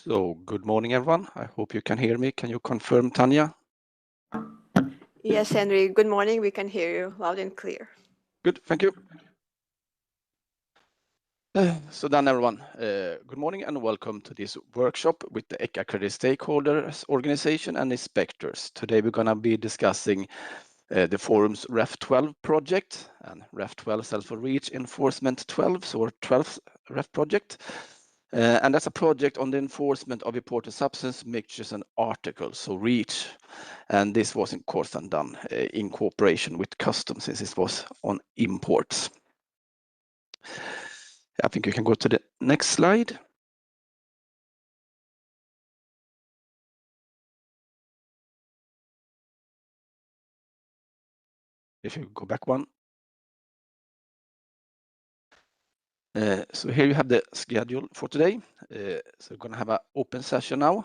So, good morning, everyone. I hope you can hear me. Can you confirm, Tanya? Yes, Henry. Good morning. We can hear you loud and clear. Good, thank you. So then, everyone, good morning and welcome to this workshop with the ECHA accredited stakeholders organization and inspectors. Today we're going to be discussing the forum's REF-12 project, and REF-12 stands for Reach Enforcement 12, so our 12th REF project. And that's a project on the enforcement of imported substances, mixtures and articles, so REACH. And this was in course done in cooperation with customs, since this was on imports. I think you can go to the next slide. If you go back one. So here you have the schedule for today. So we're going to have an open session now.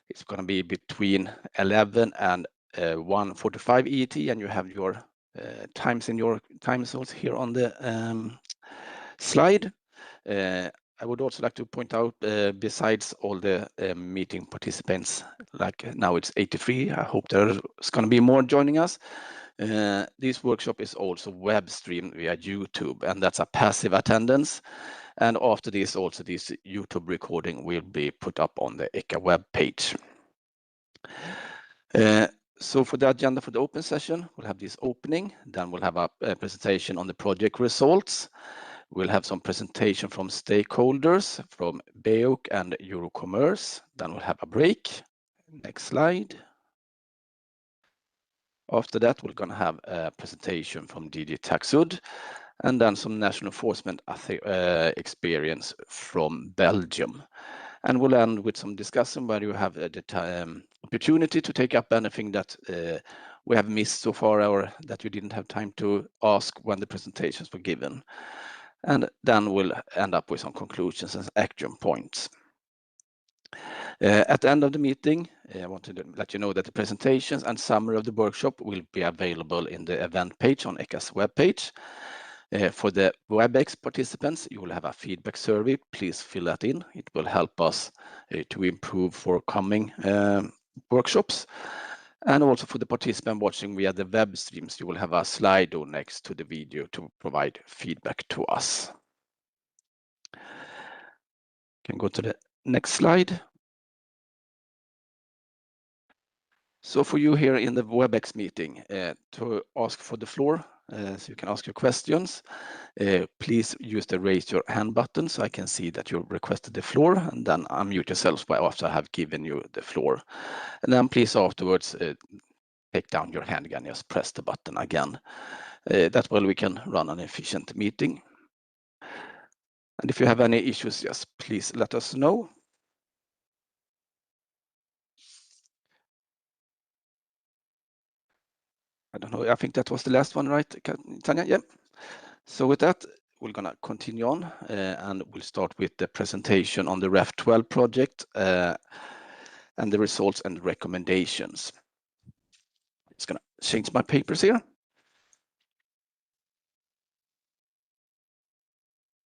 It's going to be between 11 and 1:45 ET, and you have your times in your time zones here on the slide. I would also like to point out, besides all the meeting participants, like now it's 83, I hope there's going to be more joining us. This workshop is also web streamed via YouTube, and that's a passive attendance. And after this, also this YouTube recording will be put up on the ECHA web page. So for the agenda for the open session, we'll have this opening, then we'll have a presentation on the project results. We'll have some presentation from stakeholders from BEOC and Eurocommerce. Then we'll have a break. Next slide. After that, we're going to have a presentation from DG Taxud, and then some national enforcement experience from Belgium. And we'll end with some discussion where you have the opportunity to take up anything that we have missed so far, or that you didn't have time to ask when the presentations were given. And then we'll end up with some conclusions and action points. At the end of the meeting, I wanted to let you know that the presentations and summary of the workshop will be available in the event page on ECHA's webpage. For the WebEx participants, you will have a feedback survey. Please fill that in. It will help us to improve for coming workshops. And also for the participant watching via the web streams, you will have a Slido next to the video to provide feedback to us. Can go to the next slide. So for you here in the WebEx meeting, to ask for the floor, so you can ask your questions, please use the raise your hand button so I can see that you requested the floor, and then unmute yourselves after I have given you the floor. And then please afterwards take down your hand again, just press the button again. That way we can run an efficient meeting. And if you have any issues, just please let us know. I don't know, I think that was the last one, right, Tanya? Yeah. So with that, we're going to continue on, and we'll start with the presentation on the REF-12 project and the results and recommendations. It's going to change my papers here.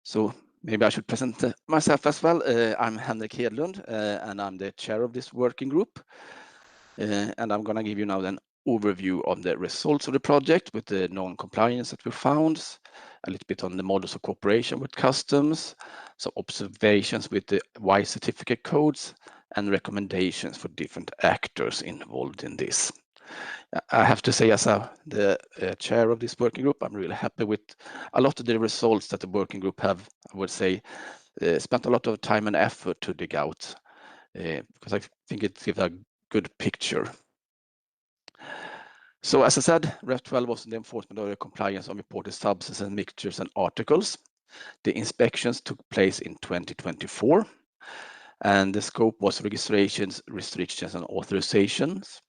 So maybe I should present myself as well. I'm Henrik Hedlund, and I'm the chair of this working group. And I'm going to give you now an overview of the results of the project with the non-compliance that we found, a little bit on the models of cooperation with customs, some observations with the Y certificate codes, and recommendations for different actors involved in this. I have to say, as the chair of this working group, I'm really happy with a lot of the results that the working group have, I would say, spent a lot of time and effort to dig out, because I think it gives a good picture. So as I said, REF-12 was in the enforcement of the compliance of imported substances and mixtures and articles. The inspections took place in 2024, and the scope was registrations, restrictions, and authorizations.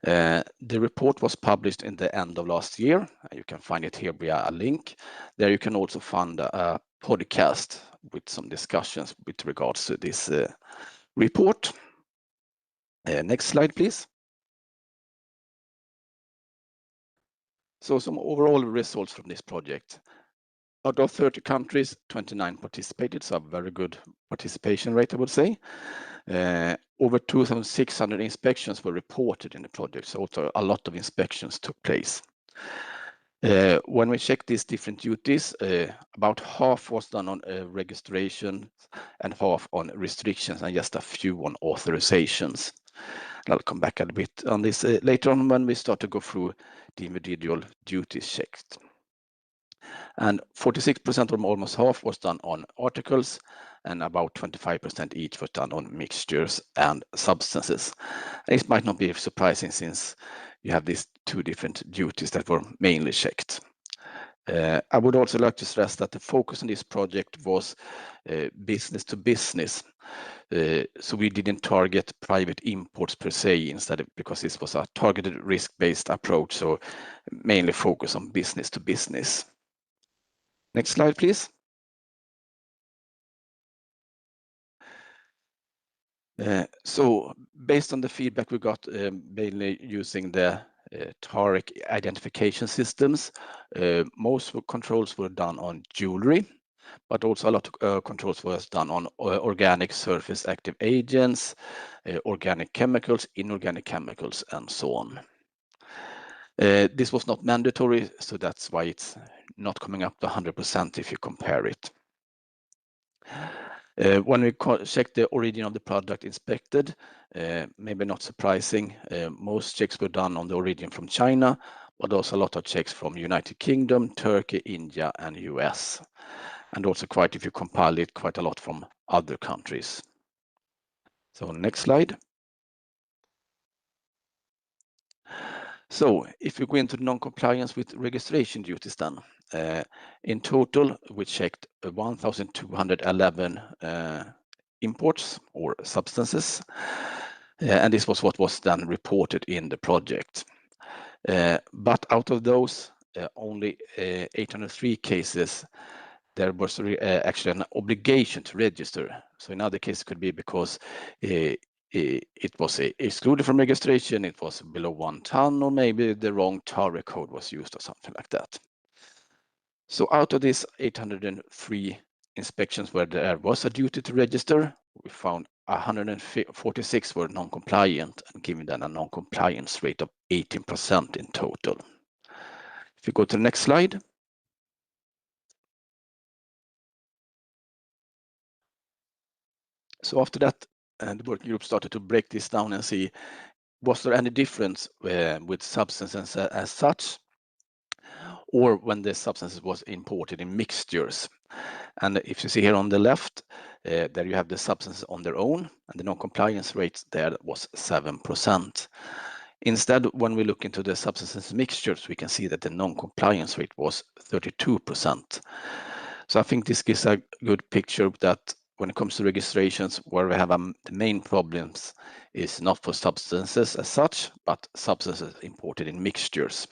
The report was published in the end of last year. You can find it here via a link. There you can also find a podcast with some discussions with regards to this report. Next slide, please. So some overall results from this project. Out of 30 countries, 29 participated, so a very good participation rate, I would say. Over 2,600 inspections were reported in the project, so also a lot of inspections took place. When we checked these different duties, about half was done on registration and half on restrictions and just a few on authorizations. And I'll come back a bit on this later on when we start to go through the individual duties checked. And 46% or almost half was done on articles, and about 25% each was done on mixtures and substances. And it might not be surprising since you have these two different duties that were mainly checked. I would also like to stress that the focus on this project was business to business. So we didn't target private imports per se instead, because this was a targeted risk-based approach, so mainly focus on business to business. Next slide, please. So based on the feedback we got, mainly using the TARIC identification systems, most controls were done on jewelry, but also a lot of controls was done on organic surface active agents, organic chemicals, inorganic chemicals, and so on. This was not mandatory, so that's why it's not coming up to 100% if you compare it. When we checked the origin of the product inspected, maybe not surprising, most checks were done on the origin from China, but also a lot of checks from United Kingdom, Turkey, India, and US. And also quite, if you compile it, quite a lot from other countries. So next slide. So if you go into non-compliance with registration duties then, in total, we checked 1,211 imports or substances, and this was what was then reported in the project. But out of those, only 803 cases, there was actually an obligation to register. So in other cases, it could be because it was excluded from registration, it was below 1 ton, or maybe the wrong TARIC code was used or something like that. So out of these 803 inspections where there was a duty to register, we found 146 were non-compliant, and giving them a non-compliance rate of 18% in total. If you go to the next slide. So after that, the working group started to break this down and see, was there any difference with substances as such, or when the substances was imported in mixtures? And if you see here on the left, there you have the substances on their own, and the non-compliance rate there was 7%. Instead, when we look into the substances mixtures, we can see that the non-compliance rate was 32%. So I think this gives a good picture that when it comes to registrations, where we have the main problems is not for substances as such, but substances imported in mixtures.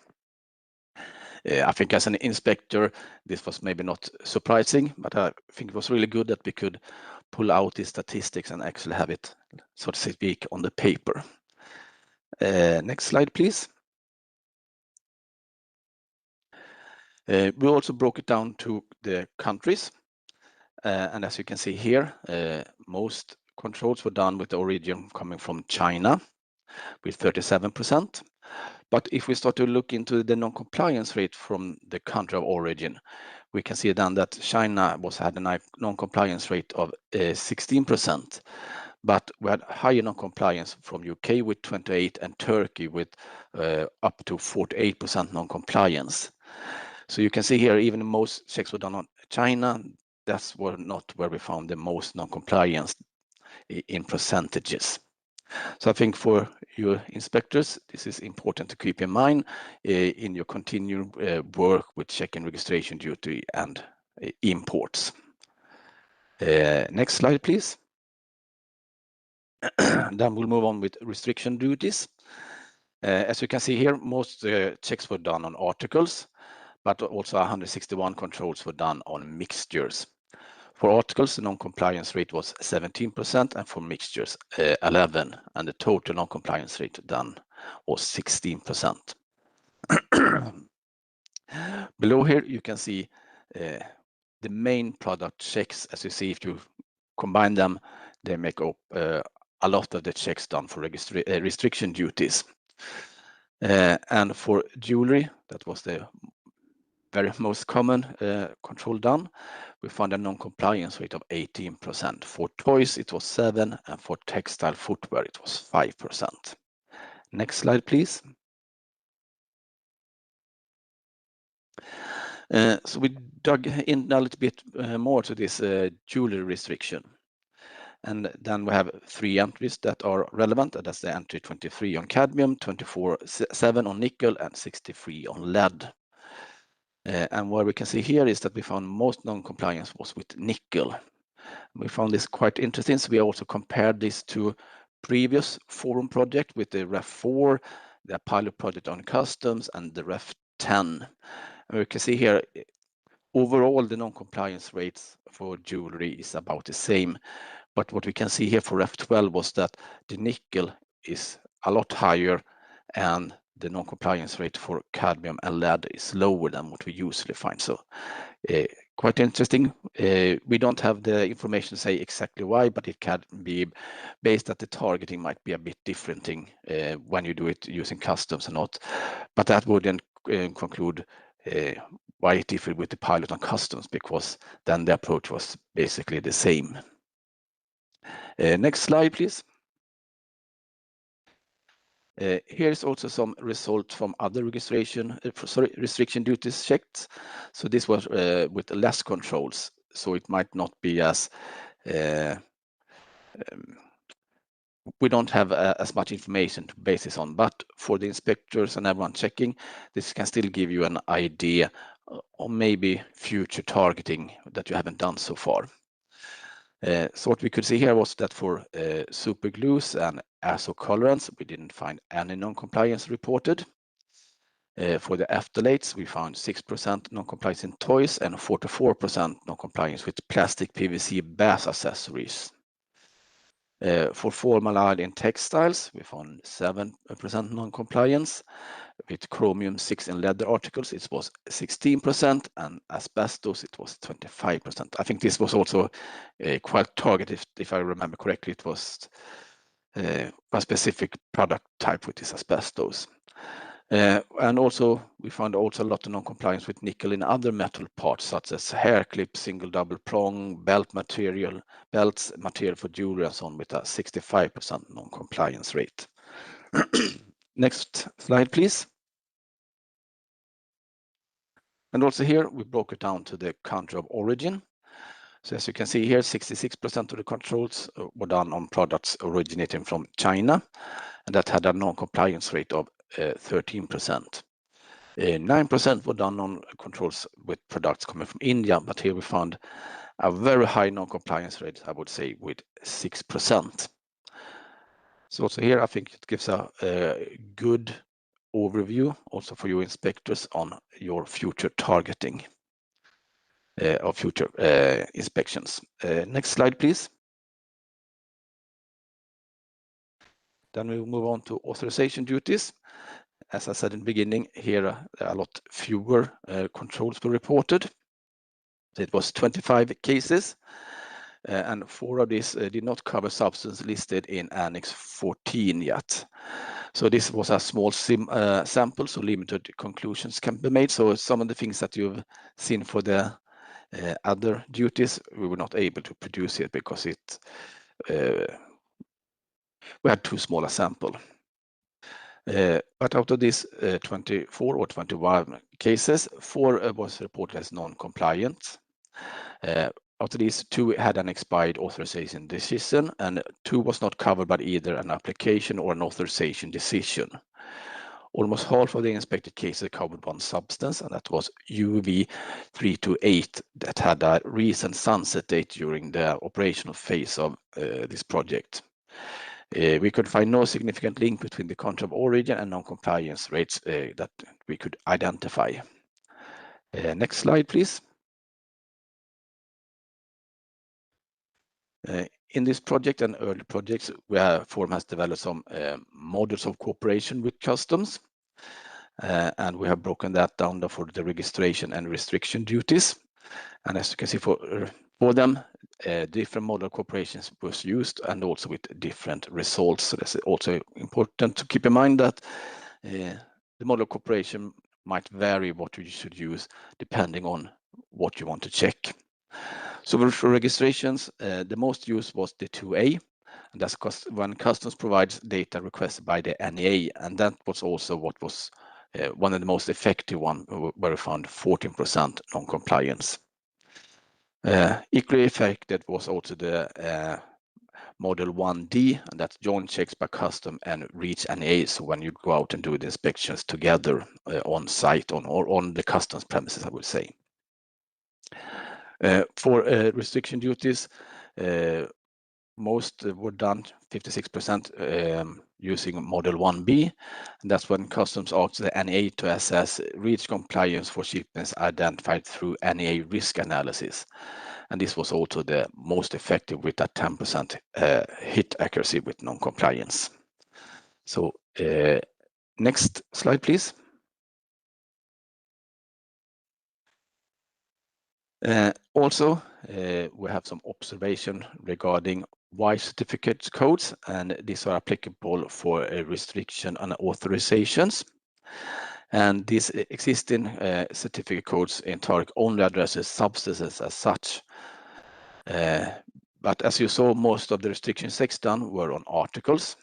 I think as an inspector, this was maybe not surprising, but I think it was really good that we could pull out these statistics and actually have it, so to speak, on the paper. Next slide, please. We also broke it down to the countries. And as you can see here, most controls were done with the origin coming from China with 37%. But if we start to look into the non-compliance rate from the country of origin, we can see then that China had a non-compliance rate of 16%. But we had higher non-compliance from UK with 28% and Turkey with up to 48% non-compliance. So you can see here, even most checks were done on China, that's not where we found the most non-compliance in percentages. So I think for your inspectors, this is important to keep in mind in your continued work with checking registration duty and imports. Next slide, please. Then we'll move on with restriction duties. As you can see here, most checks were done on articles, but also 161 controls were done on mixtures. For articles, the non-compliance rate was 17%, and for mixtures, 11%, and the total non-compliance rate done was 16%. Below here, you can see the main product checks, as you see, if you combine them, they make up a lot of the checks done for restriction duties. And for jewelry, that was the very most common control done. We found a non-compliance rate of 18%. For toys, it was 7%, and for textile footwear, it was 5%. Next slide, please. So we dug in a little bit more to this jewelry restriction. And then we have 3 entries that are relevant. That's the entry 23 on cadmium, 24/7 on nickel, and 63 on lead. And what we can see here is that we found most non-compliance was with nickel. We found this quite interesting, so we also compared this to previous forum project with the REF-4, the pilot project on customs, and the REF-10. And we can see here, overall, the non-compliance rates for jewelry is about the same. But what we can see here for REF-12 was that the nickel is a lot higher, and the non-compliance rate for cadmium and lead is lower than what we usually find. So quite interesting. We don't have the information to say exactly why, but it can be based that the targeting might be a bit different when you do it using customs or not. But that would then conclude why it differed with the pilot on customs, because then the approach was basically the same. Next slide, please. Here's also some results from other restriction duties checked. So this was with less controls, so it might not be as we don't have as much information to base this on, but for the inspectors and everyone checking, this can still give you an idea or maybe future targeting that you haven't done so far. So what we could see here was that for super glues and azo colorants, we didn't find any non-compliance reported. For the phthalates, we found 6% non-compliance in toys and 44% non-compliance with plastic PVC bath accessories. For formaldehyde in textiles, we found 7% non-compliance. With chromium-6 in leather articles, it was 16%, and asbestos, it was 25%. I think this was also quite targeted, if I remember correctly. It was a specific product type with this asbestos. And also, we found also a lot of non-compliance with nickel in other metal parts, such as hair clips, single double prong, belts material for jewelry, and so on, with a 65% non-compliance rate. Next slide, please. And also here, we broke it down to the country of origin. So as you can see here, 66% of the controls were done on products originating from China, and that had a non-compliance rate of 13%. 9% were done on controls with products coming from India, but here we found a very high non-compliance rate, I would say, with 6%. So also here, I think it gives a good overview also for your inspectors on your future targeting of future inspections. Next slide, please. Then we move on to authorization duties. As I said in the beginning, here there are a lot fewer controls were reported. It was 25 cases, and 4 of these did not cover substance listed in Annex 14 yet. So this was a small sample, so limited conclusions can be made. So some of the things that you've seen for the other duties, we were not able to produce it because we had too small a sample. But out of these 24 or 21 cases, 4 was reported as non-compliant. Out of these, 2 had an expired authorization decision, and 2 was not covered by either an application or an authorization decision. Almost half of the inspected cases covered one substance, and that was UV328 that had a recent sunset date during the operational phase of this project. We could find no significant link between the country of origin and non-compliance rates that we could identify. Next slide, please. In this project and early projects, Forum has developed some models of cooperation with customs, and we have broken that down for the registration and restriction duties. And as you can see, for them, different model corporations was used and also with different results. So that's also important to keep in mind that the model corporation might vary what you should use depending on what you want to check. So for registrations, the most used was the 2A, and that's when customs provides data requested by the NEA, and that was also what was one of the most effective one, where we found 14% non-compliance. Equally affected was also the model 1D, and that's joint checks by custom and reach NEA. So when you go out and do the inspections together on site or on the customs premises, I would say. For restriction duties, most were done 56% using model 1B, and that's when customs asked the NEA to assess reach compliance for shipments identified through NEA risk analysis. And this was also the most effective with that 10% hit accuracy with non-compliance. So next slide, please. Also, we have some observation regarding Y certificate codes, and these are applicable for restriction and authorizations. And these existing certificate codes in TARC only addresses substances as such. But as you saw, most of the restriction checks done were on articles.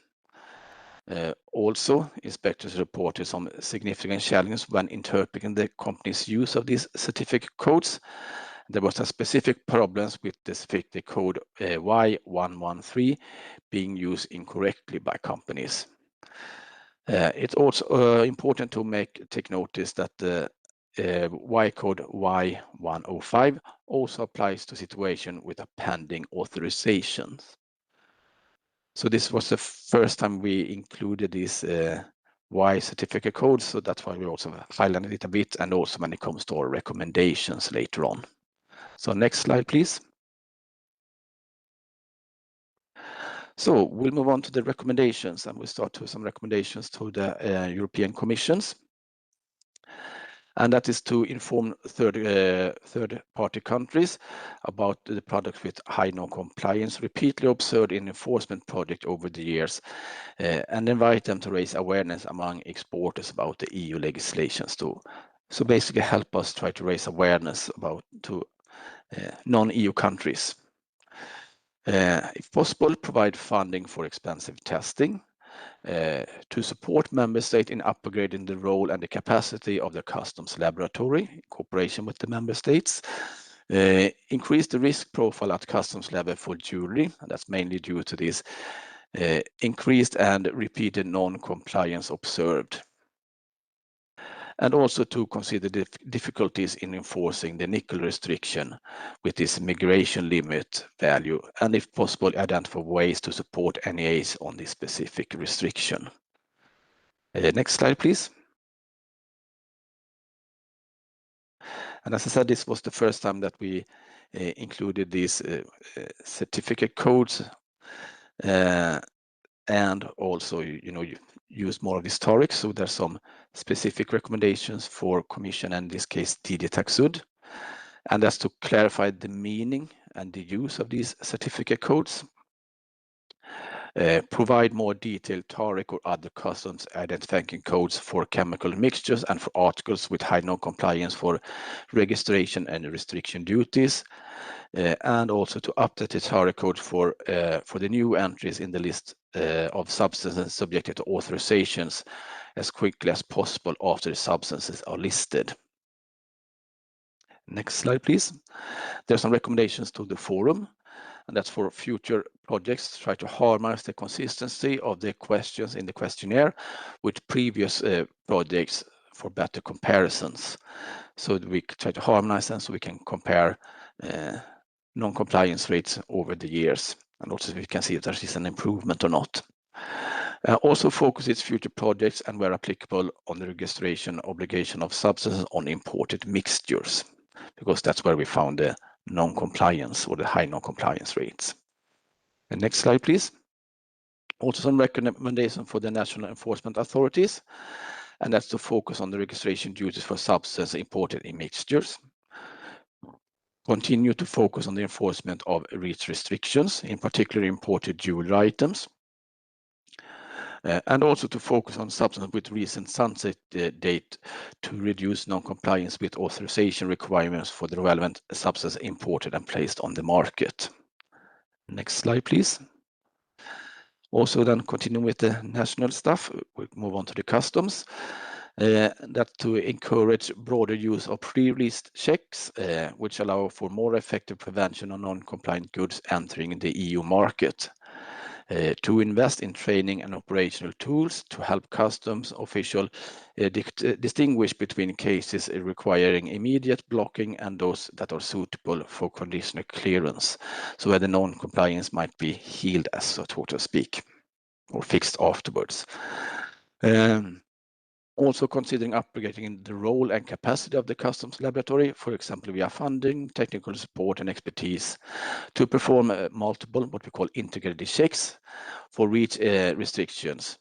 Also, inspectors reported some significant challenges when interpreting the company's use of these certificate codes. There was some specific problems with the certificate code Y113 being used incorrectly by companies. It's also important to take notice that the Y code Y105 also applies to situation with a pending authorization. So this was the first time we included these Y certificate codes, so that's why we also highlighted it a bit, and also when it comes to our recommendations later on. So next slide, please. So we'll move on to the recommendations, and we'll start with some recommendations to the European Commissions. And that is to inform third-party countries about the products with high non-compliance repeatedly observed in enforcement project over the years, and invite them to raise awareness among exporters about the EU legislations too. So basically help us try to raise awareness about to non-EU countries. If possible, provide funding for expensive testing. To support member states in upgrading the role and the capacity of the customs laboratory in cooperation with the member states. Increase the risk profile at customs level for jewelry, and that's mainly due to this increased and repeated non-compliance observed. And also to consider the difficulties in enforcing the nickel restriction with this migration limit value, and if possible, identify ways to support NEAs on this specific restriction. Next slide, please. And as I said, this was the first time that we included these certificate codes, and also, you use more of historic. So there's some specific recommendations for Commission, and in this case, DG Taxud. And that's to clarify the meaning and the use of these certificate codes. Provide more detailed TARIC or other customs identifying codes for chemical mixtures and for articles with high non-compliance for registration and restriction duties. And also to update the TARIC code for the new entries in the list of substances subjected to authorizations as quickly as possible after the substances are listed. Next slide, please. There are some recommendations to the forum, and that's for future projects. Try to harmonize the consistency of the questions in the questionnaire with previous projects for better comparisons. So we try to harmonize them so we can compare non-compliance rates over the years, and also we can see if there is an improvement or not. Also focus its future projects and where applicable on the registration obligation of substances on imported mixtures, because that's where we found the non-compliance or the high non-compliance rates. The next slide, please. Also some recommendation for the national enforcement authorities, and that's to focus on the registration duties for substances imported in mixtures. continue to focus on the enforcement of REACH restrictions, in particular imported jewelry items, and also to focus on substances with recent sunset date to reduce non-compliance with authorization requirements for the relevant substance imported and placed on the market. Next slide, please. Also then continuing with the national stuff, we move on to the customs. That to encourage broader use of pre-release checks, which allow for more effective prevention of non-compliant goods entering the EU market. To invest in training and operational tools to help customs officials distinguish between cases requiring immediate blocking and those that are suitable for conditional clearance, so where the non-compliance might be healed, as so to speak, or fixed afterwards. Also considering upgrading the role and capacity of the customs laboratory, for example, via funding, technical support and expertise to perform multiple, what we call integrated checks for REACH restrictions.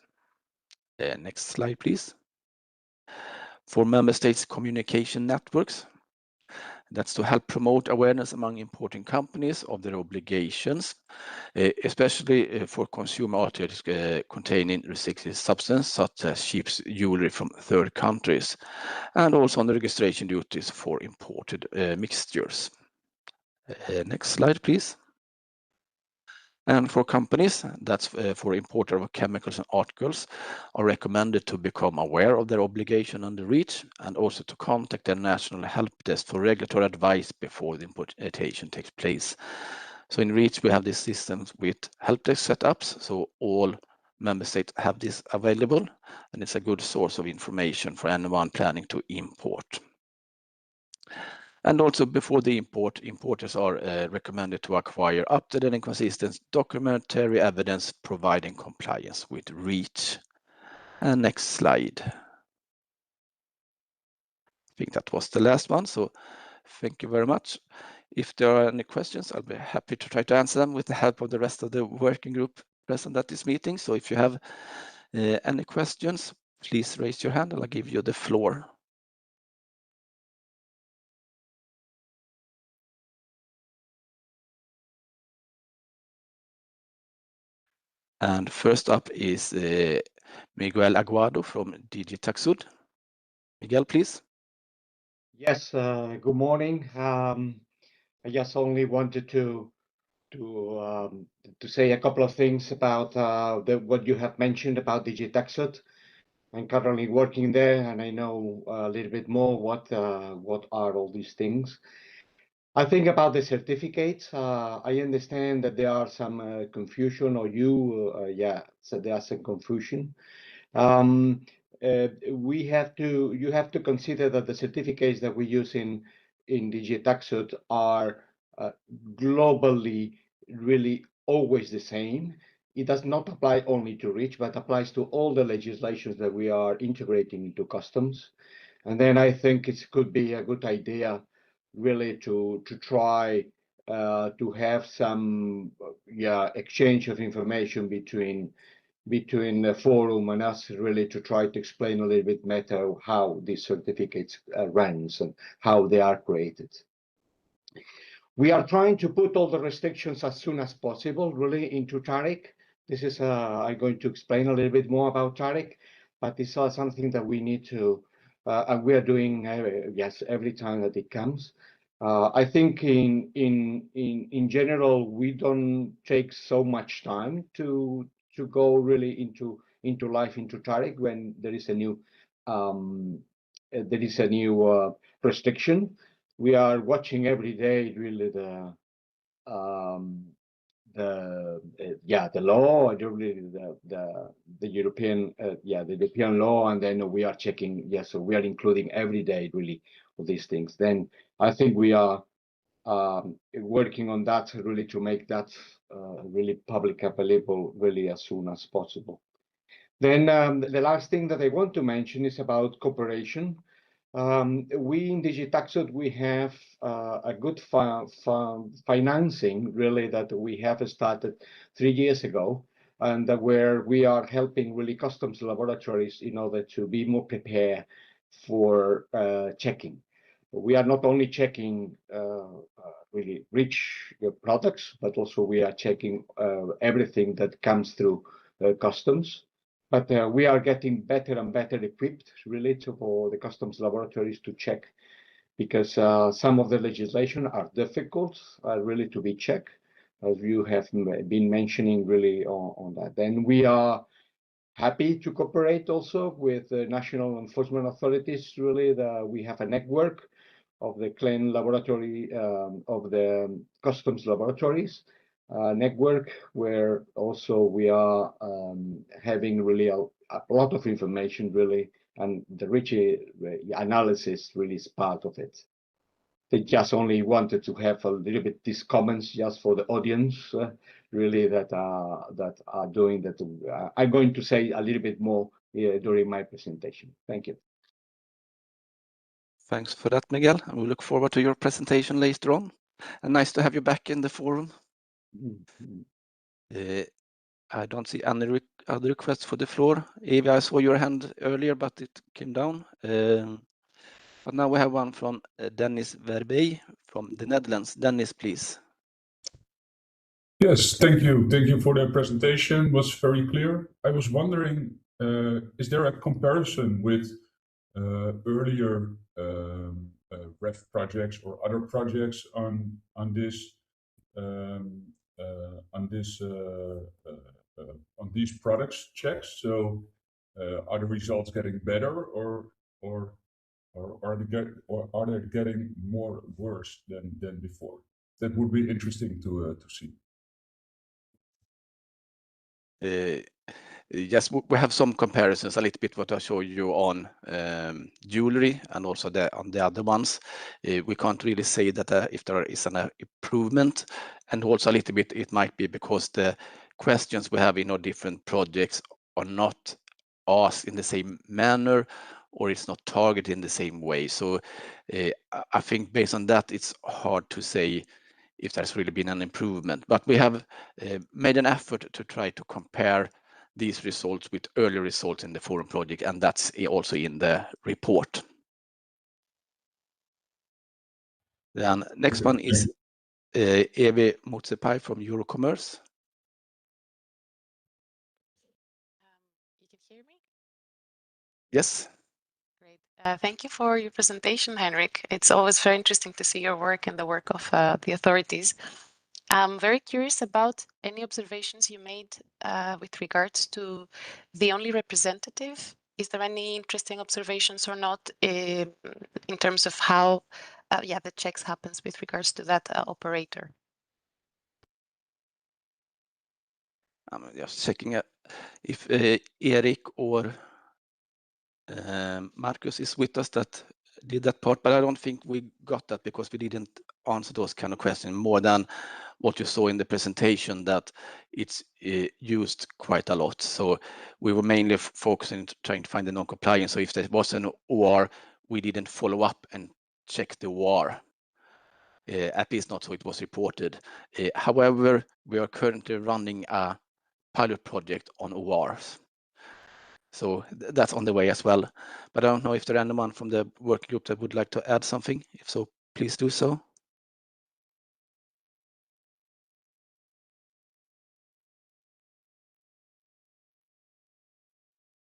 Next slide, please. For member states' communication networks, that's to help promote awareness among importing companies of their obligations, especially for consumer articles containing restricted substance, such as cheap jewelry from third countries, and also on the registration duties for imported mixtures. Next slide, please. And for companies, that's for importer of chemicals and articles, are recommended to become aware of their obligation under REACH and also to contact their national help desk for regulatory advice before the importation takes place. So in REACH, we have these systems with help desk setups, so all member states have this available, and it's a good source of information for anyone planning to import. And also before the import, importers are recommended to acquire up-to-date and consistent documentary evidence providing compliance with REACH. And next slide. I think that was the last one, so thank you very much. If there are any questions, I'll be happy to try to answer them with the help of the rest of the working group present at this meeting. So if you have any questions, please raise your hand and I'll give you the floor. And first up is Miguel Aguado from DG Taxud. Miguel, please. Yes, good morning. I just only wanted to say a couple of things about what you have mentioned about DG Taxud. I'm currently working there, and I know a little bit more what are all these things. I think about the certificates. I understand that there are some confusion, or so there's some confusion. You have to consider that the certificates that we use in DG Taxud are globally really always the same. It does not apply only to REACH, but applies to all the legislations that we are integrating into customs. And then I think it could be a good idea really to try to have some exchange of information between the forum and us, really to try to explain a little bit better how these certificates runs and how they are created. We are trying to put all the restrictions as soon as possible really into TARIC. This is I'm going to explain a little bit more about TARIC, but this is something that we need to and we are doing yes every time that it comes. I think in general we don't take so much time to go really into life into TARIC when there is a new restriction. We are watching every day really the law, really the European the European law, and then we are checking. So we are including every day really of these things. Then I think we are working on that really to make that really public available really as soon as possible. Then the last thing that I want to mention is about cooperation. We in DG Taxud, we have a good financing really that we have started 3 years ago, and where we are helping really customs laboratories in order to be more prepared for checking. we are not only checking really rich products, but also we are checking everything that comes through customs. But we are getting better and better equipped really for the customs laboratories to check, because some of the legislation are difficult really to be checked, as you have been mentioning really on that. Then we are happy to cooperate also with the national enforcement authorities. Really, we have a network of the CLEN laboratory, of the customs laboratories network, where also we are having really a lot of information really, and the rich analysis really is part of it. They just only wanted to have a little bit these comments just for the audience, really that are doing that. I'm going to say a little bit more during my presentation. Thank you. Thanks for that, Miguel. And we look forward to your presentation later on. And nice to have you back in the forum. I don't see any other requests for the floor. Evie, I saw your hand earlier, but it came down. But now we have one from Dennis Verbey from the Netherlands. Dennis, please. Yes, thank you. Thank you for the presentation. It was very clear. I was wondering, is there a comparison with earlier REF projects or other projects on these products checks? So, are the results getting better, or are they getting more worse than before? That would be interesting to see. Yes, we have some comparisons, a little bit what I showed you on jewelry and also on the other ones. We can't really say that if there is an improvement, and also a little bit it might be because the questions we have in our different projects are not asked in the same manner, or it's not targeted in the same way. So I think based on that, it's hard to say if there's really been an improvement. But we have made an effort to try to compare these results with earlier results in the forum project, and that's also in the report. Then next one is Evie Motsepai from Eurocommerce. You can hear me? Yes. Great. Thank you for your presentation, Henrik. It's always very interesting to see your work and the work of the authorities. I'm very curious about any observations you made with regards to the only representative. Is there any interesting observations or not in terms of how the checks happens with regards to that operator? I'm just checking if Erik or Marcus is with us that did that part, but I don't think we got that because we didn't answer those kind of questions more than what you saw in the presentation, that it's used quite a lot. So we were mainly focusing trying to find the non-compliance. So if there was an OR, we didn't follow up and check the OR. At least not so it was reported. However, we are currently running a pilot project on ORs. So that's on the way as well. But I don't know if there anyone from the working group that would like to add something. If so, please do so.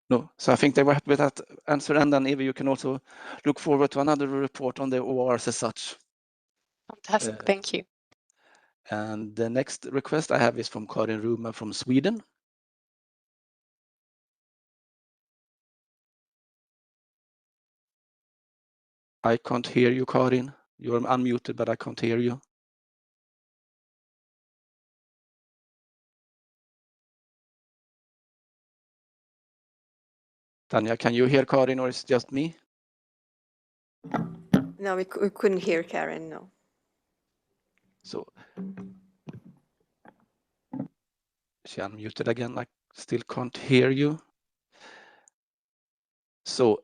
No, so I think they were happy with that answer. And then Evie, you can also look forward to another report on the ORs as such. Fantastic, thank you. And the next request I have is from Karin Ruma from Sweden. I can't hear you, Karin. You're unmuted, but I can't hear you. Tanya, can you hear Karin, or is it just me? No, we couldn't hear Karen, no. So she unmuted again. I still can't hear you. So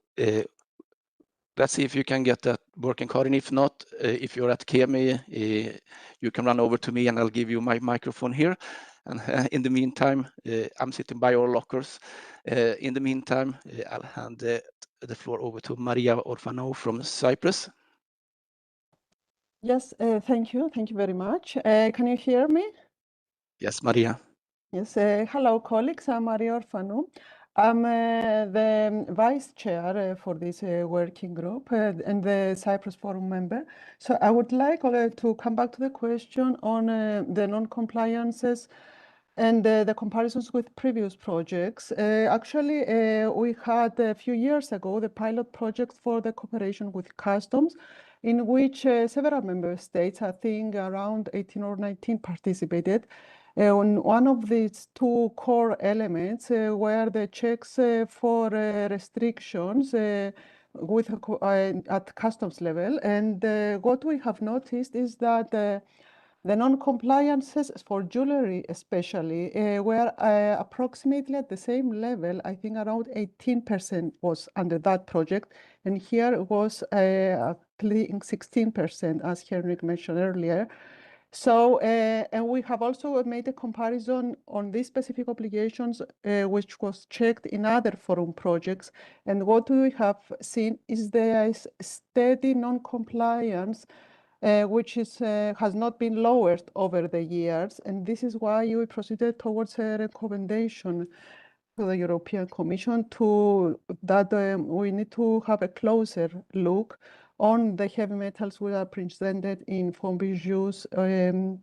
let's see if you can get that working, Karin. If not, if you're at Kemi, you can run over to me and I'll give you my microphone here. And in the meantime, I'm sitting by our lockers. In the meantime, I'll hand the floor over to Maria Orfanou from Cyprus. Yes, thank you. Thank you very much. Can you hear me? Yes, Maria. Yes, hello, colleagues. I'm Maria Orfanou. I'm the vice chair for this working group and the Cyprus Forum member. So I would like to come back to the question on the non-compliances and the comparisons with previous projects. Actually, we had a few years ago the pilot project for the cooperation with customs, in which several member states, I think around 18 or 19, participated. On one of these two core elements were the checks for restrictions with at customs level. And what we have noticed is that the non-compliances for jewelry especially were approximately at the same level. I think around 18% was under that project. And here it was 16%, as Henrik mentioned earlier. So, and we have also made a comparison on these specific obligations, which was checked in other forum projects. And what we have seen is there is steady non-compliance, which has not been lowered over the years. And this is why we proceeded towards a recommendation to the European Commission that we need to have a closer look on the heavy metals which are presented in foam bijoux and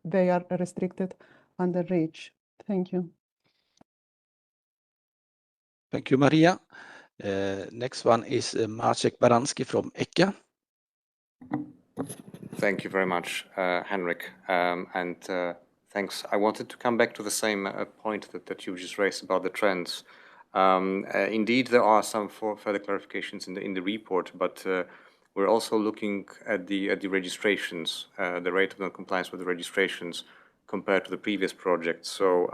they are restricted under REACH. Thank you. Thank you, Maria. Next one is Maciek Baranski from ECHA. Thank you very much, Henrik. Thanks. I wanted to come back to the same point that you just raised about the trends. Indeed, there are some further clarifications in the report, but we're also looking at the registrations, the rate of non-compliance with the registrations compared to the previous project. So,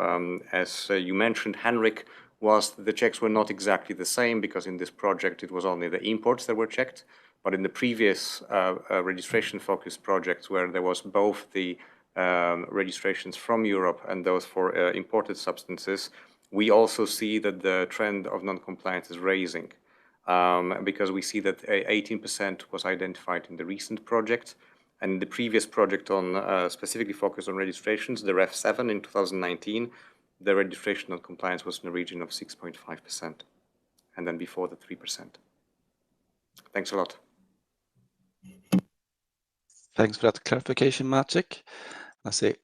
as you mentioned, Henrik, the checks were not exactly the same because in this project it was only the imports that were checked. But in the previous registration-focused projects, where there was both the registrations from Europe and those for imported substances, we also see that the trend of non-compliance is rising, because we see that 18% was identified in the recent project, and the previous project on specifically focused on registrations, the REF-12 in 2019, the registration non-compliance was in the region of 6.5%, and then before the 3%. Thanks a lot. Thanks for that clarification, Maciek. I see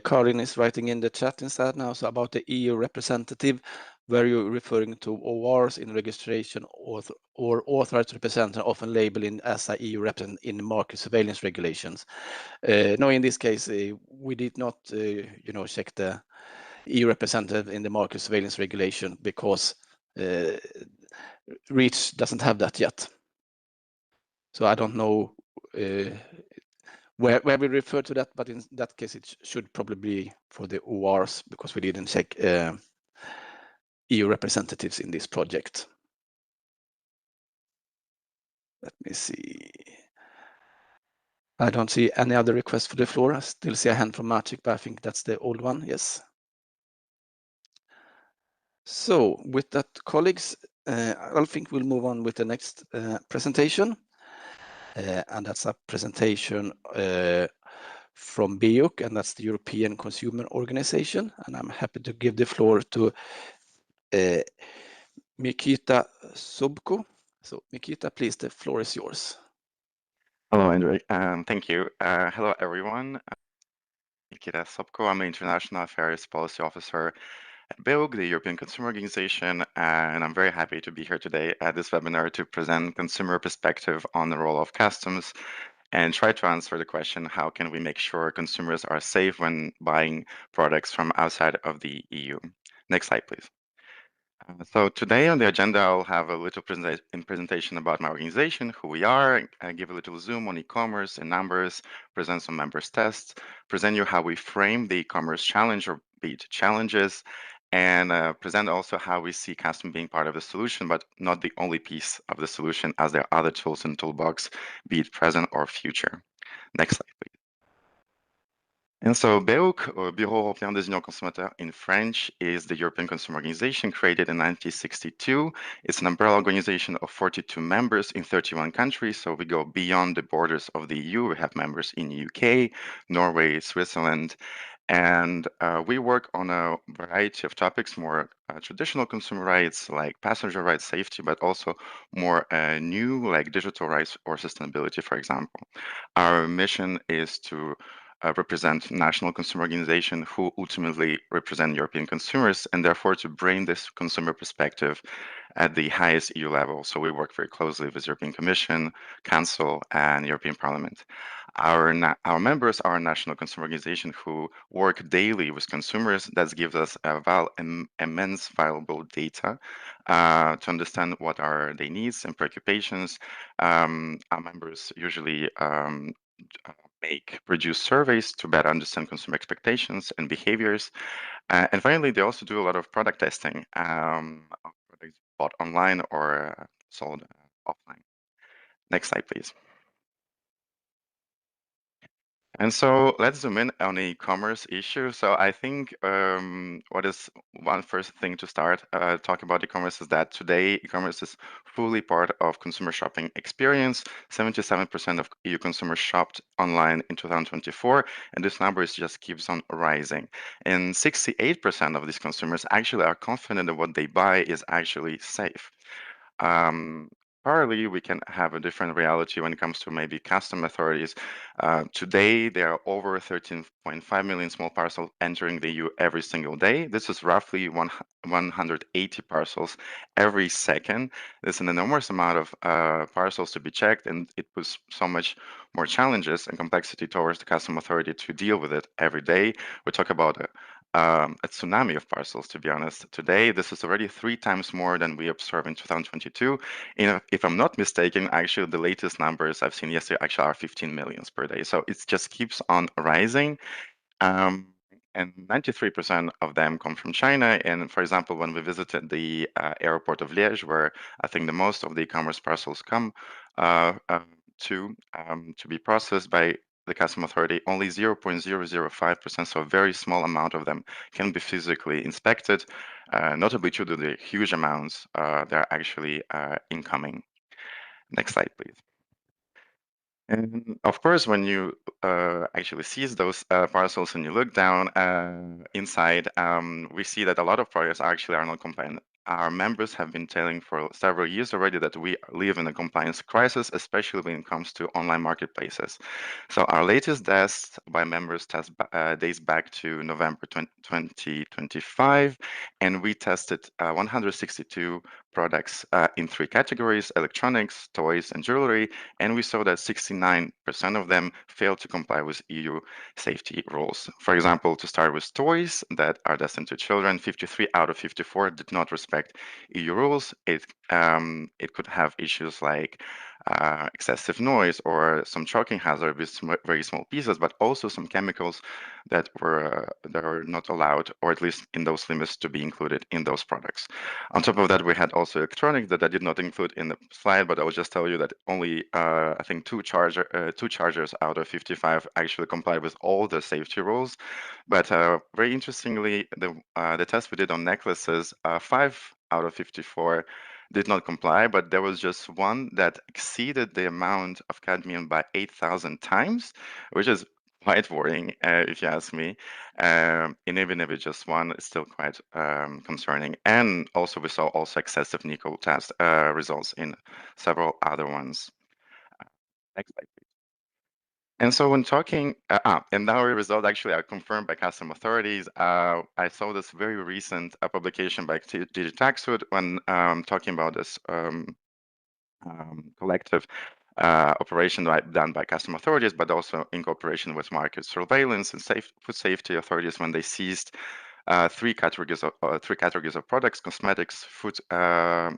Karin is writing in the chat instead now. So about the EU representative, were you referring to ORs in registration or authorized representative, often labeling as a EU representative in market surveillance regulations? No, in this case, we did not, check the EU representative in the market surveillance regulation because REACH doesn't have that yet. So I don't know where we refer to that, but in that case, it should probably be for the ORs because we didn't check EU representatives in this project. Let me see. I don't see any other requests for the floor. I still see a hand from Maciek, but I think that's the old one. Yes. So with that, colleagues, I think we'll move on with the next presentation. And that's a presentation from BEUC, and that's the European Consumer Organization. And I'm happy to give the floor to Mikita Sobko. So Mikita, please, the floor is yours. Hello, Andre. Thank you. Hello, everyone. Mikita Sobko. I'm the International Affairs Policy Officer at BEUC, the European Consumer Organization, and I'm very happy to be here today at this webinar to present consumer perspective on the role of customs and try to answer the question, how can we make sure consumers are safe when buying products from outside of the EU? Next slide, please. So today on the agenda, I'll have a little presentation about my organization, who we are, give a little zoom on e-commerce and numbers, present some members tests, present you how we frame the e-commerce challenge or be it challenges, and present also how we see custom being part of the solution, but not the only piece of the solution, as there are other tools in the toolbox, be it present or future. Next slide, please. And so BEUC, or Bureau Européen des Unions Consommateurs in French, is the European Consumer Organization created in 1962. It's an umbrella organization of 42 members in 31 countries, so we go beyond the borders of the EU. We have members in UK, Norway, Switzerland, and we work on a variety of topics, more traditional consumer rights like passenger rights, safety, but also more new like digital rights or sustainability, for example. Our mission is to represent national consumer organizations who ultimately represent European consumers, and therefore to bring this consumer perspective at the highest EU level. So we work very closely with European Commission, Council, and European Parliament. Our members are national consumer organizations who work daily with consumers. That gives us immense valuable data to understand what are their needs and preoccupations. Our members usually produce surveys to better understand consumer expectations and behaviors. And finally, they also do a lot of product testing of products bought online or sold offline. Next slide, please. And so let's zoom in on the e-commerce issue. So I think what is one first thing to start talking about e-commerce is that today e-commerce is fully part of consumer shopping experience. 77% of EU consumers shopped online in 2024, and this number just keeps on rising. And 68% of these consumers actually are confident that what they buy is actually safe. Partly, we can have a different reality when it comes to maybe custom authorities. Today, there are over 13.5 million small parcels entering the EU every single day. This is roughly 180 parcels every second. There's an enormous amount of parcels to be checked, and it puts so much more challenges and complexity towards the custom authority to deal with it every day. We talk about a tsunami of parcels, to be honest. Today, this is already 3 times more than we observed in 2022. If I'm not mistaken, actually, the latest numbers I've seen yesterday actually are 15 millions per day. So it just keeps on rising. And 93% of them come from China. And for example, when we visited the airport of Liège, where I think the most of the e-commerce parcels come to be processed by the customs authority, only 0.005%, so a very small amount of them can be physically inspected, notably due to the huge amounts that are actually incoming. Next slide, please. And of course, when you actually seize those parcels and you look down inside, we see that a lot of products actually are not compliant. Our members have been telling for several years already that we live in a compliance crisis, especially when it comes to online marketplaces. So our latest test by members dates back to November 2025, and we tested 162 products in 3 categories: electronics, toys, and jewelry, and we saw that 69% of them failed to comply with EU safety rules. For example, to start with toys that are destined to children, 53 out of 54 did not respect EU rules. It could have issues like excessive noise or some choking hazard with very small pieces, but also some chemicals that are not allowed, or at least in those limits, to be included in those products. On top of that, we had also electronics that I did not include in the slide, but I will just tell you that only I think two chargers out of 55 actually comply with all the safety rules. But very interestingly, the test we did on necklaces, 5 out of 54 did not comply, but there was just one that exceeded the amount of cadmium by 8,000 times, which is quite worrying, if you ask me. And even if it's just one, it's still quite concerning. And also, we saw also excessive nickel test results in several other ones. Next slide, please. And so when talking, and our results actually are confirmed by custom authorities. I saw this very recent publication by DigiTaxud when talking about this collective operation done by custom authorities, but also in cooperation with market surveillance and food safety authorities when they seized 3 categories of products: cosmetics, food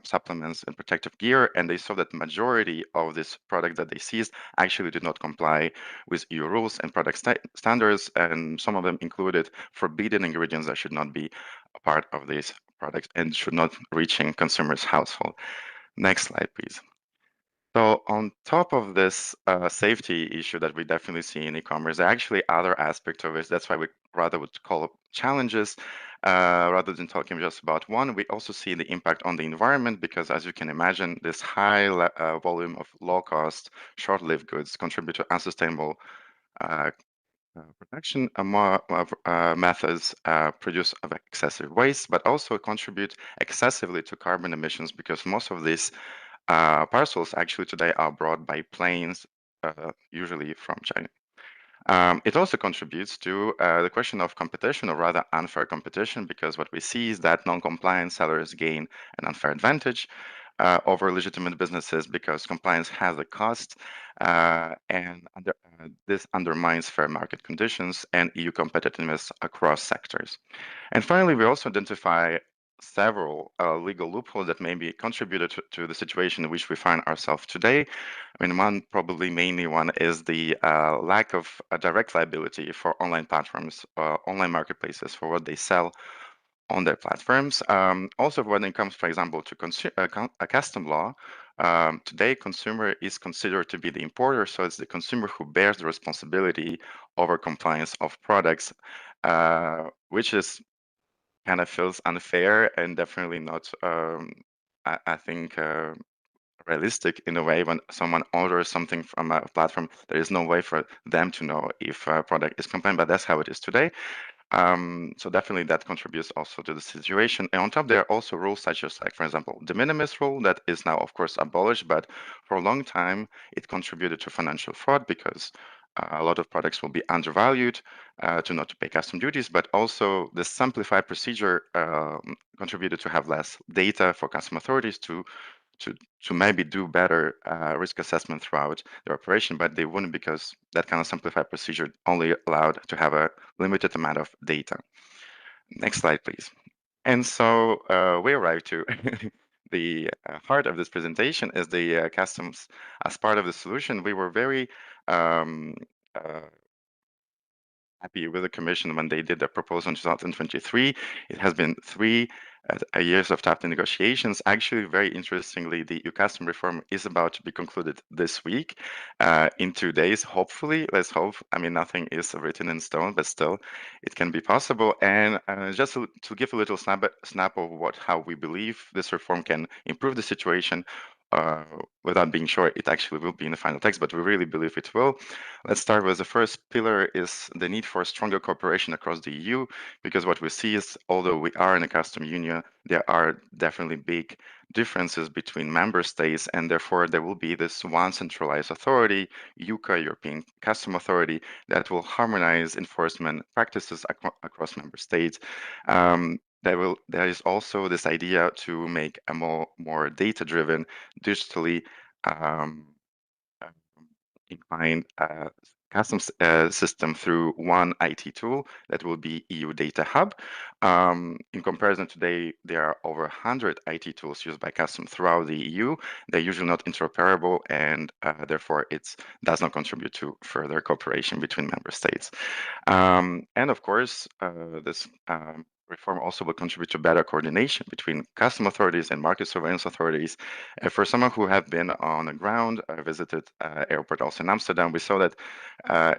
supplements, and protective gear. And they saw that majority of these products that they seized actually did not comply with EU rules and product standards, and some of them included forbidden ingredients that should not be a part of these products and should not reach in consumers' household. Next slide, please. So on top of this safety issue that we definitely see in e-commerce, there are actually other aspects of it. That's why we rather would call it challenges rather than talking just about one. We also see the impact on the environment because, as you can imagine, this high volume of low-cost, short-lived goods contribute to unsustainable production methods produce of excessive waste, but also contribute excessively to carbon emissions because most of these parcels actually today are brought by planes, usually from China. It also contributes to the question of competition, or rather unfair competition, because what we see is that non-compliant sellers gain an unfair advantage over legitimate businesses because compliance has a cost, and this undermines fair market conditions and EU competitiveness across sectors. And finally, we also identify several legal loopholes that maybe contributed to the situation in which we find ourselves today. I mean, one probably mainly one is the lack of direct liability for online platforms, online marketplaces for what they sell on their platforms. Also, when it comes, for example, to custom law, today consumer is considered to be the importer, so it's the consumer who bears the responsibility over compliance of products, which is kind of feels unfair and definitely not, I think, realistic in a way. When someone orders something from a platform, there is no way for them to know if a product is compliant, but that's how it is today. So definitely that contributes also to the situation. And on top, there are also rules such as, like, for example, de minimis rule that is now, of course, abolished, but for a long time, it contributed to financial fraud because a lot of products will be undervalued to not to pay custom duties, but also the simplified procedure contributed to have less data for custom authorities to maybe do better risk assessment throughout their operation, but they wouldn't because that kind of simplified procedure only allowed to have a limited amount of data. Next slide, please. And so we arrived to the heart of this presentation is the customs as part of the solution. We were very happy with the Commission when they did the proposal in 2023. It has been 3 years of tough negotiations. Actually, very interestingly, the EU custom reform is about to be concluded this week, in 2 days, hopefully. Let's hope. I mean, nothing is written in stone, but still, it can be possible. And just to give a little snap of how we believe this reform can improve the situation, without being sure it actually will be in the final text, but we really believe it will. Let's start with the first pillar is the need for stronger cooperation across the EU, because what we see is, although we are in a custom union, there are definitely big differences between member states, and therefore there will be this one centralized authority, ECHA, European Custom Authority, that will harmonize enforcement practices across member states. There is also this idea to make a more data-driven, digitally inclined customs system through one IT tool that will be EU Data Hub. In comparison, today there are over 100 IT tools used by customs throughout the EU. They're usually not interoperable, and therefore it does not contribute to further cooperation between member states. And of course, this reform also will contribute to better coordination between custom authorities and market surveillance authorities. For someone who have been on the ground, visited airport also in Amsterdam, we saw that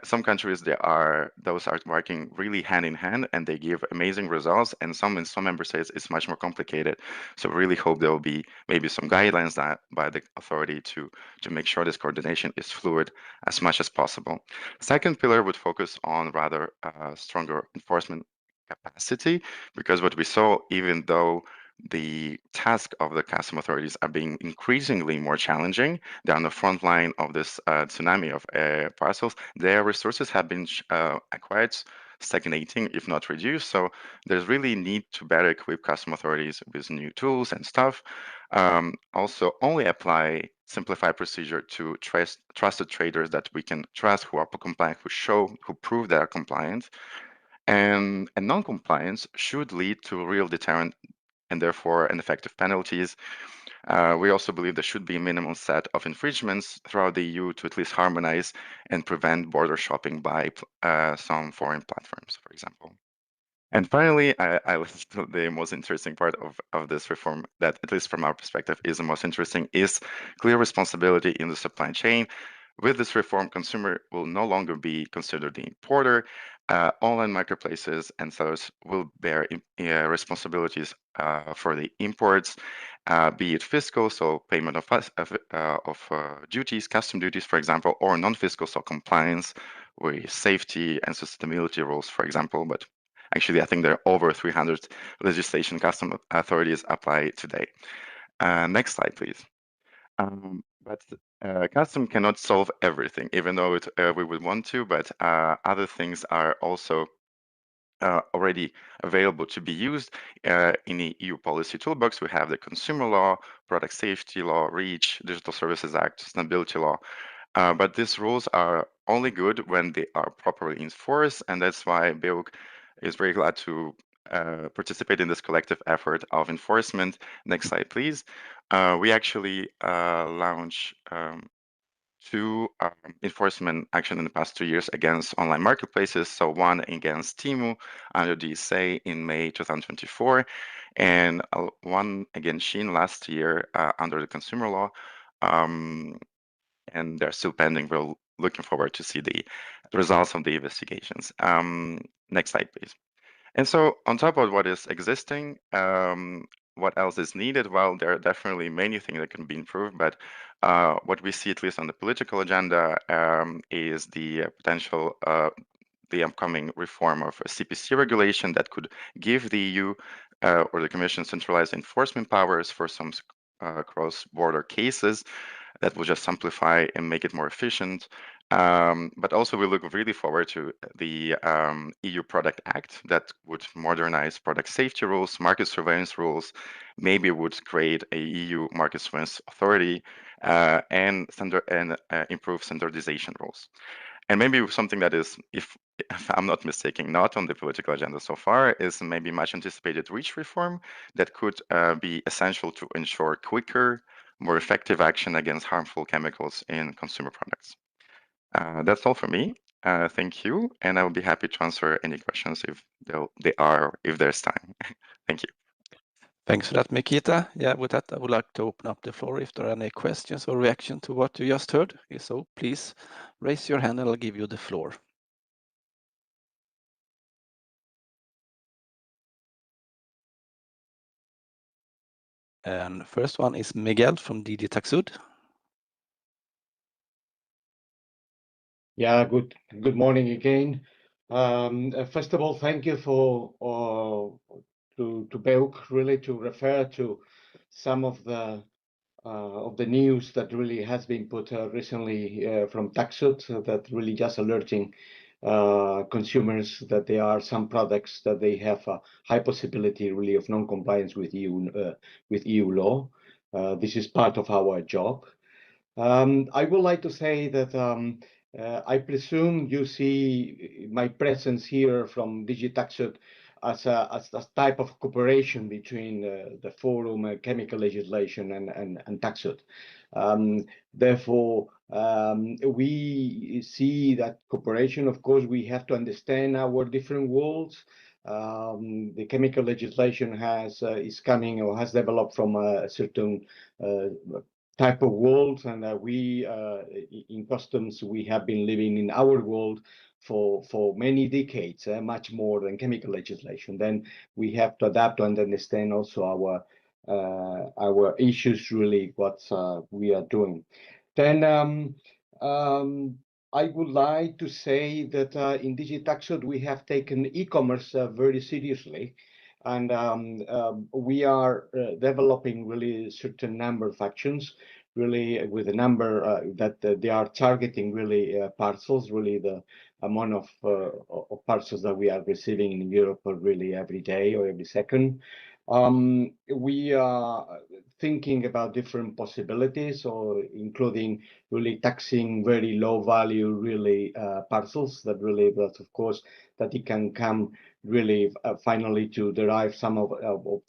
some countries those are working really hand in hand, and they give amazing results. And in some member states it's much more complicated. So really hope there will be maybe some guidelines that by the authority to make sure this coordination is fluid as much as possible. Second pillar would focus on rather stronger enforcement capacity, because what we saw, even though the task of the custom authorities are being increasingly more challenging, they're on the front line of this tsunami of parcels, their resources have been acquired, stagnating, if not reduced. So there's really need to better equip custom authorities with new tools and stuff. Also, only apply simplified procedure to trusted traders that we can trust, who are compliant, who prove they are compliant. And non-compliance should lead to real deterrent and therefore an effective penalties. We also believe there should be a minimum set of infringements throughout the EU to at least harmonize and prevent border shopping by some foreign platforms, for example. And finally, I left the most interesting part of this reform that, at least from our perspective, is the most interesting, is clear responsibility in the supply chain. With this reform, consumer will no longer be considered the importer. Online marketplaces and sellers will bear responsibilities for the imports, be it fiscal, so payment of duties, custom duties, for example, or non-fiscal, so compliance with safety and sustainability rules, for example. But actually, I think there are over 300 legislation custom authorities apply today. Next slide, please. But custom cannot solve everything, even though we would want to, but other things are also already available to be used in the EU policy toolbox. We have the consumer law, product safety law, REACH, Digital Services Act, sustainability law. But these rules are only good when they are properly enforced, and that's why BEUC is very glad to participate in this collective effort of enforcement. Next slide, please. We actually launched two enforcement action in the past 2 years against online marketplaces. So one against Temu under DSA in May 2024, and one against Shein last year under the consumer law. And they're still pending. We're looking forward to see the results of the investigations. Next slide, please. And so on top of what is existing, what else is needed? Well, there are definitely many things that can be improved, but what we see, at least on the political agenda, is the potential, the upcoming reform of a CPC regulation that could give the EU or the Commission centralized enforcement powers for some cross-border cases that will just simplify and make it more efficient. But also we look really forward to the EU Product Act that would modernize product safety rules, market surveillance rules, maybe would create a EU market surveillance authority and improve standardization rules. And maybe something that is, if I'm not mistaken, not on the political agenda so far, is maybe much anticipated REACH reform that could be essential to ensure quicker, more effective action against harmful chemicals in consumer products. That's all for me. Thank you, and I will be happy to answer any questions if there's time. Thank you. Thanks for that, Mikita. Yeah, with that, I would like to open up the floor if there are any questions or reaction to what you just heard. If so, please raise your hand and I'll give you the floor. And the first one is Miguel from DG Taxud. Yeah, good morning again. First of all, thank you for to BEUC really to refer to some of the news that really has been put recently from Taxud that really just alerting consumers that there are some products that they have a high possibility really of non-compliance with EU law. This is part of our job. I would like to say that I presume you see my presence here from DG Taxud as a type of cooperation between the Forum Chemical Legislation and Taxud. Therefore, we see that cooperation. Of course, we have to understand our different worlds. The chemical legislation is coming or has developed from a certain type of world, and we in customs we have been living in our world for many decades, much more than chemical legislation. Then we have to adapt and understand also our issues, really what we are doing. Then I would like to say that in DG Taxud we have taken e-commerce very seriously. And we are developing really certain number of actions, really with a number that they are targeting really parcels, really the amount of parcels that we are receiving in Europe really every day or every second. We are thinking about different possibilities, or including really taxing very low value really parcels that really, but of course that it can come really finally to derive some of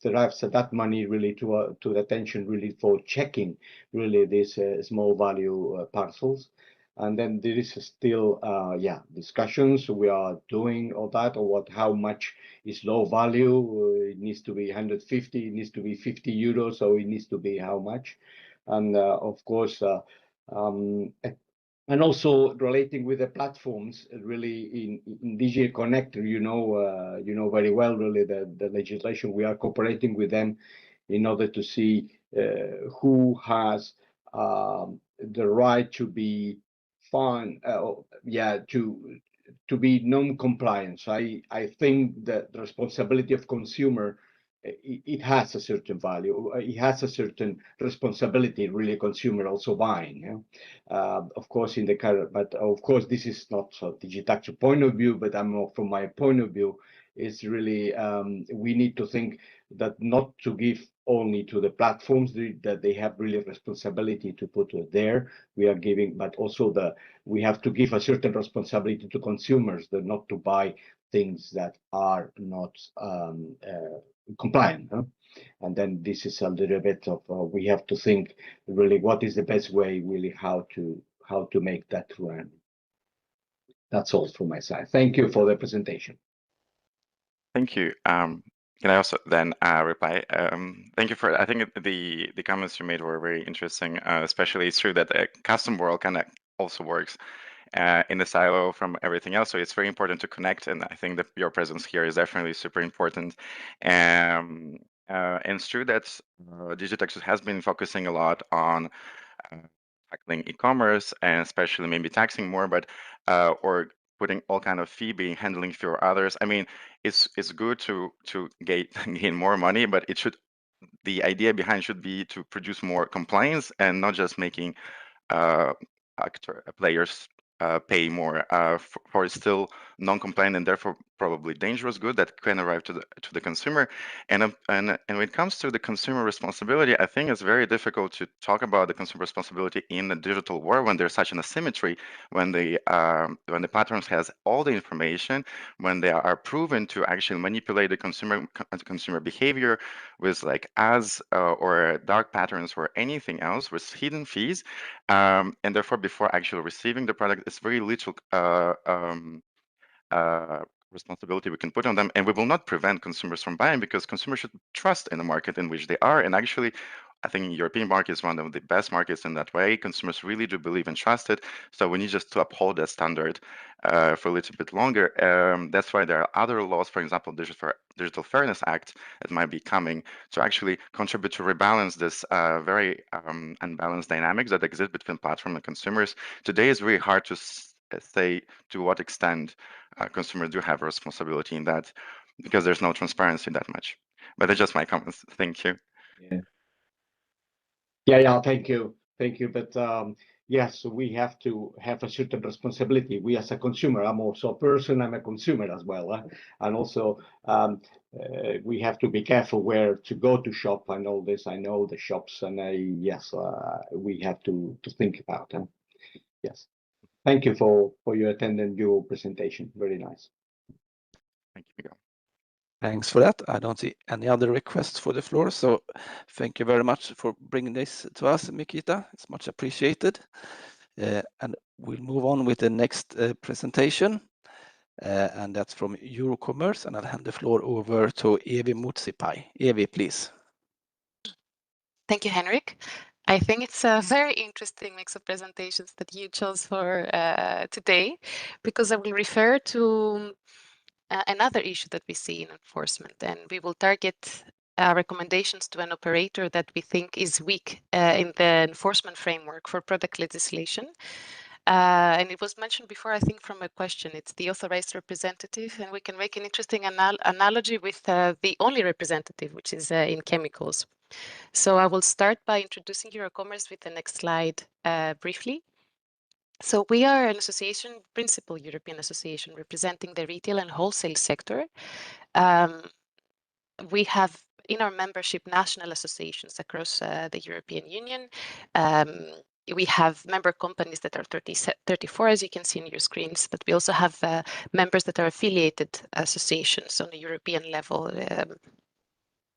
that money really to the attention really for checking really these small value parcels. And then there is still, discussions. We are doing all that, or how much is low value. It needs to be 150, it needs to be 50 euros, so it needs to be how much. And of course, and also relating with the platforms, really in DG Connect, you know very well, really, the legislation. We are cooperating with them in order to see who has the right to be fine, to be non-compliant. So I think that the responsibility of consumer, it has a certain value. It has a certain responsibility, really, consumer also buying. Of course, in the current, but of course, this is not a Digitaxo point of view, but from my point of view, it's really we need to think that not to give only to the platforms that they have really responsibility to put it there. We are giving, but also we have to give a certain responsibility to consumers, that not to buy things that are not compliant. And then this is a little bit of we have to think really what is the best way, really, how to make that run. That's all from my side. Thank you for the presentation. Thank you. Can I also then reply? Thank you for. I think the comments you made were very interesting. Especially, it's true that the custom world kind of also works in the silo from everything else. So it's very important to connect, and I think that your presence here is definitely super important. And it's true that Digitaxo has been focusing a lot on tackling e-commerce, and especially maybe taxing more, but or putting all kind of fee being handling for others. I mean, it's good to gain more money, but the idea behind should be to produce more compliance and not just making players pay more for still non-compliant and therefore probably dangerous good that can arrive to the consumer. And when it comes to the consumer responsibility, I think it's very difficult to talk about the consumer responsibility in the digital world when there's such an asymmetry, when the platforms has all the information, when they are proven to actually manipulate the consumer behavior with like ads or dark patterns or anything else with hidden fees, and therefore before actually receiving the product, it's very little responsibility we can put on them, and we will not prevent consumers from buying because consumers should trust in the market in which they are. And actually, I think the European market is one of the best markets in that way. Consumers really do believe and trust it. So we need just to uphold that standard for a little bit longer. That's why there are other laws, for example, Digital Fairness Act, that might be coming to actually contribute to rebalance this very unbalanced dynamics that exist between platform and consumers. Today is really hard to say to what extent consumers do have a responsibility in that, because there's no transparency that much. But that's just my comments. Thank you. Yeah. Thank you. But yes, we have to have a certain responsibility. We as a consumer, I'm also a person, I'm a consumer as well. And also we have to be careful where to go to shop and all this. I know the shops, and we have to think about them. Yes. Thank you for your attending your presentation. Very nice. Thank you, Miguel. Thanks for that. I don't see any other requests for the floor, so thank you very much for bringing this to us, Mikita. It's much appreciated. And we'll move on with the next presentation, and that's from Eurocommerce, and I'll hand the floor over to Evi Mutsipai. Evi, please. Thank you, Henrik. I think it's a very interesting mix of presentations that you chose for today, because I will refer to another issue that we see in enforcement, and we will target recommendations to an operator that we think is weak in the enforcement framework for product legislation. And it was mentioned before, I think, from a question. It's the authorized representative, and we can make an interesting analogy with the only representative, which is in chemicals. So I will start by introducing Eurocommerce with the next slide briefly. So we are an association, principal European association, representing the retail and wholesale sector. We have in our membership national associations across the European Union. We have member companies that are 34, as you can see on your screens, but we also have members that are affiliated associations on a European level.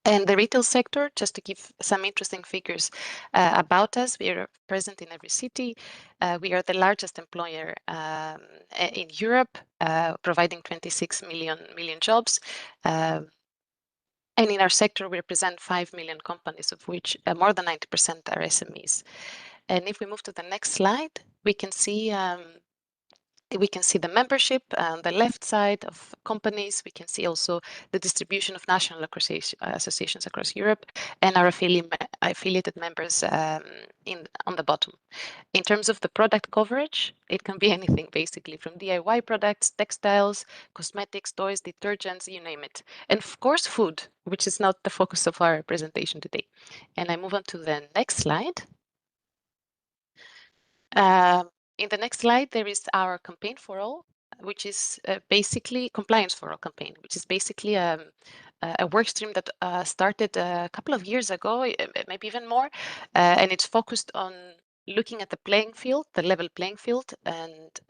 And the retail sector, just to give some interesting figures about us, we are present in every city. We are the largest employer in Europe, providing 26 million jobs. And in our sector, we represent 5 million companies, of which more than 90% are SMEs. And if we move to the next slide, we can see the membership on the left side of companies. We can see also the distribution of national associations across Europe and our affiliated members on the bottom. In terms of the product coverage, it can be anything basically, from DIY products, textiles, cosmetics, toys, detergents, you name it. And of course, food, which is not the focus of our presentation today. And I move on to the next slide. In the next slide, there is our campaign for all, which is basically compliance for all campaign, which is basically a work stream that started a couple of years ago, maybe even more, and it's focused on looking at the playing field, the level playing field, and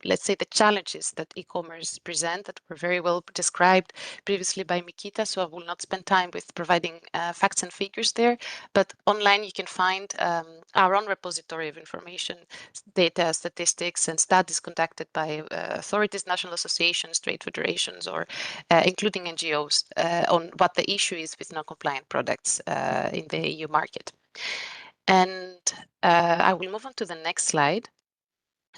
let's say the challenges that e-commerce present that were very well described previously by Mikita. So I will not spend time with providing facts and figures there, but online you can find our own repository of information, data, statistics, and studies conducted by authorities, national associations, trade federations, or including NGOs on what the issue is with non-compliant products in the EU market. And I will move on to the next slide,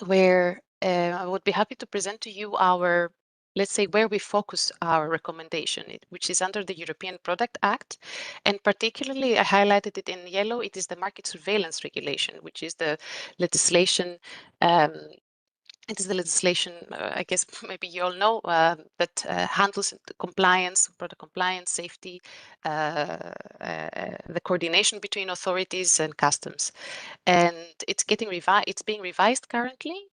where I would be happy to present to you our, let's say, where we focus our recommendation, which is under the European Product Act. And particularly, I highlighted it in yellow, it is the market surveillance regulation, which is the legislation it is the legislation, I guess maybe you all know, that handles compliance, product compliance, safety, the coordination between authorities and customs. And it's being revised currently,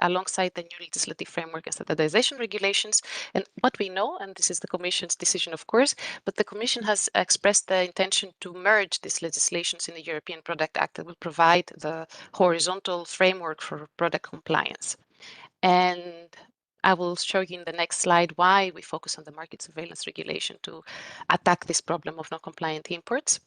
alongside the new legislative framework and standardization regulations. And what we know, and this is the Commission's decision, of course, but the Commission has expressed the intention to merge these legislations in the European Product Act that will provide the horizontal framework for product compliance. And I will show you in the next slide why we focus on the market surveillance regulation to attack this problem of non-compliant imports.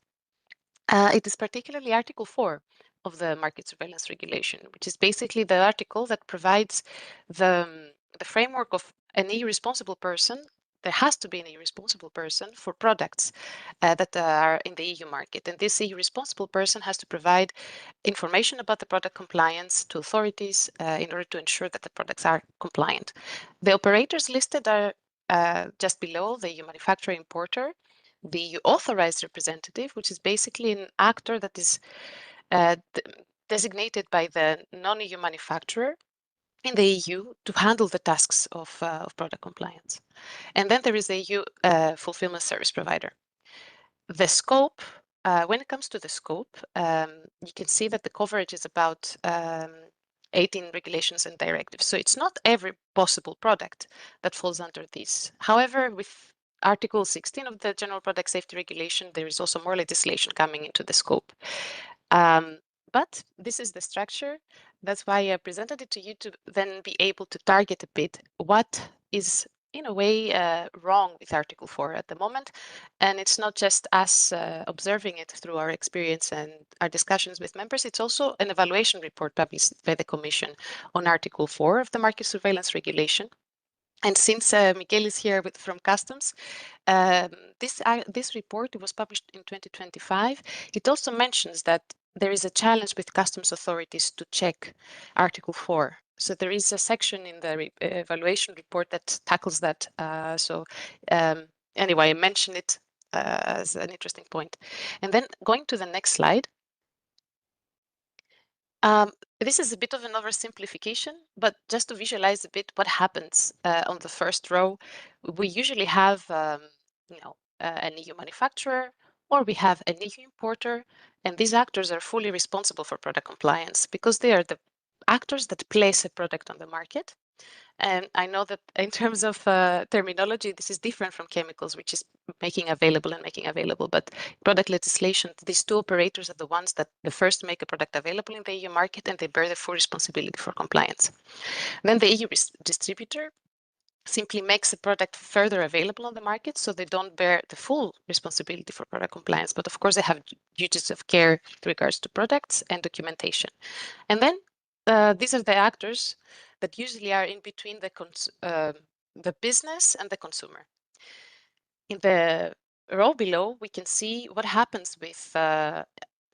It is particularly Article 4 of the market surveillance regulation, which is basically the article that provides the framework of an irresponsible person. There has to be an irresponsible person for products that are in the EU market. And this irresponsible person has to provide information about the product compliance to authorities in order to ensure that the products are compliant. The operators listed are just below the EU manufacturer importer, the EU authorized representative, which is basically an actor that is designated by the non-EU manufacturer in the EU to handle the tasks of product compliance. And then there is the EU fulfillment service provider. The scope, when it comes to the scope, you can see that the coverage is about 18 regulations and directives. So it's not every possible product that falls under this. However, with Article 16 of the General Product Safety Regulation, there is also more legislation coming into the scope. But this is the structure. That's why I presented it to you, to then be able to target a bit what is, in a way, wrong with Article 4 at the moment. And it's not just us observing it through our experience and our discussions with members, it's also an evaluation report published by the Commission on Article 4 of the Market Surveillance Regulation. And since Miguel is here from Customs, this report was published in 2025. It also mentions that there is a challenge with customs authorities to check Article 4. So there is a section in the evaluation report that tackles that. Anyway, I mentioned it as an interesting point. And then going to the next slide. This is a bit of an oversimplification, but just to visualize a bit what happens on the first row, we usually have an EU manufacturer, or we have an EU importer, and these actors are fully responsible for product compliance because they are the actors that place a product on the market. And I know that in terms of terminology, this is different from chemicals, which is making available. But product legislation, these two operators are the ones that the first make a product available in the EU market, and they bear the full responsibility for compliance. Then the EU distributor. simply makes the product further available on the market, so they don't bear the full responsibility for product compliance. But of course, they have duties of care with regards to products and documentation. And then these are the actors that usually are in between the business and the consumer. In the row below, we can see what happens with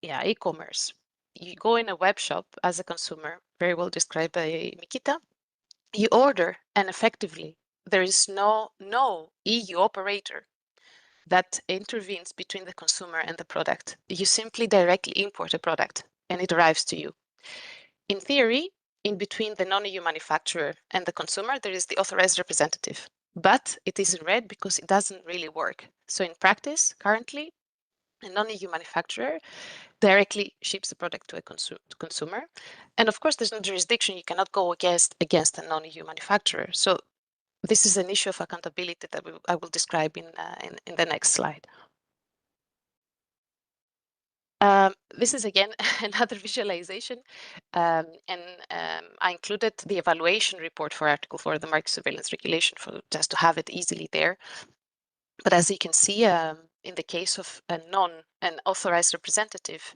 e-commerce. You go in a web shop as a consumer, very well described by Mikita. You order, and effectively, there is no EU operator that intervenes between the consumer and the product. You simply directly import a product, and it arrives to you. In theory, in between the non-EU manufacturer and the consumer, there is the authorized representative, but it is in red because it doesn't really work. So in practice, currently, a non-EU manufacturer directly ships the product to a consumer. And of course, there's no jurisdiction. You cannot go against a non-EU manufacturer. So this is an issue of accountability that I will describe in the next slide. This is again another visualization, and I included the evaluation report for Article 4 of the Market Surveillance Regulation just to have it easily there. But as you can see, in the case of an authorized representative,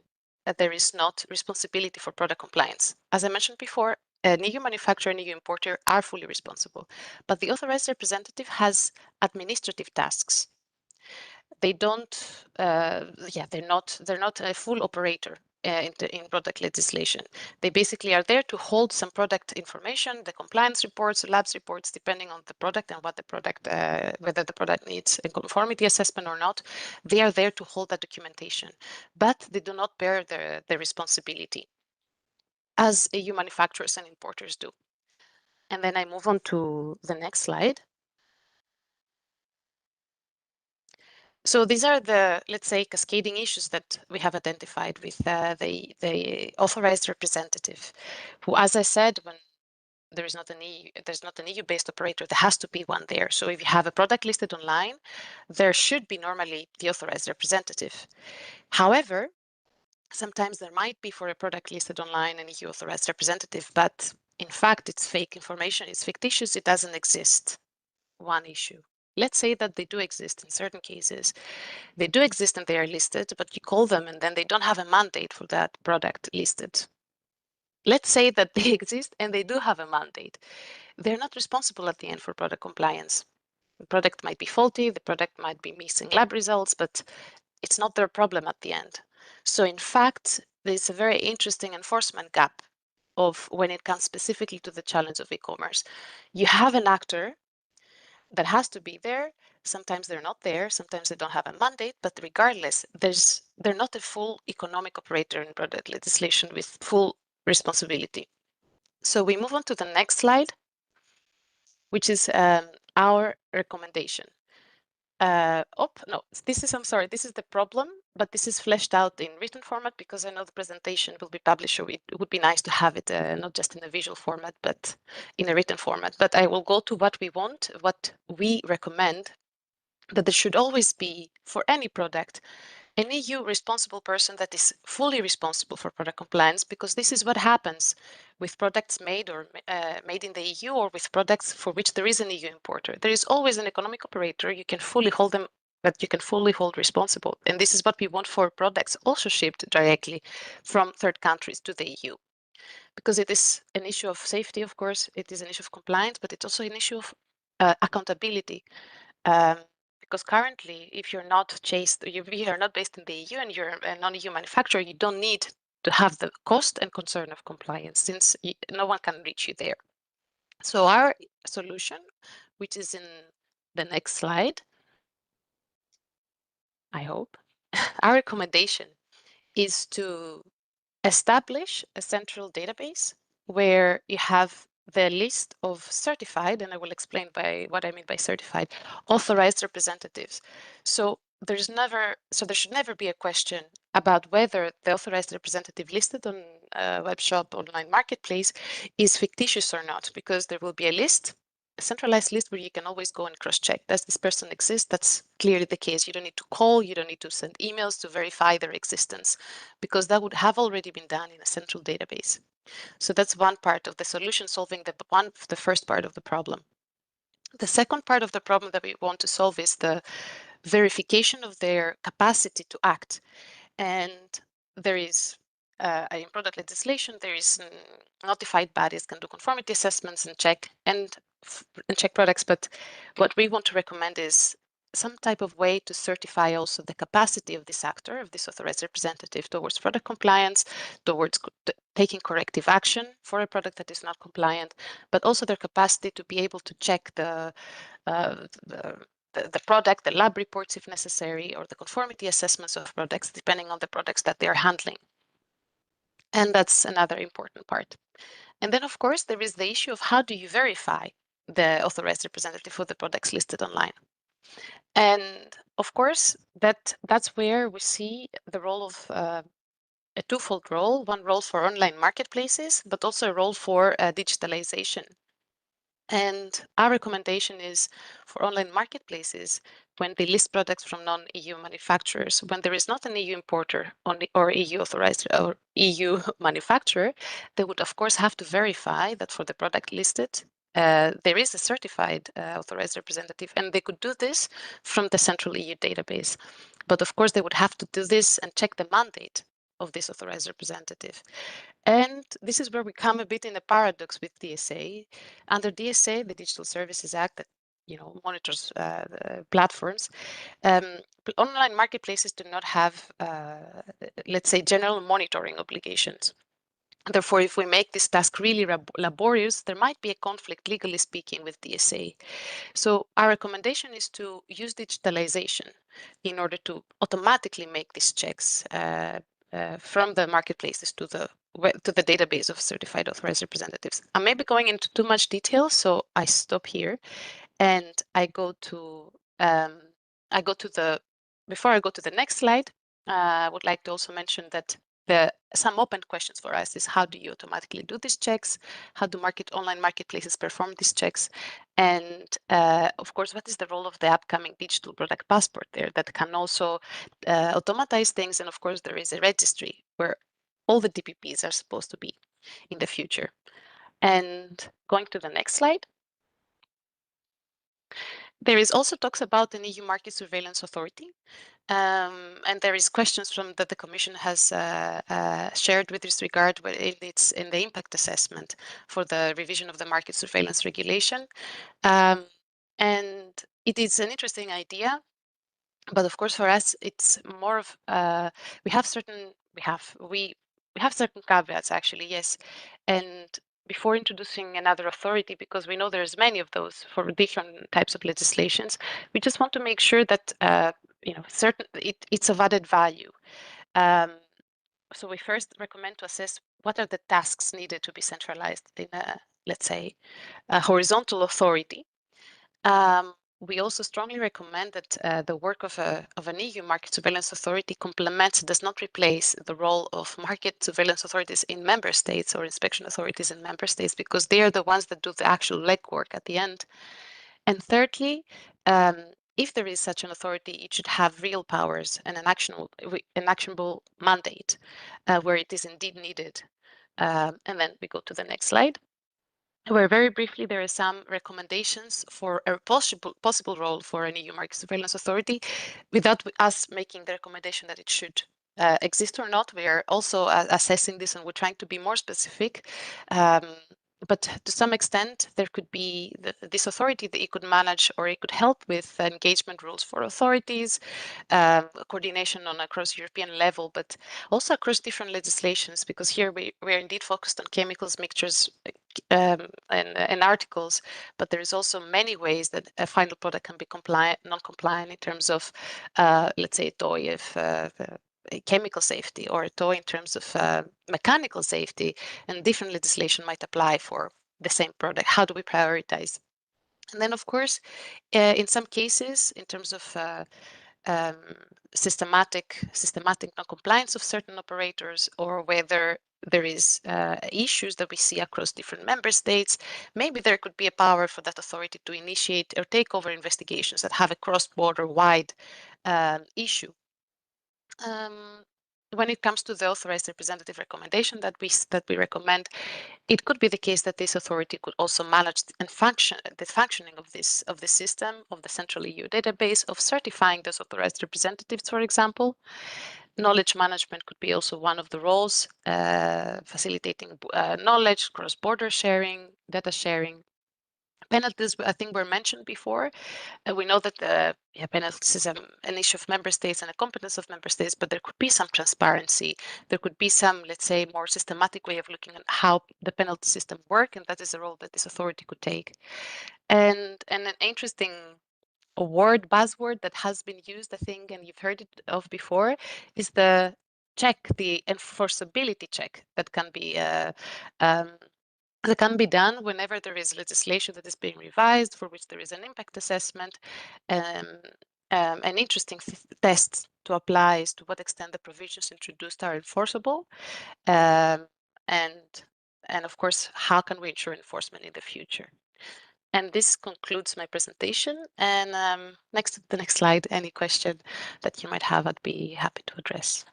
there is not responsibility for product compliance. As I mentioned before, an EU manufacturer and EU importer are fully responsible, but the authorized representative has administrative tasks. They don't, they're not a full operator in product legislation. They basically are there to hold some product information, the compliance reports, labs reports, depending on the product and what the product, whether the product needs a conformity assessment or not. They are there to hold that documentation, but they do not bear the responsibility as EU manufacturers and importers do. And then I move on to the next slide. So these are the, let's say, cascading issues that we have identified with the authorized representative, who, as I said, when there's not an EU-based operator, there has to be one there. So if you have a product listed online, there should be normally the authorized representative. However, sometimes there might be for a product listed online an EU authorized representative, but in fact, it's fake information, it's fictitious, it doesn't exist. One issue. Let's say that they do exist in certain cases. They do exist and they are listed, but you call them and then they don't have a mandate for that product listed. Let's say that they exist and they do have a mandate. They're not responsible at the end for product compliance. The product might be faulty, the product might be missing lab results, but it's not their problem at the end. So in fact, there's a very interesting enforcement gap of when it comes specifically to the challenge of e-commerce. You have an actor that has to be there. Sometimes they're not there, sometimes they don't have a mandate, but regardless, they're not a full economic operator in product legislation with full responsibility. So we move on to the next slide, which is our recommendation. This is the problem, but this is fleshed out in written format because I know the presentation will be published, so it would be nice to have it not just in a visual format, but in a written format. But I will go to what we want, what we recommend, that there should always be, for any product, an EU responsible person that is fully responsible for product compliance, because this is what happens with products made in the EU or with products for which there is an EU importer. There is always an economic operator. You can fully hold them, that you can fully hold responsible. And this is what we want for products also shipped directly from third countries to the EU. Because it is an issue of safety, of course, it is an issue of compliance, but it's also an issue of accountability. Because currently, if you're not based in the EU and you're a non-EU manufacturer, you don't need to have the cost and concern of compliance, since no one can reach you there. So our solution, which is in the next slide, I hope, our recommendation is to establish a central database where you have the list of certified, and I will explain by what I mean by certified, authorized representatives. So there should never be a question about whether the authorized representative listed on a web shop online marketplace is fictitious or not, because there will be a list, a centralized list where you can always go and cross-check. Does this person exist? That's clearly the case. You don't need to call, you don't need to send emails to verify their existence, because that would have already been done in a central database. So that's one part of the solution, solving the first part of the problem. The second part of the problem that we want to solve is the verification of their capacity to act. And there is, in product legislation, there is notified bodies can do conformity assessments and check products. But what we want to recommend is some type of way to certify also the capacity of this actor, of this authorized representative, towards product compliance, towards taking corrective action for a product that is not compliant, but also their capacity to be able to check the product, the lab reports if necessary, or the conformity assessments of products, depending on the products that they're handling. And that's another important part. And then, of course, there is the issue of how do you verify the authorized representative for the products listed online. And of course, that's where we see the role of a twofold role, one role for online marketplaces, but also a role for digitalization. And our recommendation is for online marketplaces, when they list products from non-EU manufacturers, when there is not an EU importer or EU authorized or EU manufacturer, they would of course have to verify that for the product listed, there is a certified authorized representative, and they could do this from the central EU database. But of course, they would have to do this and check the mandate of this authorized representative. And this is where we come a bit in a paradox with DSA. Under DSA, the Digital Services Act that monitors platforms, online marketplaces do not have, let's say, general monitoring obligations. Therefore, if we make this task really laborious, there might be a conflict, legally speaking, with DSA. So our recommendation is to use digitalization in order to automatically make these checks from the marketplaces to the database of certified authorized representatives. I may be going into too much detail, so I stop here and I go to before I go to the next slide, I would like to also mention that some open questions for us is how do you automatically do these checks? How do online marketplaces perform these checks? And of course, what is the role of the upcoming digital product passport there that can also automatize things? And of course, there is a registry where all the DPPs are supposed to be in the future. And going to the next slide. There is also talks about an EU market surveillance authority. And there is questions that the Commission has shared with this regard in the impact assessment for the revision of the market surveillance regulation. And it is an interesting idea, but of course for us it's more of we have certain caveats actually, yes. And before introducing another authority, because we know there's many of those for different types of legislations, we just want to make sure that it's of added value. So we first recommend to assess what are the tasks needed to be centralized in let's say, a horizontal authority. We also strongly recommend that the work of an EU market surveillance authority complements, does not replace the role of market surveillance authorities in member states or inspection authorities in member states, because they are the ones that do the actual legwork at the end. And thirdly, if there is such an authority, it should have real powers and an actionable mandate where it is indeed needed. And then we go to the next slide, where very briefly there are some recommendations for a possible role for an EU market surveillance authority, without us making the recommendation that it should exist or not. We are also assessing this, and we're trying to be more specific. But to some extent, there could be this authority that it could manage, or it could help with engagement rules for authorities, coordination on across European level, but also across different legislations, because here we are indeed focused on chemicals, mixtures, and articles, but there is also many ways that a final product can be non-compliant in terms of, let's say, a toy of chemical safety, or a toy in terms of mechanical safety, and different legislation might apply for the same product. How do we prioritize? And then, of course, in some cases, in terms of systematic non-compliance of certain operators, or whether there is issues that we see across different member states, maybe there could be a power for that authority to initiate or take over investigations that have a cross-border wide issue. when it comes to the authorized representative recommendation that we recommend, it could be the case that this authority could also manage and the functioning of this system, of the central EU database, of certifying those authorized representatives, for example. Knowledge management could be also one of the roles, facilitating knowledge, cross-border sharing, data sharing. Penalties, I think, were mentioned before. We know that the penalties is an issue of member states and a competence of member states, but there could be some transparency. There could be some, let's say, more systematic way of looking at how the penalty system work, and that is a role that this authority could take. And an interesting buzzword that has been used, I think, and you've heard it of before, is the enforceability check that can be done whenever there is legislation that is being revised, for which there is an impact assessment. An interesting test to apply is to what extent the provisions introduced are enforceable, and of course, how can we ensure enforcement in the future? And this concludes my presentation. And the next slide, any question that you might have, I'd be happy to address.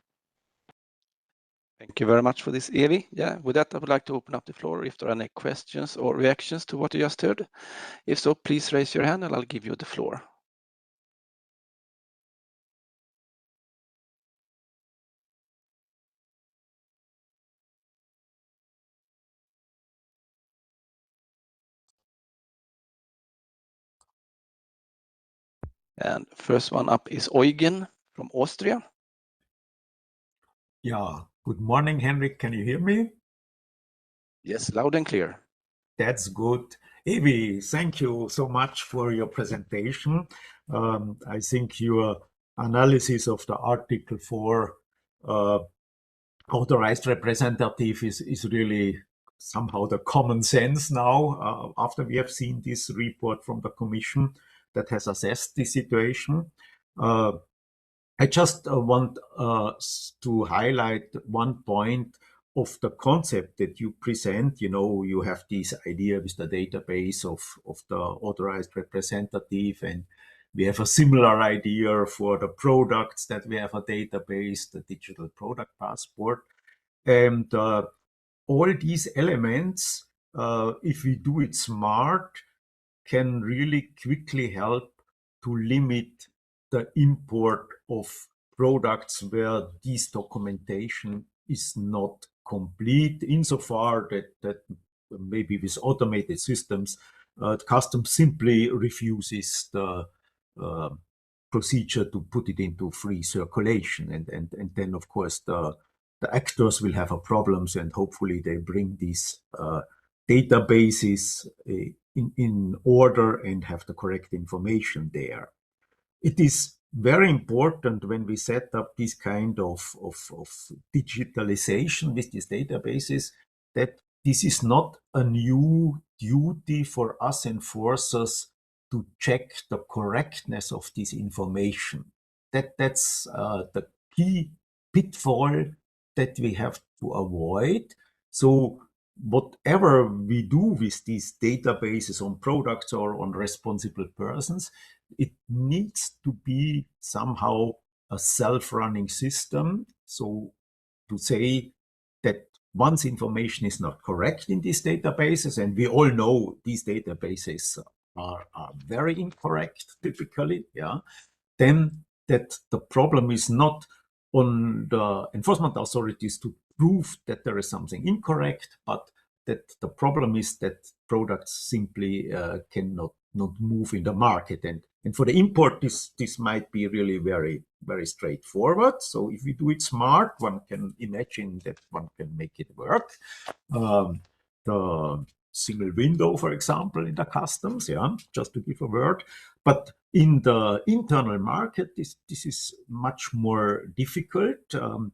Thank you very much for this, Evie. Yeah, with that, I would like to open up the floor if there are any questions or reactions to what you just heard. If so, please raise your hand and I'll give you the floor. And first one up is Eugen from Austria. Yeah, good morning, Henrik. Can you hear me? Yes, loud and clear. That's good. Evie, thank you so much for your presentation. I think your analysis of the Article 4 authorized representative is really somehow the common sense now, after we have seen this report from the Commission that has assessed the situation. I just want to highlight one point of the concept that you present. You know, you have this idea with the database of the authorized representative, and we have a similar idea for the products that we have a database, the digital product passport. And all these elements, if we do it smart, can really quickly help to limit the import of products where this documentation is not complete, insofar that maybe with automated systems, customs simply refuses the procedure to put it into free circulation. And then, of course, the actors will have a problems, and hopefully they bring these databases in order and have the correct information there. It is very important when we set up this kind of digitalization with these databases that this is not a new duty for us enforcers to check the correctness of this information. That's the key pitfall that we have to avoid. So whatever we do with these databases on products or on responsible persons, it needs to be somehow a self-running system. So to say that once information is not correct in these databases, and we all know these databases are very incorrect typically, yeah, then that the problem is not on the enforcement authorities to prove that there is something incorrect, but that the problem is that products simply cannot move in the market. And for the import, this might be really very, very straightforward. So if we do it smart, one can imagine that one can make it work. The single window, for example, in the customs, yeah, just to give a word. But in the internal market, this is much more difficult.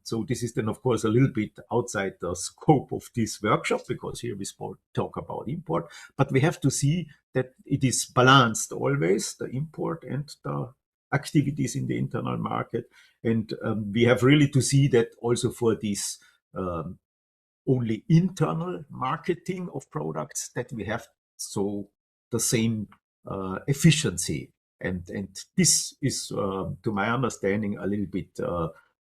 So this is then, of course, a little bit outside the scope of this workshop, because here we talk about import. But we have to see that it is balanced always, the import and the activities in the internal market. And we have really to see that also for this only internal marketing of products, that we have so the same efficiency. And this is, to my understanding, a little bit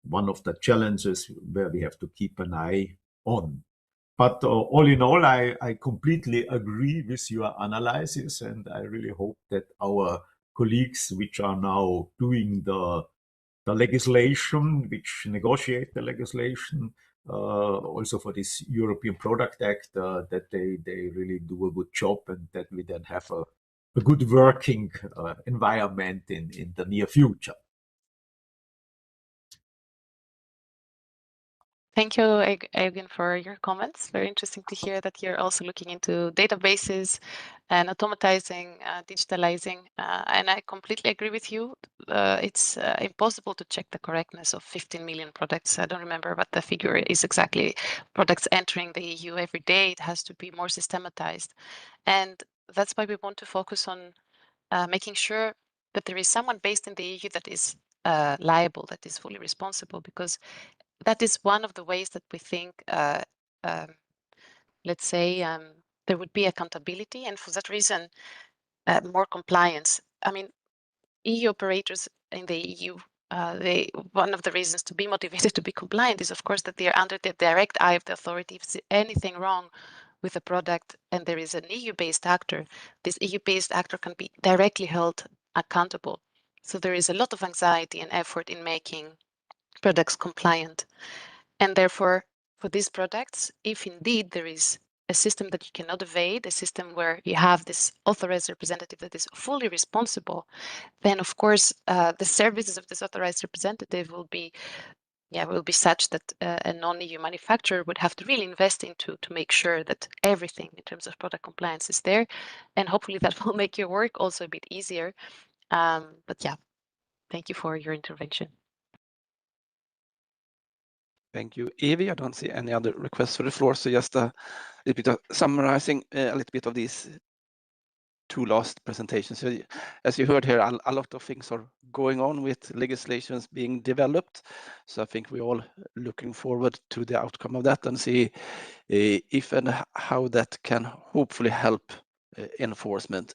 one of the challenges where we have to keep an eye on. But all in all, I completely agree with your analysis, and I really hope that our colleagues, which are now doing the legislation, which negotiate the legislation, also for this European Product Act, that they really do a good job, and that we then have a good working environment in the near future. Thank you, Eugen, for your comments. Very interesting to hear that you're also looking into databases and automatizing, digitalizing. And I completely agree with you. It's impossible to check the correctness of 15 million products. I don't remember what the figure is exactly. Products entering the EU every day. It has to be more systematized. And that's why we want to focus on making sure that there is someone based in the EU that is liable, that is fully responsible, because that is one of the ways that we think, let's say, there would be accountability, and for that reason, more compliance. I mean, EU operators in the EU, one of the reasons to be motivated to be compliant is, of course, that they are under the direct eye of the authority. If there's anything wrong with a product and there is an EU-based actor, this EU-based actor can be directly held accountable. So there is a lot of anxiety and effort in making products compliant. And therefore, for these products, if indeed there is a system that you cannot evade, a system where you have this authorized representative that is fully responsible, then of course the services of this authorized representative will be such that a non-EU manufacturer would have to really invest into to make sure that everything in terms of product compliance is there, and hopefully that will make your work also a bit easier. But yeah, thank you for your intervention. Thank you, Evie. I don't see any other requests for the floor, so just a little bit of summarizing a little bit of these two last presentations. So, as you heard here, a lot of things are going on with legislations being developed. So I think we're all looking forward to the outcome of that and see if and how that can hopefully help enforcement.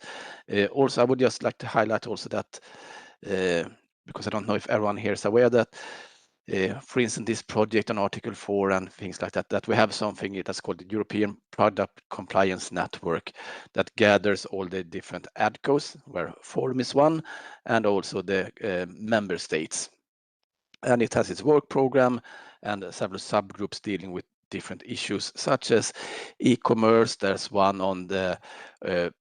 Also, I would just like to highlight also that, because I don't know if everyone here is aware that for instance, this project on Article 4 and things like that, that we have something that's called the European Product Compliance Network that gathers all the different ADCOs, where Forum is one, and also the member states. And it has its work program and several subgroups dealing with different issues, such as e-commerce. There's one on the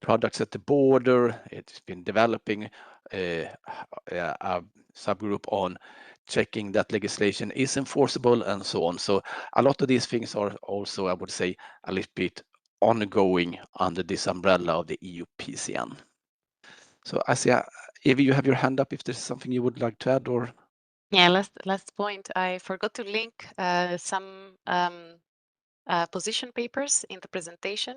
products at the border. It's been developing a subgroup on checking that legislation is enforceable and so on. So a lot of these things are also, I would say, a little bit ongoing under this umbrella of the EU PCN. So I see, Evie, you have your hand up if there's something you would like to add, or? Yeah, last point. I forgot to link some position papers in the presentation.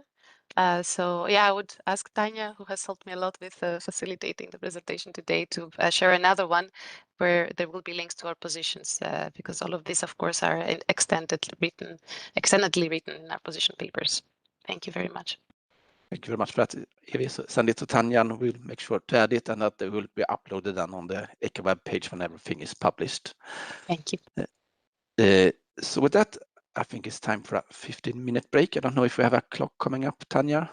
So yeah, I would ask Tanya, who has helped me a lot with facilitating the presentation today, to share another one where there will be links to our positions, because all of these, of course, are extendedly written in our position papers. Thank you very much. Thank you very much for that, Evie. So send it to Tanya and we'll make sure to add it, and that they will be uploaded then on the ECHA web page when everything is published. Thank you. So with that, I think it's time for a 15-minute break. I don't know if we have a clock coming up, Tanya.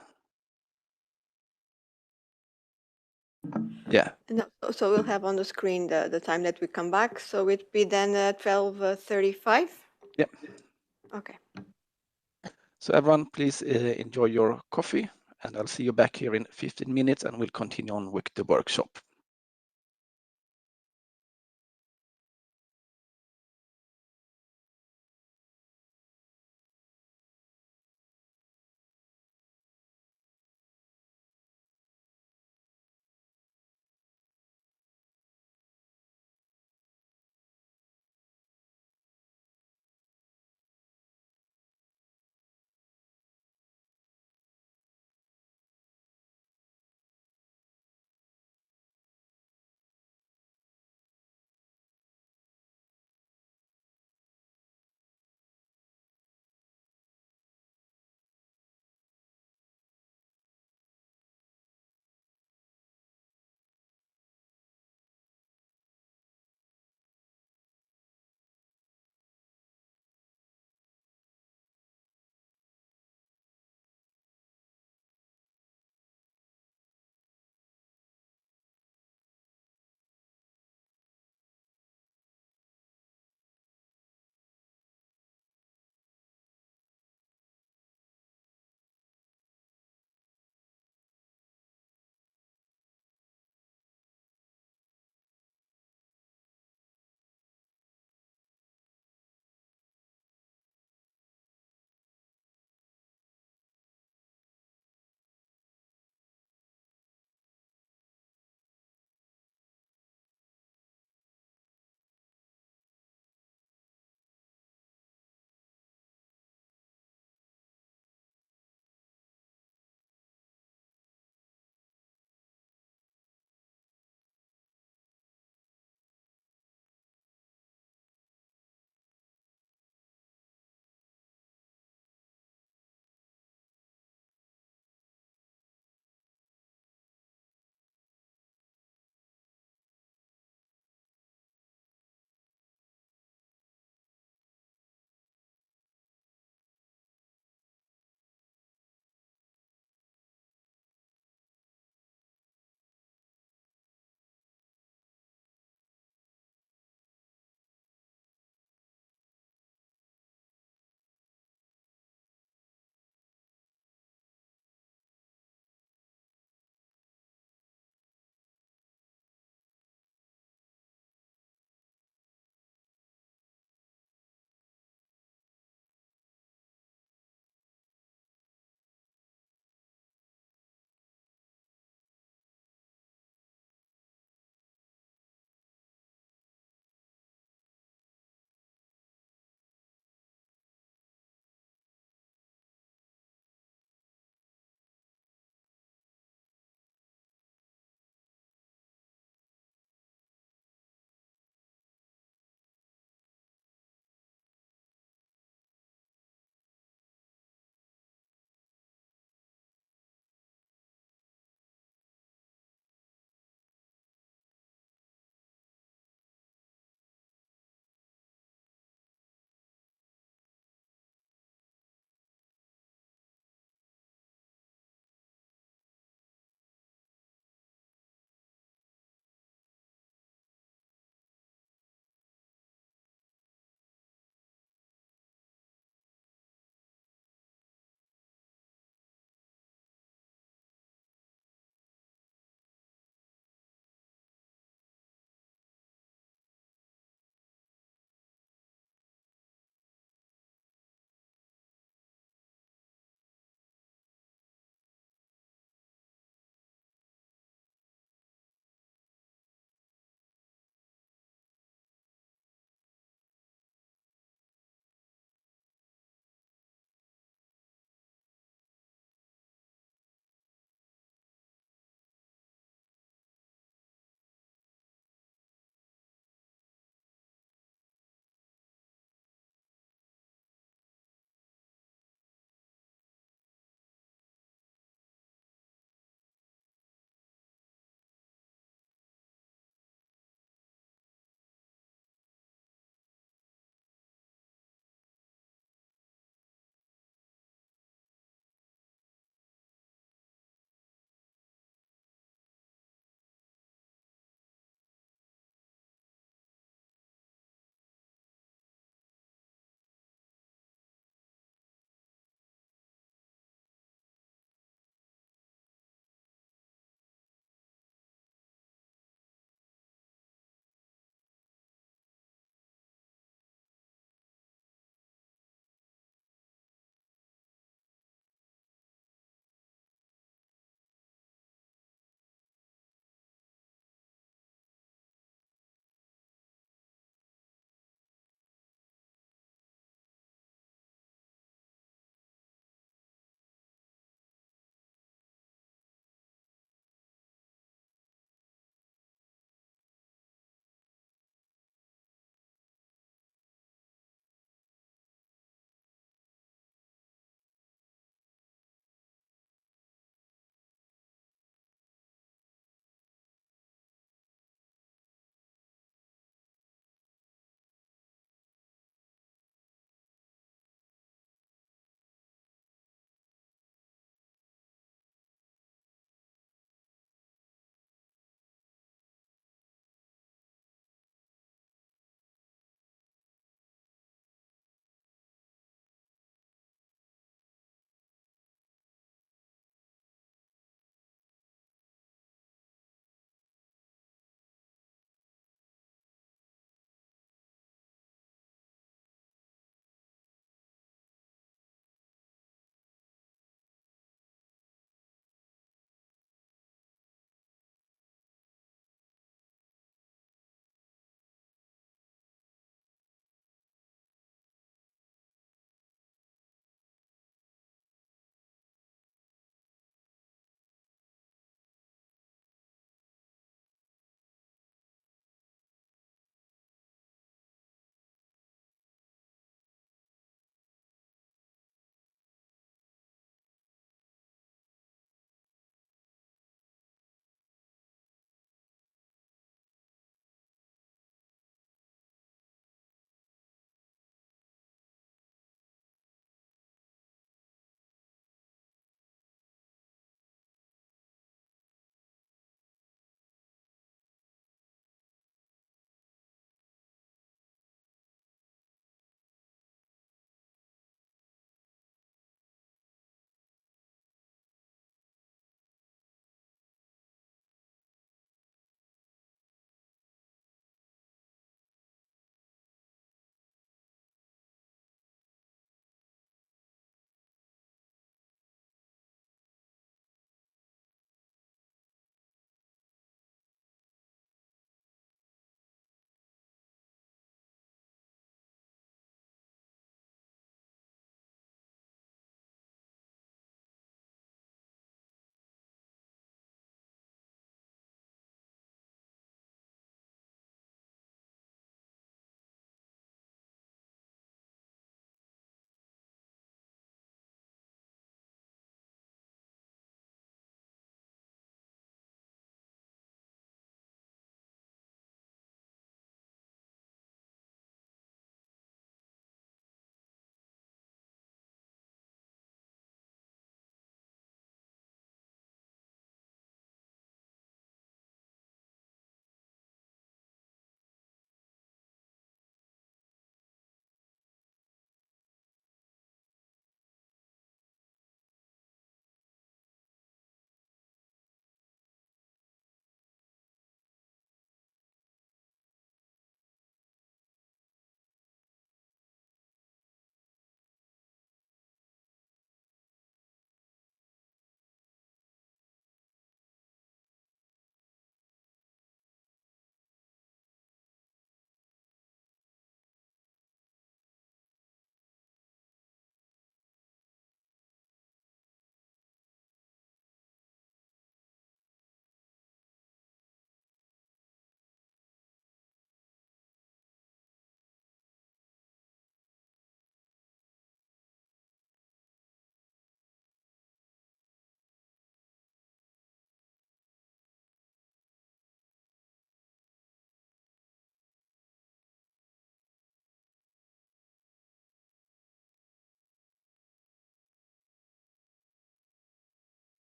Yeah. No, so we'll have on the screen the time that we come back. So it'd be then 12:35. Yeah. Okay. So everyone, please enjoy your coffee, and I'll see you back here in 15 minutes, and we'll continue on with the workshop.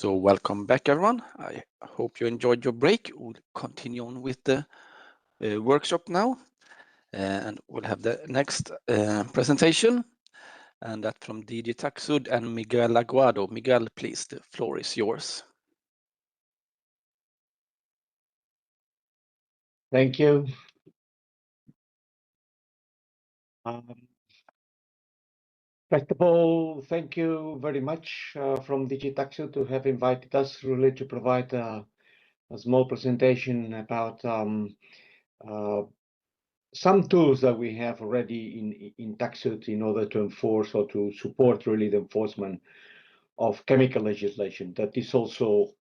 So welcome back, everyone. I hope you enjoyed your break. We'll continue on with the workshop now, and we'll have the next presentation, and that from DG Taxud and Miguel Aguado. Miguel, please, the floor is yours. Thank you. First of all, thank you very much from DG Taxud to have invited us really to provide a small presentation about some tools that we have already in Taxud in order to enforce or to support really the enforcement of chemical legislation. That is also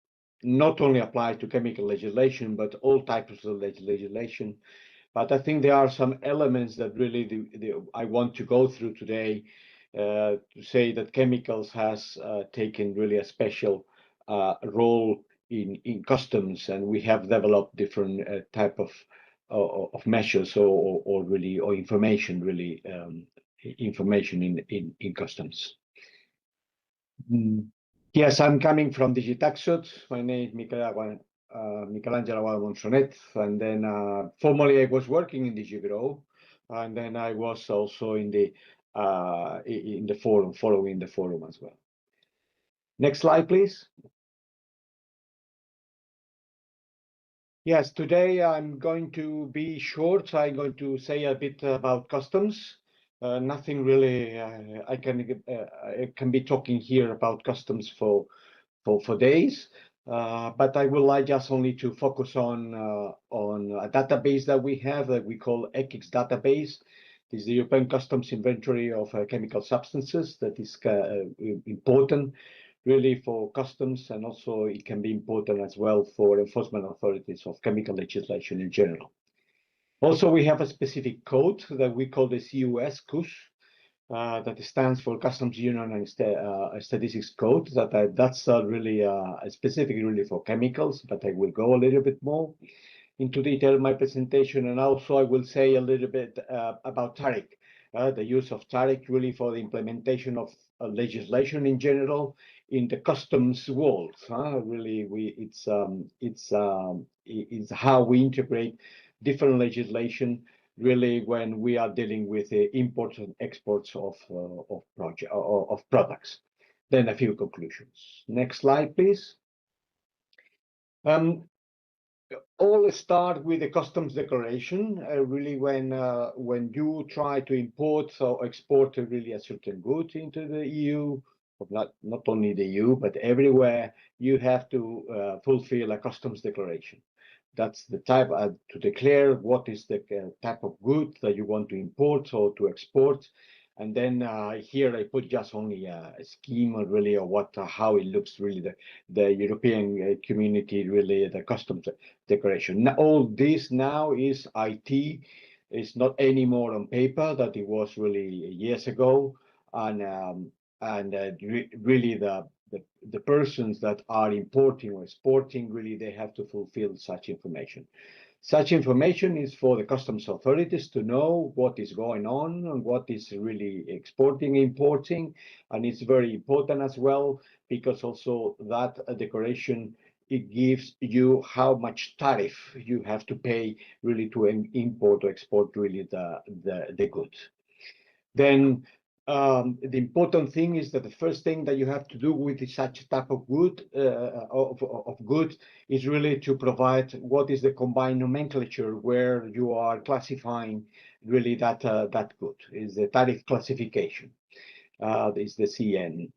not only applied to chemical legislation, but all types of legislation. But I think there are some elements that really I want to go through today to say that chemicals has taken really a special role in customs, and we have developed different type of measures or information in customs. Yes, I'm coming from DG Taxud. My name is Michelangelo Aguado Monsonet, and then formerly I was working in DG Grow, and then I was also in the forum, following the forum as well. Next slide, please. Yes, today I'm going to be short. I'm going to say a bit about customs. Nothing really. I can be talking here about customs for days, but I would like just only to focus on a database that we have that we call ECHA database. This is the European Customs Inventory of Chemical Substances that is important really for customs, and also it can be important as well for enforcement authorities of chemical legislation in general. Also, we have a specific code that we call the CUS, that stands for Customs Union and Statistics Code. That's really specific really for chemicals, but I will go a little bit more into detail in my presentation. And also I will say a little bit about TARIC, the use of TARIC really for the implementation of legislation in general in the customs world. Really, it's how we integrate different legislation really when we are dealing with the imports and exports of products. Then a few conclusions. Next slide, please. All start with the customs declaration. Really, when you try to import or export really a certain good into the EU, not only the EU but everywhere, you have to fulfill a customs declaration. That's the type to declare what is the type of good that you want to import or to export. And then here I put just only a scheme really of how it looks really the European community really the customs declaration. Now, all this now is IT. It's not anymore on paper that it was really years ago, and really the persons that are importing or exporting really they have to fulfill such information. Such information is for the customs authorities to know what is going on and what is really exporting, importing, and it's very important as well because also that declaration it gives you how much tariff you have to pay really to import or export really the goods. Then the important thing is that the first thing that you have to do with such type of good is really to provide what is the combined nomenclature where you are classifying really that good is the tariff classification. Is the CN.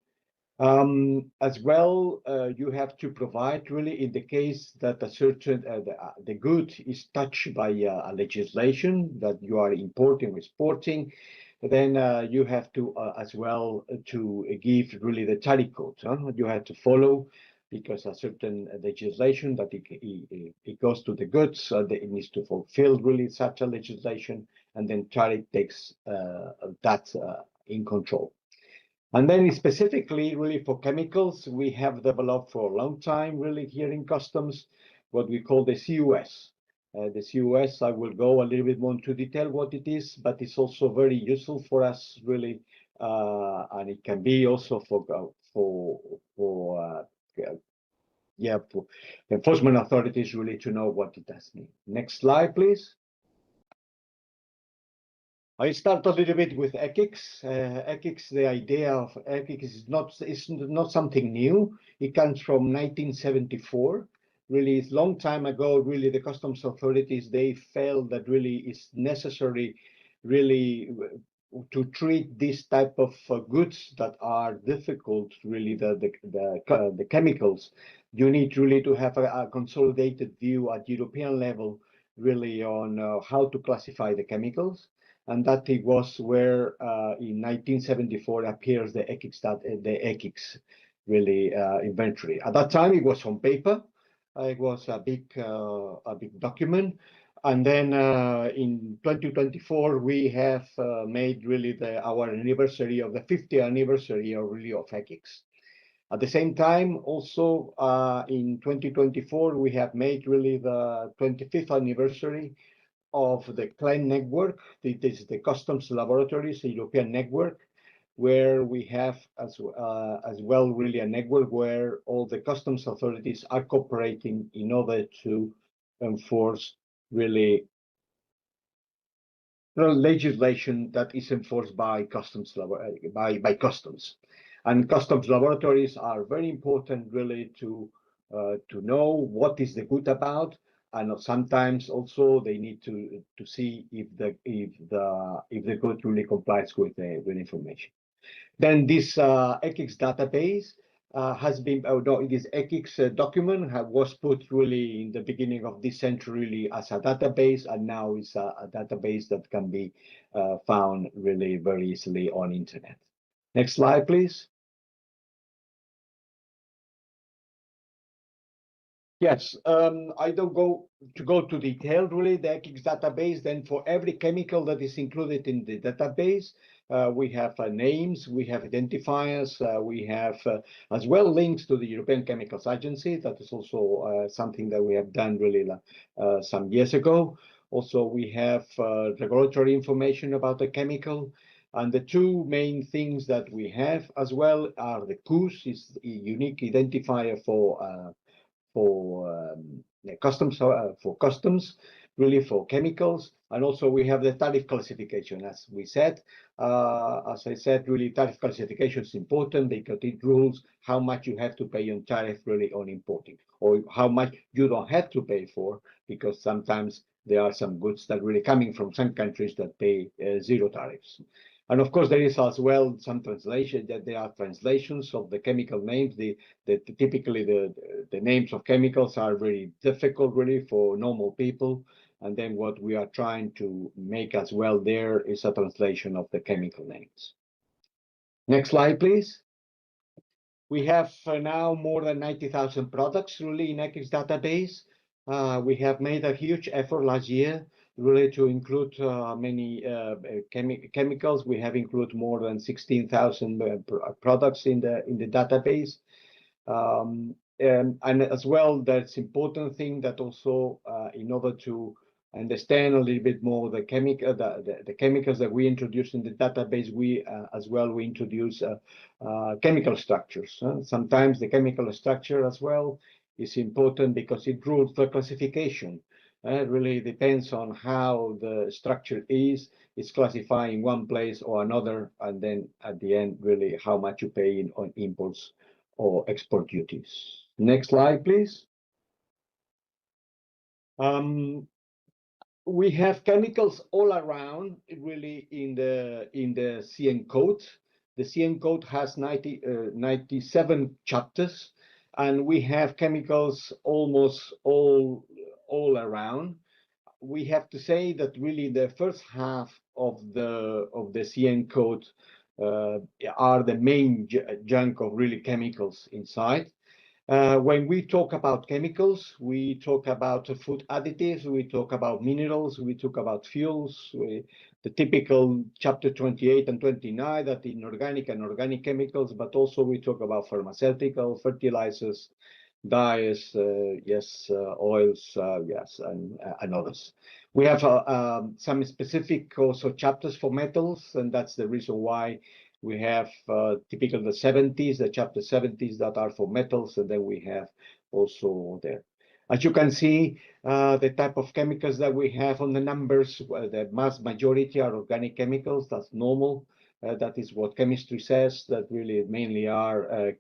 As well, you have to provide really in the case that a certain the good is touched by a legislation that you are importing or exporting. Then you have to as well to give really the tariff code. You have to follow because a certain legislation that it goes to the goods, it needs to fulfill really such a legislation, and then tariff takes that in control. And then specifically really for chemicals, we have developed for a long time really here in customs what we call the CUS. The CUS, I will go a little bit more into detail what it is, but it's also very useful for us really, and it can be also for for enforcement authorities really to know what it does mean. Next slide, please. I start a little bit with ethics. Ethics, the idea of ethics is not something new. It comes from 1974. Really, it's a long time ago. Really, the customs authorities, they felt that really it's necessary, really, to treat this type of goods that are difficult. Really, the chemicals. You need really to have a consolidated view at European level, really, on how to classify the chemicals. And that it was where in 1974 appears the ECHA really inventory. At that time, it was on paper. It was a big document. And then in 2024, we have made really our anniversary of the 50th anniversary of ECHA. At the same time, also in 2024, we have made really the 25th anniversary of the CLEN network. This is the Customs Laboratories, the European network, where we have as well really a network where all the customs authorities are cooperating in order to enforce really legislation that is enforced by customs. And customs laboratories are very important really to know what is the good about. And sometimes also they need to see if the good really complies with the information. Then this ECHA database has been, this ECHA document was put really in the beginning of this century really as a database, and now it's a database that can be found really very easily on internet. Next slide, please. Yes, I don't go to detail really the ECHA database. Then for every chemical that is included in the database, we have names, we have identifiers, we have as well links to the European Chemicals Agency. That is also something that we have done really some years ago. Also, we have regulatory information about the chemical. And the two main things that we have as well are the CUS, is a unique identifier for customs, really for chemicals. And also we have the tariff classification, as we said. As I said, really tariff classification is important because it rules how much you have to pay on tariff really on importing, or how much you don't have to pay for, because sometimes there are some goods that really coming from some countries that pay zero tariffs. And of course, there is as well some translation, that there are translations of the chemical names. Typically, the names of chemicals are very difficult really for normal people. And then what we are trying to make as well there is a translation of the chemical names. Next slide, please. We have now more than 90,000 products really in ECHA database. We have made a huge effort last year really to include many chemicals. We have included more than 16,000 products in the database. And as well, that's important thing that also in order to understand a little bit more the chemicals that we introduce in the database, we as well we introduce chemical structures. Sometimes the chemical structure as well is important because it rules the classification. It really depends on how the structure is. It's classified in one place or another, and then at the end, really how much you pay on imports or export duties. Next slide, please. We have chemicals all around, really in the CN code. The CN code has 97 chapters, and we have chemicals almost all around. We have to say that really the first half of the CN code are the main chunk of really chemicals inside. When we talk about chemicals, we talk about food additives, we talk about minerals, we talk about fuels, the typical chapter 28 and 29, that inorganic and organic chemicals, but also we talk about pharmaceutical, fertilizers, dyes, oils, and others. We have some specific also chapters for metals, and that's the reason why we have typical the chapter 70s that are for metals, and then we have also there. As you can see, the type of chemicals that we have on the numbers, the mass majority are organic chemicals. That's normal. That is what chemistry says, that really mainly are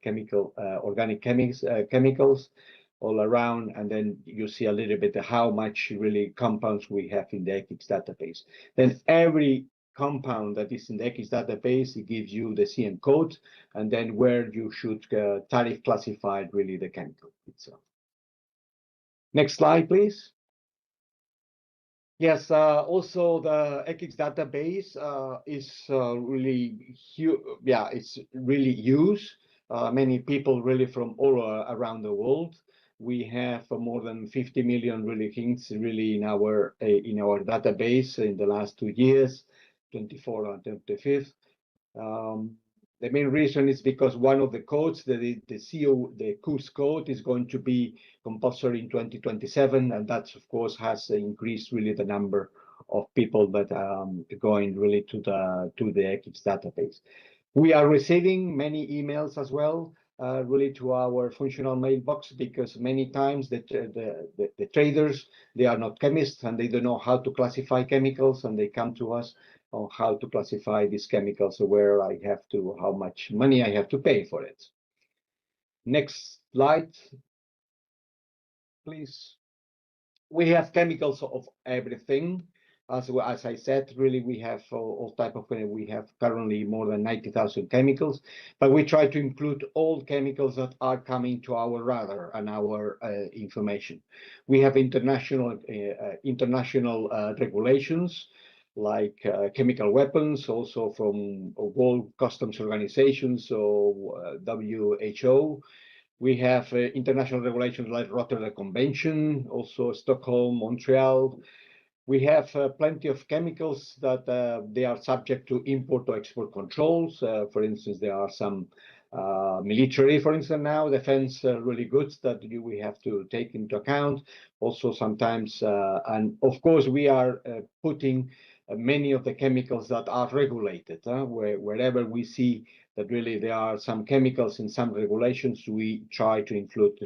organic chemicals all around. And then you see a little bit how much really compounds we have in the ECHA database. Then every compound that is in the ECHA database, it gives you the CM code, and then where you should tariff classify really the chemical itself. Next slide, please. Yes, also the ECHA database is really huge. Yeah, it's really used. Many people really from all around the world. We have more than 50 million really hints really in our database in the last 2 years, 24 and 25th. The main reason is because one of the codes, the COOS code, is going to be compulsory in 2027, and that of course has increased really the number of people that going really to the ECHA database. We are receiving many emails as well, really to our functional mailbox, because many times the traders, they are not chemists and they don't know how to classify chemicals, and they come to us on how to classify these chemicals, where I have to, how much money I have to pay for it. Next slide, please. We have chemicals of everything. As I said, really, we have all type of, we have currently more than 90,000 chemicals, but we try to include all chemicals that are coming to our radar and our information. We have international regulations, like chemical weapons, also from World Customs Organizations, so WHO. We have international regulations like Rotterdam Convention, also Stockholm, Montreal. We have plenty of chemicals that they are subject to import or export controls. For instance, there are some military, for instance, now defense really goods that we have to take into account. Also sometimes, and of course, we are putting many of the chemicals that are regulated. Wherever we see that really there are some chemicals in some regulations, we try to include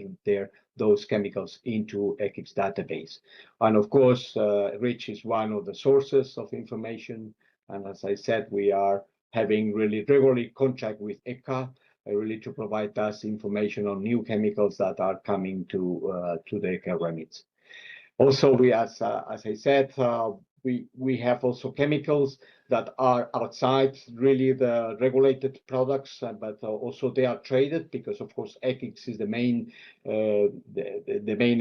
those chemicals into ECHA database. And of course, REACH is one of the sources of information. And as I said, we are having really regularly contact with ECHA, really to provide us information on new chemicals that are coming to the ECHA remits. Also, we, as I said, we have also chemicals that are outside really the regulated products, but also they are traded, because of course ECHA is the main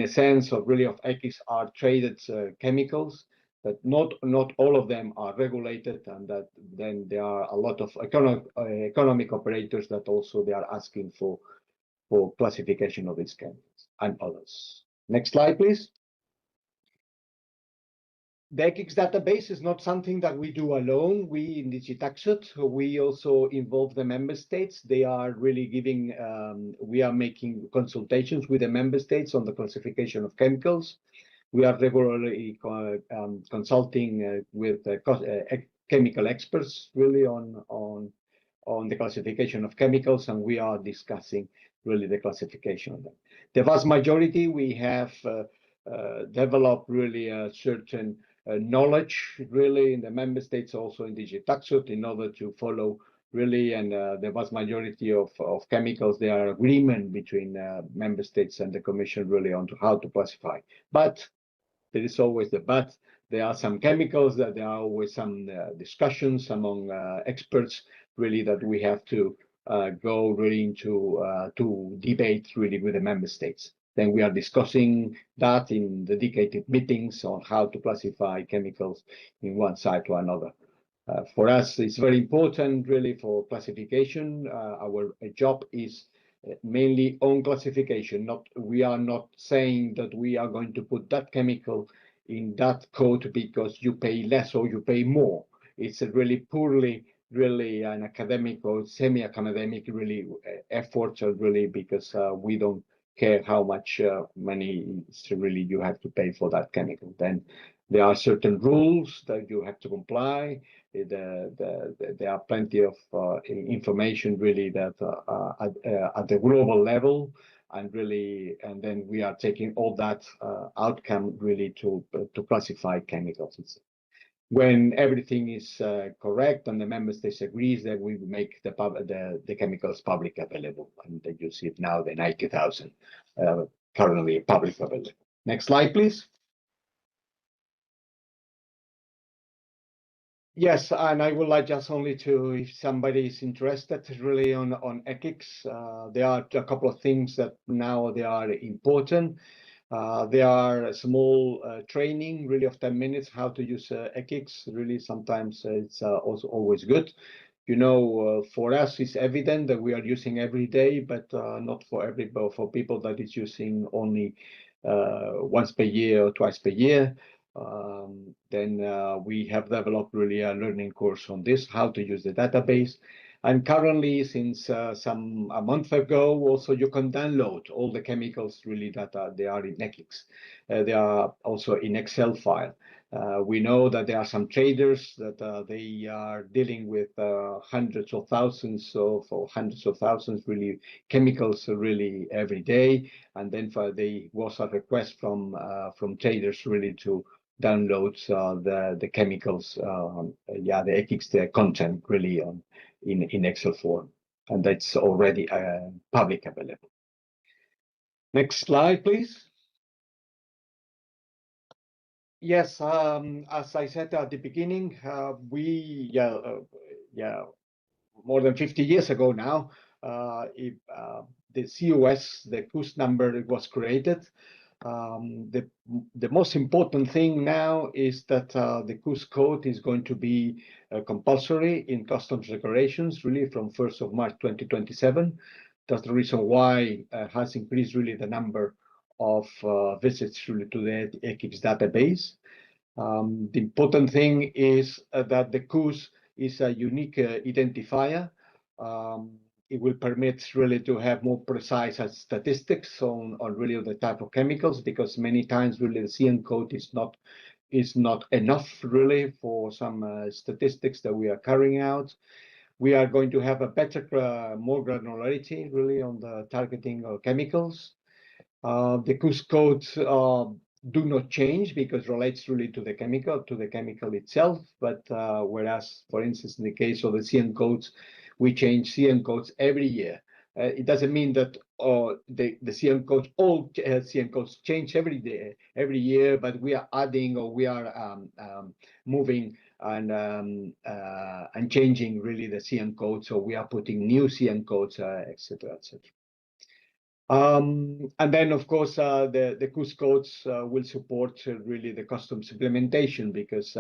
essence of really of ECHA are traded chemicals, but not all of them are regulated, and that then there are a lot of economic operators that also they are asking for classification of these chemicals and others. Next slide, please. The ECHA database is not something that we do alone. We in DigiTaxud, we also involve the member states. They are really giving, we are making consultations with the member states on the classification of chemicals. We are regularly consulting with chemical experts really on the classification of chemicals, and we are discussing really the classification of them. The vast majority, we have developed really a certain knowledge really in the member states, also in DigiTaxud, in order to follow really, and the vast majority of chemicals, there are agreement between member states and the Commission really on how to classify. But there is always the but. There are some chemicals that there are always some discussions among experts really that we have to go really into to debate really with the member states. Then we are discussing that in dedicated meetings on how to classify chemicals in one side to another. For us, it's very important really for classification. Our job is mainly on classification. We are not saying that we are going to put that chemical in that code because you pay less or you pay more. It's a really poorly really an academic or semi-academic really efforts really, because we don't care how much money really you have to pay for that chemical. Then There are certain rules that you have to comply. There are plenty of information really that at the global level, and then we are taking all that outcome really to classify chemicals. When everything is correct and the member states agrees, that we make the chemicals public available, and you see it now, the 90,000 currently public available. Next slide, please. Yes, and I would like just only to, if somebody is interested really on ethics, there are a couple of things that now they are important. There are small training really of 10 minutes how to use ethics. Really, sometimes it's also always good. You know, for us, it's evident that we are using every day, but not for everybody. For people that is using only once per year or twice per year. Then we have developed really a learning course on this, how to use the database. And currently, since a month ago, also you can download all the chemicals really that they are in ethics. They are also in Excel file. We know that there are some traders that they are dealing with hundreds of thousands really chemicals really every day. And then there was a request from traders really to download the chemicals, the ethics, the content really in Excel form, and that's already public available. Next slide, please. Yes, as I said at the beginning, more than 50 years ago now, the COS, the CUS number, was created. The most important thing now is that the CUS code is going to be compulsory in customs declarations really from 1st of March 2027. That's the reason why it has increased really the number of visits really to the ECHA database. The important thing is that the CUS is a unique identifier. It will permit really to have more precise statistics on really the type of chemicals, because many times really the CN code is not enough really for some statistics that we are carrying out. We are going to have a better, more granularity really on the targeting of chemicals. The CUS codes do not change because relates really to the chemical itself. But whereas, for instance, in the case of the CN codes, we change CN codes every year. It doesn't mean that the CN codes, all CN codes change every year, but we are adding, or we are moving and changing really the CN code. So we are putting new CN codes, etc., etc. And then, of course, the CUS codes will support really the customs implementation, because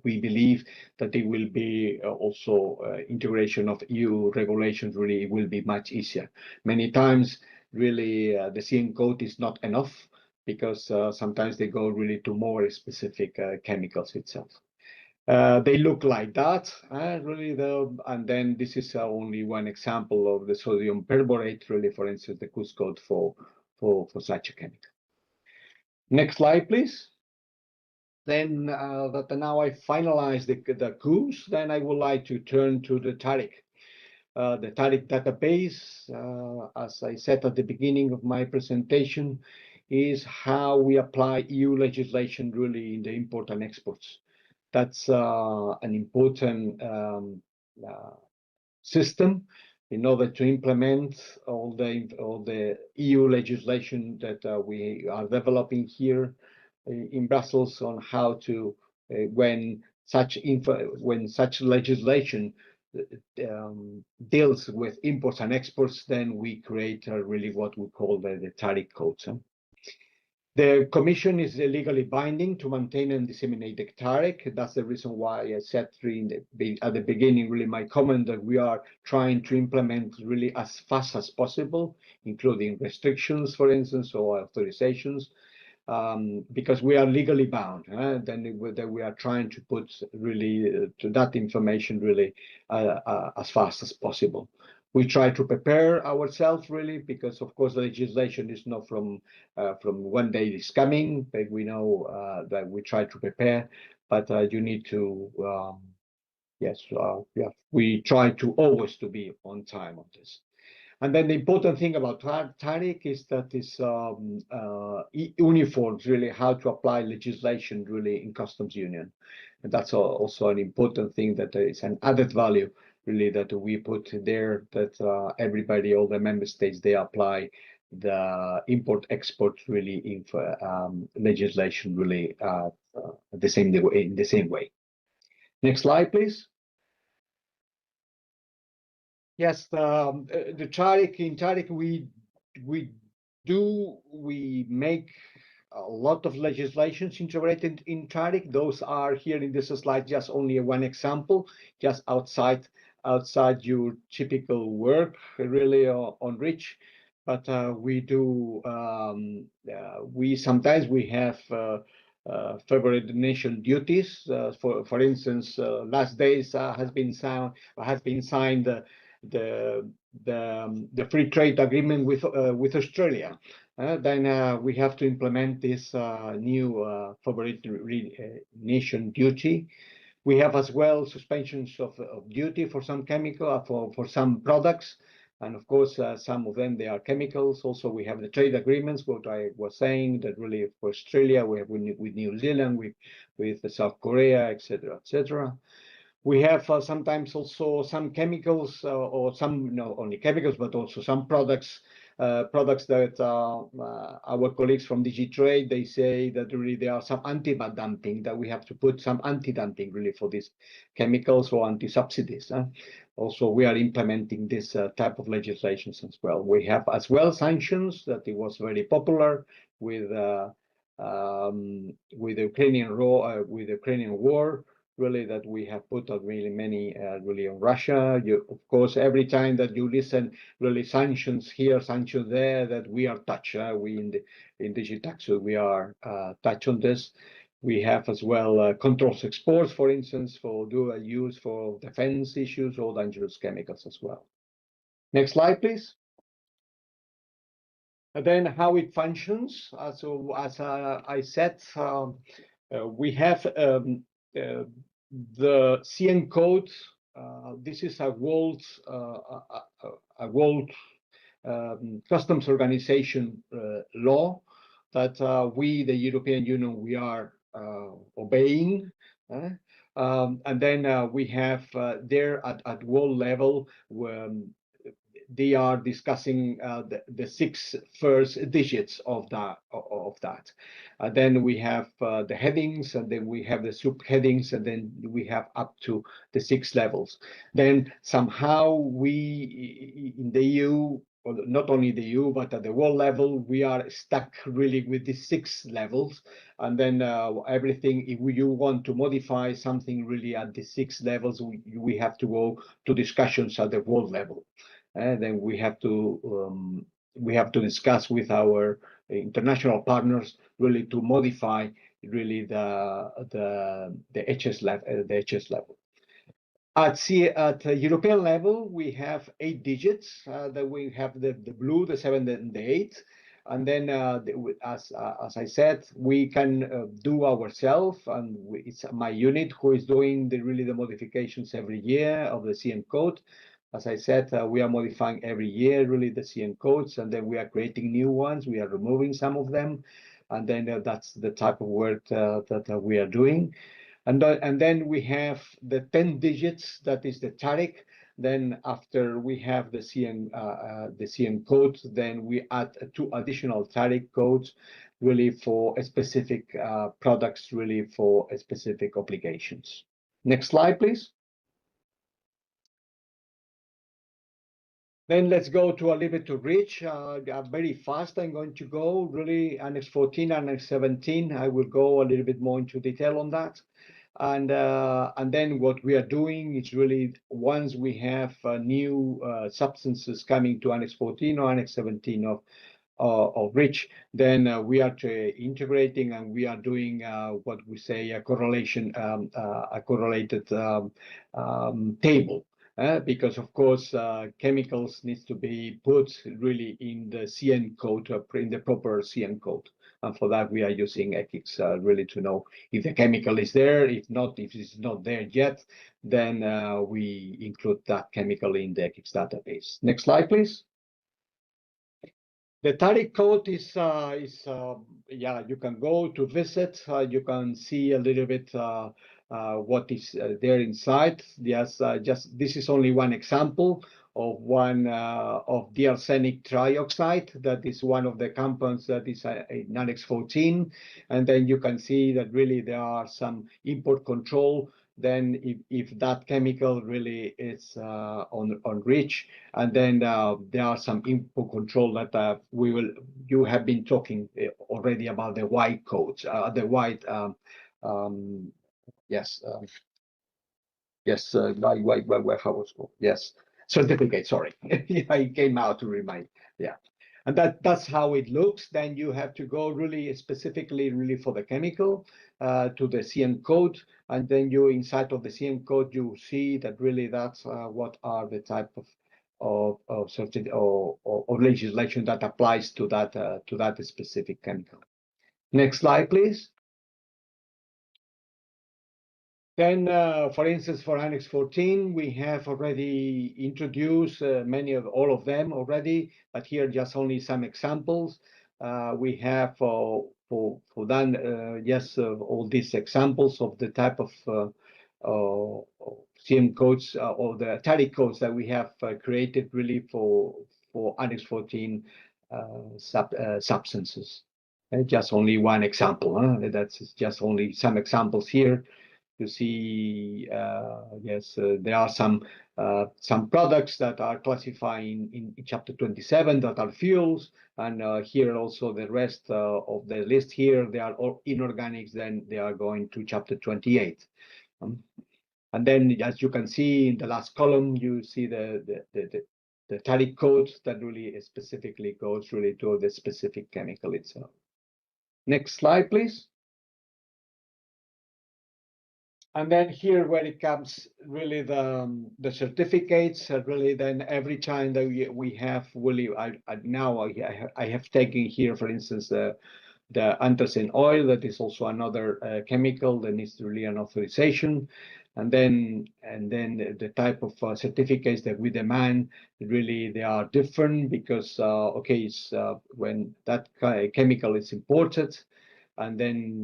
we believe that it will be also integration of EU regulations really will be much easier. Many times, really, the CN code is not enough, because sometimes they go really to more specific chemicals itself. They look like that, really, and then this is only one example of the sodium perborate, really, for instance, the CUS code for such a chemical. Next slide, please. Then that now I finalize the CUS, then I would like to turn to the TARIC. The TARIC database, as I said at the beginning of my presentation, is how we apply EU legislation really in the import and exports. That's an important system in order to implement all the EU legislation that we are developing here in Brussels on how to when such legislation deals with imports and exports, then we create really what we call the TARIC codes. The Commission is legally binding to maintain and disseminate the TARIC. That's the reason why I said at the beginning, really, my comment that we are trying to implement really as fast as possible, including restrictions, for instance, or authorizations, because we are legally bound. Then we are trying to put really to that information really as fast as possible. We try to prepare ourselves really, because of course the legislation is not from one day it's coming, but we know that we try to prepare, but you need to yes, yeah, we try to always to be on time on this. And then the important thing about TARIC is that it's uniforms really how to apply legislation really in customs union. And that's also an important thing, that is an added value really that we put there, that everybody, all the member states, they apply the import-export really in legislation really in the same way. Next slide, please. Yes, the TARIC, in TARIC we make a lot of legislations integrated in TARIC. Those are here in this slide just only one example, just outside your typical work really on REACH. But we do sometimes we have favored nation duties. For instance, last days has been signed the free trade agreement with Australia. Then we have to implement this new favored nation duty. We have as well suspensions of duty for some chemical for some products, and of course some of them they are chemicals. Also we have the trade agreements, what I was saying, that really for Australia we have with New Zealand, with South Korea, etc., etc. We have sometimes also some chemicals or some, not only chemicals, but also some products that our colleagues from DG Trade, they say that really there are some anti-dumping, that we have to put some anti-dumping really for these chemicals or anti-subsidies. Also, we are implementing this type of legislations as well. We have as well sanctions, that it was very popular with the Ukrainian war, really, that we have put out really many really on Russia. Of course, every time that you listen, really sanctions here, sanctions there, that we are touched. We in DigiTaxud, we are touched on this. We have as well controls exports, for instance, for dual use for defense issues or dangerous chemicals as well. Next slide, please. And then how it functions. So as I said, we have the CN code. This is a world customs organization law that we, the European Union, we are obeying. And then we have there at world level, they are discussing the 6 first digits of that. Then we have the headings, and then we have the subheadings, and then we have up to the 6 levels. Then somehow we in the EU, or not only the EU, but at the world level, we are stuck really with the 6 levels. And then everything, if you want to modify something really at the 6 levels, we have to go to discussions at the world level. And then we have to discuss with our international partners really to modify really the HS level. At European level, we have 8 digits. That we have the blue, the 7, and the 8. And then, as I said, we can do ourselves, and it's my unit who is doing the modifications every year of the CN code. As I said, we are modifying every year really the CN codes, and then we are creating new ones. We are removing some of them, and then that's the type of work that we are doing. And then we have the 10 digits, that is the TARIC. Then after we have the CN codes, then we add 2 additional TARIC codes really for a specific products, really for a specific obligations. Next slide, please. Then let's go to a little bit to REACH. Very fast, I'm going to go really Annex 14, Annex 17. I will go a little bit more into detail on that. And then what we are doing is really, once we have new substances coming to Annex 14 or Annex 17 of REACH, then we are integrating, and we are doing what we say a correlated table. because of course chemicals needs to be put really in the CN code, in the proper CN code. And for that, we are using ethics really to know if the chemical is there. If not, if it's not there yet, then we include that chemical in the ethics database. Next slide, please. The tariff code is yeah, you can go to visit. You can see a little bit what is there inside. Yes, just this is only one example of one of the arsenic trioxide. That is one of the compounds that is in Annex 14. And then you can see that really there are some import control. Then if that chemical really is on REACH, and then there are some import control that you have been talking already about the white codes, the white yes, yes, certificate, sorry. I came out to remind, yeah. And that's how it looks. Then you have to go really specifically really for the chemical to the CN code. And then you inside of the CN code, you see that really that's what are the type of legislation that applies to that specific chemical. Next slide, please. Then, for instance, for Annex 14, we have already introduced all of them already, but here just only some examples. We have for that, yes, all these examples of the type of CM codes or the tariff codes that we have created really for Annex 14 substances. Just only one example. That's just only some examples here. You see, yes, there are some products that are classifying in chapter 27 that are fuels, and here also the rest of the list here, they are all inorganics, then they are going to chapter 28. And then, as you can see in the last column, you see the tariff code that really specifically goes really to the specific chemical itself. Next slide, please. And then here where it comes really the certificates, really then every time that we have really, I have taken here, for instance, the anthracene oil, that is also another chemical that needs really an authorization. And then the type of certificates that we demand, really they are different because, okay, it's when that chemical is imported, and then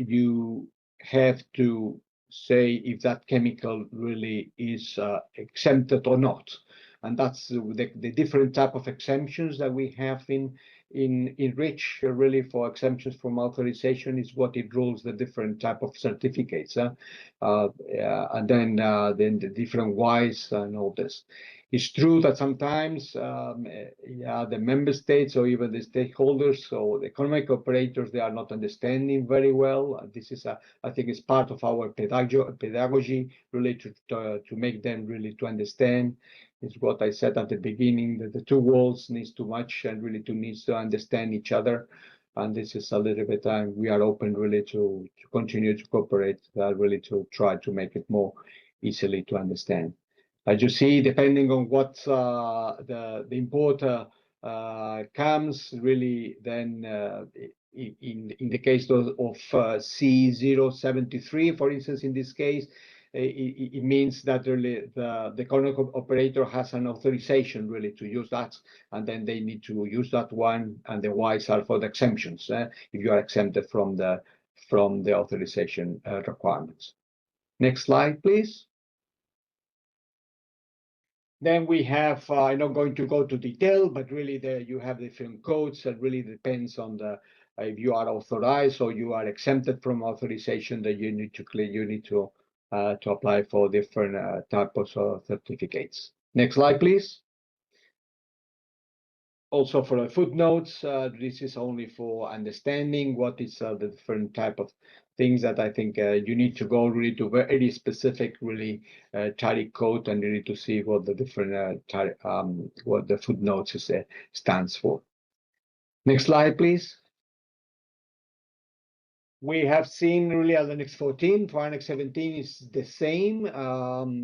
you have to say if that chemical really is exempted or not. And that's the different type of exemptions that we have in REACH, really for exemptions from authorization is what it rules the different type of certificates. And then the different whys and all this. It's true that sometimes, the member states or even the stakeholders or the economic operators, they are not understanding very well. This is, I think, it's part of our pedagogy, really to make them really to understand. It's what I said at the beginning, that the two worlds needs to match and really needs to understand each other. And this is a little bit time we are open really to continue to cooperate, really to try to make it more easily to understand. As you see, depending on what the importer comes, really then in the case of C073, for instance, in this case, it means that really the economic operator has an authorization really to use that, and then they need to use that one, and the whys are for the exemptions if you are exempted from the authorization requirements. Next slide, please. Then we have, I'm not going to go to detail, but really there you have different codes that really depends on if you are authorized or you are exempted from authorization, that you need to apply for different types of certificates. Next slide, please. Also for the footnotes, this is only for understanding what is the different type of things that I think you need to go really to very specific really tariff code and you need to see what the different what the footnotes stands for. Next slide, please. We have seen really Annex 14. For Annex 17 is the same.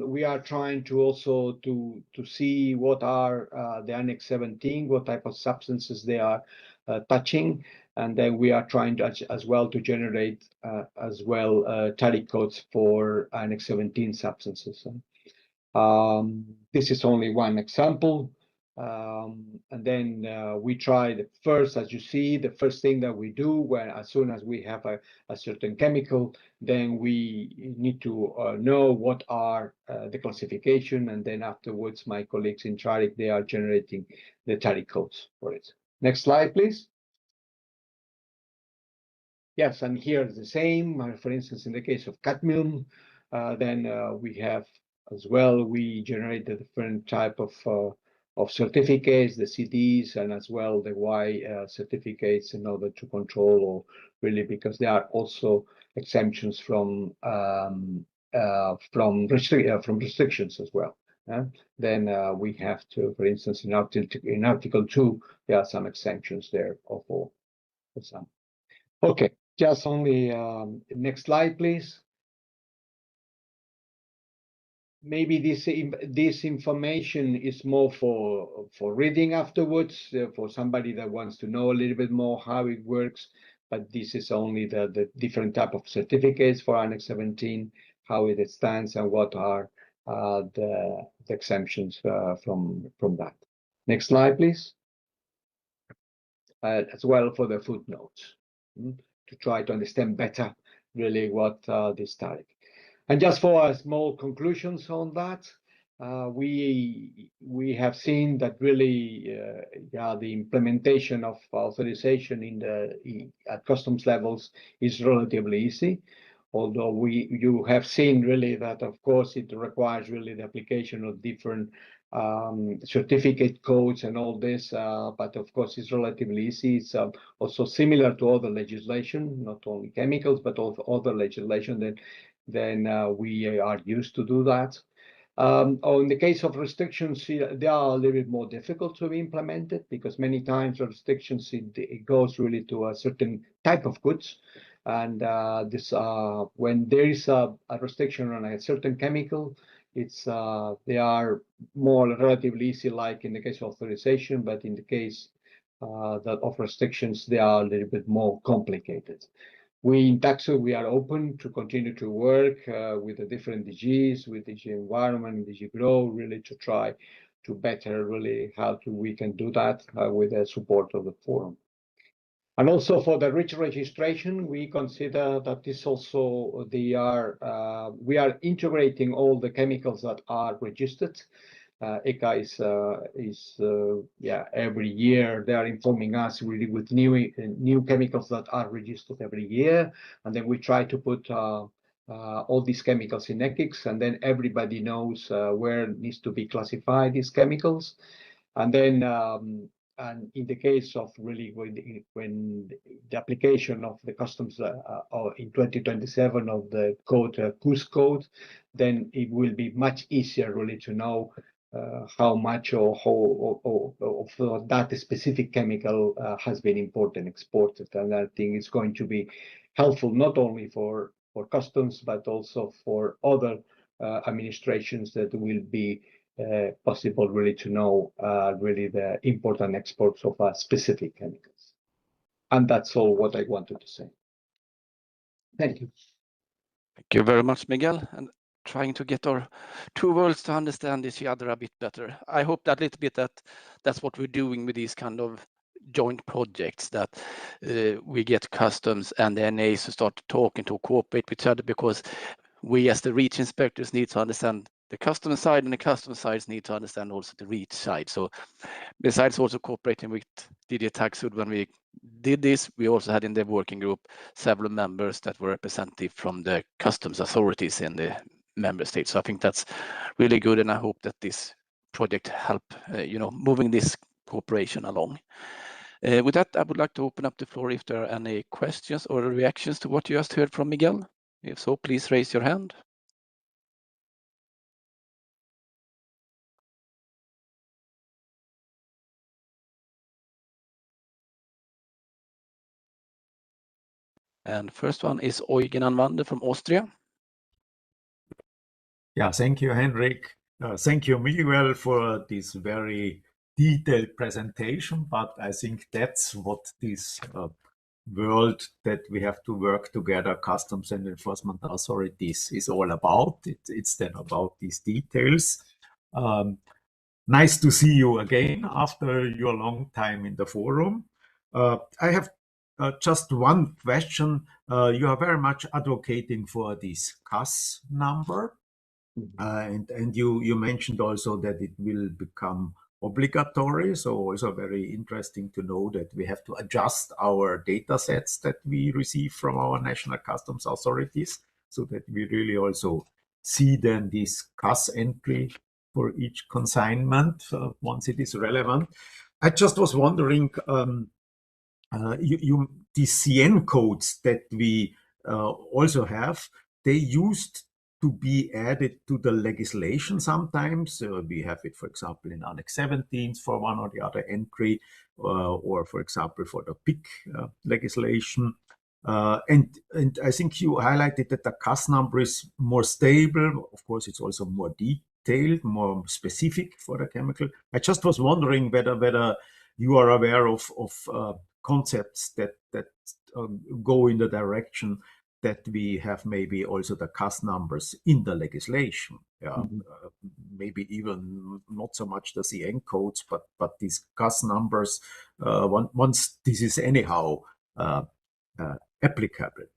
We are trying to also to see what are the Annex 17, what type of substances they are touching, and then we are trying to as well to generate as well tariff codes for Annex 17 substances. This is only one example. And then we try the first, as you see, the first thing that we do when as soon as we have a certain chemical, then we need to know what are the classification, and then afterwards my colleagues in TRIC, they are generating the tariff codes for it. Next slide, please. Yes, and here is the same. For instance, in the case of cadmium, then we have as well, we generate the different type of certificates, the CDs, and as well the Y certificates in order to control, or really because there are also exemptions from restrictions as well. Then we have to, for instance, in Article 2, there are some exemptions there for some. Okay, just only next slide, please. Maybe this information is more for reading afterwards, for somebody that wants to know a little bit more how it works. But this is only the different type of certificates for Annex 17, how it stands, and what are the exemptions from that. Next slide, please. As well for the footnotes, to try to understand better really what this tariff. And just for small conclusions on that, we have seen that really the implementation of authorization at customs levels is relatively easy. Although you have seen really that of course it requires really the application of different certificate codes and all this, but of course it's relatively easy. It's also similar to other legislation, not only chemicals, but also other legislation then we are used to do that. In the case of restrictions, they are a little bit more difficult to be implemented because many times restrictions, it goes really to a certain type of goods. And when there is a restriction on a certain chemical, they are more relatively easy, like in the case of authorization, but in the case of restrictions, they are a little bit more complicated. We in Taxo, we are open to continue to work with the different DGs, with DG Environment, DG Grow, really to try to better really we can do that with the support of the forum. And also for the REACH registration, we consider that this also we are integrating all the chemicals that are registered. ECHA is every year they are informing us really with new chemicals that are registered every year, and then we try to put all these chemicals in ECHICS, and then everybody knows where needs to be classified these chemicals. And then and in the case of really when the application of the customs in 2027 of the code CUS code, then it will be much easier really to know how much or of that specific chemical has been imported and exported. And I think it's going to be helpful not only for customs, but also for other administrations that will be possible really to know really the import and exports of specific chemicals. And that's all what I wanted to say. Thank you. Thank you very much, Miguel. And trying to get our two worlds to understand each other a bit better. I hope that little bit that's what we're doing with these kind of joint projects, that we get customs and the NAs to start talking, to cooperate with each other, because we as the REACH inspectors need to understand the customer side, and the customer sides need to understand also the REACH side. So besides also cooperating with DG Taxud, when we did this, we also had in the working group several members that were representative from the customs authorities in the member states. So I think that's really good, and I hope that this project help moving this cooperation along. With that, I would like to open up the floor if there are any questions or reactions to what you just heard from Miguel. If so, please raise your hand. And first one is Eugen Anwander from Austria. Yeah, thank you, Henrik. Thank you, Miguel, for this very detailed presentation. But I think that's what this world that we have to work together, customs and enforcement authorities, is all about. It's then about these details. Nice to see you again after your long time in the forum. I have just one question. You are very much advocating for this CAS number. And you mentioned also that it will become obligatory. So also very interesting to know that we have to adjust our data sets that we receive from our national customs authorities so that we really also see then this CAS entry for each consignment once it is relevant. I just was wondering, the CN codes that we also have, they used to be added to the legislation sometimes. We have it, for example, in Annex 17 for one or the other entry, or for example, for the PIC legislation. And I think you highlighted that the CAS number is more stable. Of course, it's also more detailed, more specific for the chemical. I just was wondering whether you are aware of concepts that go in the direction that we have maybe also the CAS numbers in the legislation. Yeah, maybe even not so much the CN codes, but these CAS numbers, once this is anyhow applicable.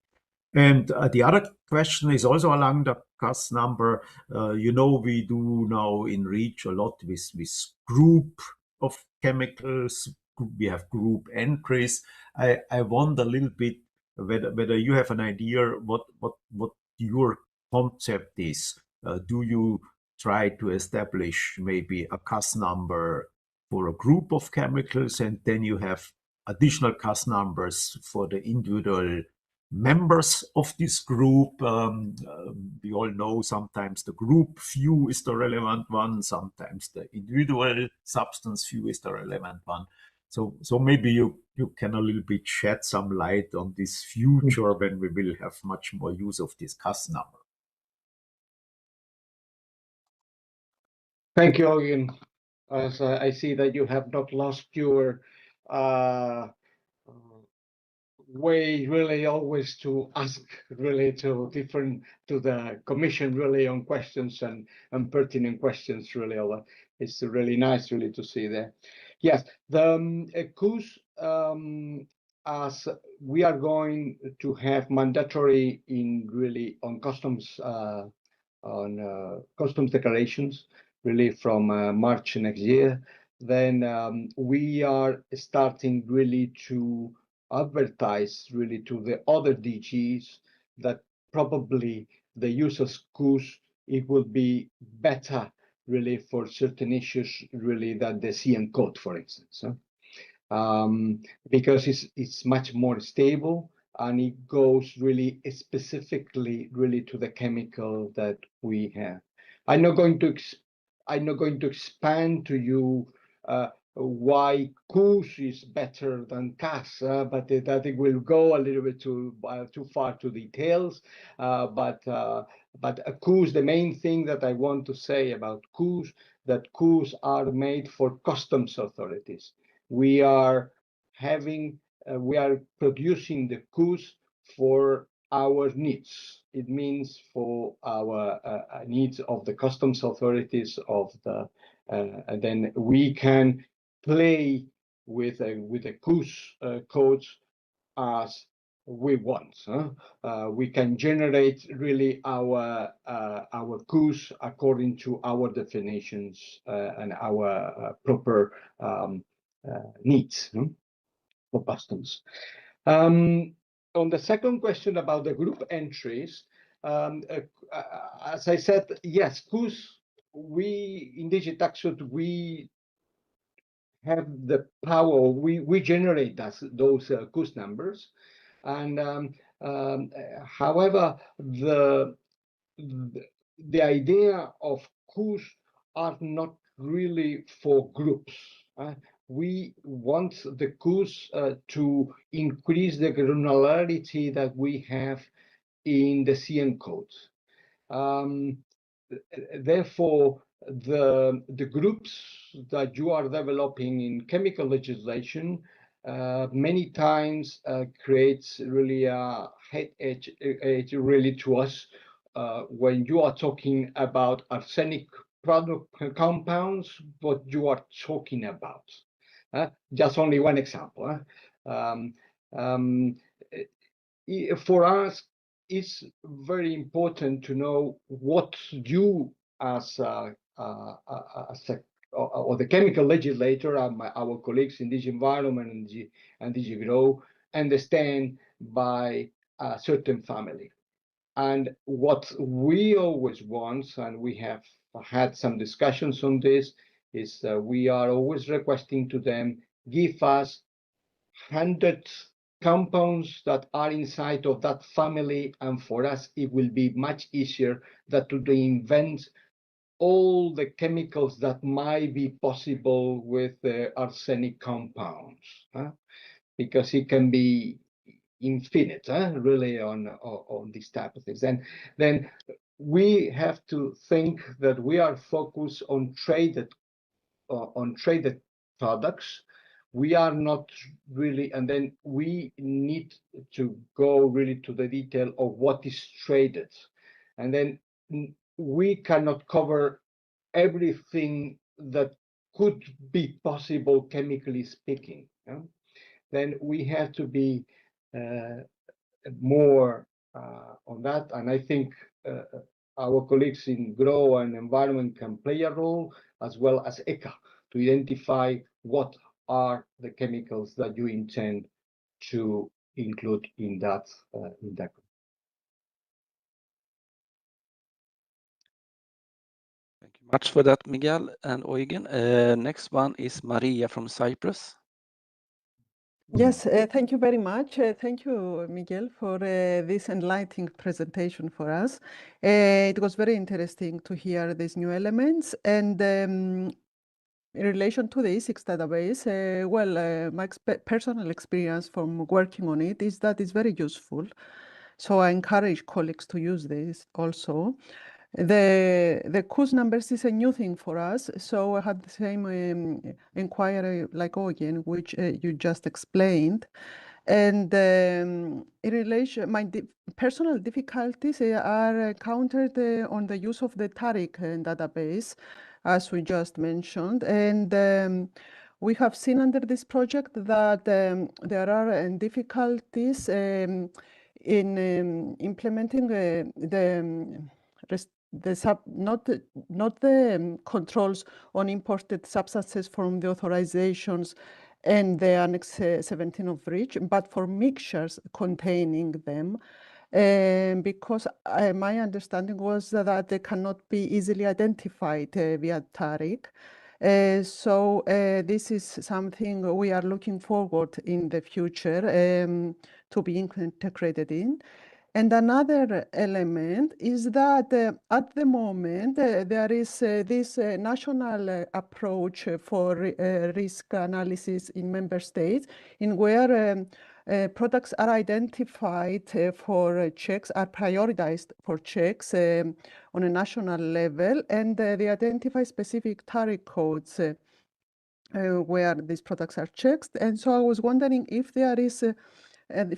And the other question is also along the CAS number. We do now in REACH a lot with group of chemicals. We have group entries. I wonder a little bit whether you have an idea what your concept is. Do you try to establish maybe a CAS number for a group of chemicals, and then you have additional CAS numbers for the individual members of this group? We all know sometimes the group view is the relevant one, sometimes the individual substance view is the relevant one. So maybe you can a little bit shed some light on this future when we will have much more use of this CAS number. Thank you, Eugen. As I see that you have not lost your way really always to ask really to the commission really on questions and pertinent questions really. It's really nice really to see that. Yes, the CUS, as we are going to have mandatory in really on customs declarations really from March next year, then we are starting really to advertise really to the other DGs that probably the use of CUS, it would be better really for certain issues really than the CN code, for instance, because it's much more stable and it goes really specifically really to the chemical that we have. I'm not going to expand to you why CUS is better than CAS, but that will go a little bit too far to details. But CUS, the main thing that I want to say about CUS, that CUS are made for customs authorities. We are producing the CUS for our needs. It means for our needs of the customs authorities and then we can play with the CUS codes as we want. We can generate really our CUS according to our definitions and our proper needs for customs. On the second question about the group entries, as I said, yes, CUS, we in DigiTaxud, we have the power, we generate those CUS numbers. And however, the idea of CUS are not really for groups. we want the CUS to increase the granularity that we have in the CN codes. Therefore, the groups that you are developing in chemical legislation many times creates really a headache really to us when you are talking about arsenic product compounds, what you are talking about. Just only one example. For us, it's very important to know what you as or the chemical legislator, our colleagues in DG Environment and DG Grow understand by a certain family. And what we always want, and we have had some discussions on this, is we are always requesting to them, give us 100 compounds that are inside of that family, and for us it will be much easier than to invent all the chemicals that might be possible with the arsenic compounds, because it can be infinite, really, on these type of things. And then we have to think that we are focused on traded products. We are not really, and then we need to go really to the detail of what is traded. And then we cannot cover everything that could be possible, chemically speaking. Then we have to be more on that. And I think our colleagues in Grow and Environment can play a role, as well as ECHA, to identify what are the chemicals that you intend to include in that. Thank you much for that, Miguel and Eugen. Next one is Maria from Cyprus. Yes, thank you very much. Thank you, Miguel, for this enlightening presentation for us. It was very interesting to hear these new elements. And in relation to the ECHA database, my personal experience from working on it is that it's very useful. So I encourage colleagues to use this also. The CUS numbers is a new thing for us, so I had the same inquiry like Eugen, which you just explained. And in relation, my personal difficulties are countered on the use of the TARIC database, as we just mentioned. And we have seen under this project that there are difficulties in implementing not the controls on imported substances from the authorizations and the Annex 17 of REACH, but for mixtures containing them, because my understanding was that they cannot be easily identified via TARIC. So this is something we are looking forward in the future to be integrated in. And another element is that at the moment, there is this national approach for risk analysis in member states, in where products are identified for checks, are prioritized for checks on a national level, and they identify specific TARIC codes where these products are checked. And so I was wondering if there is in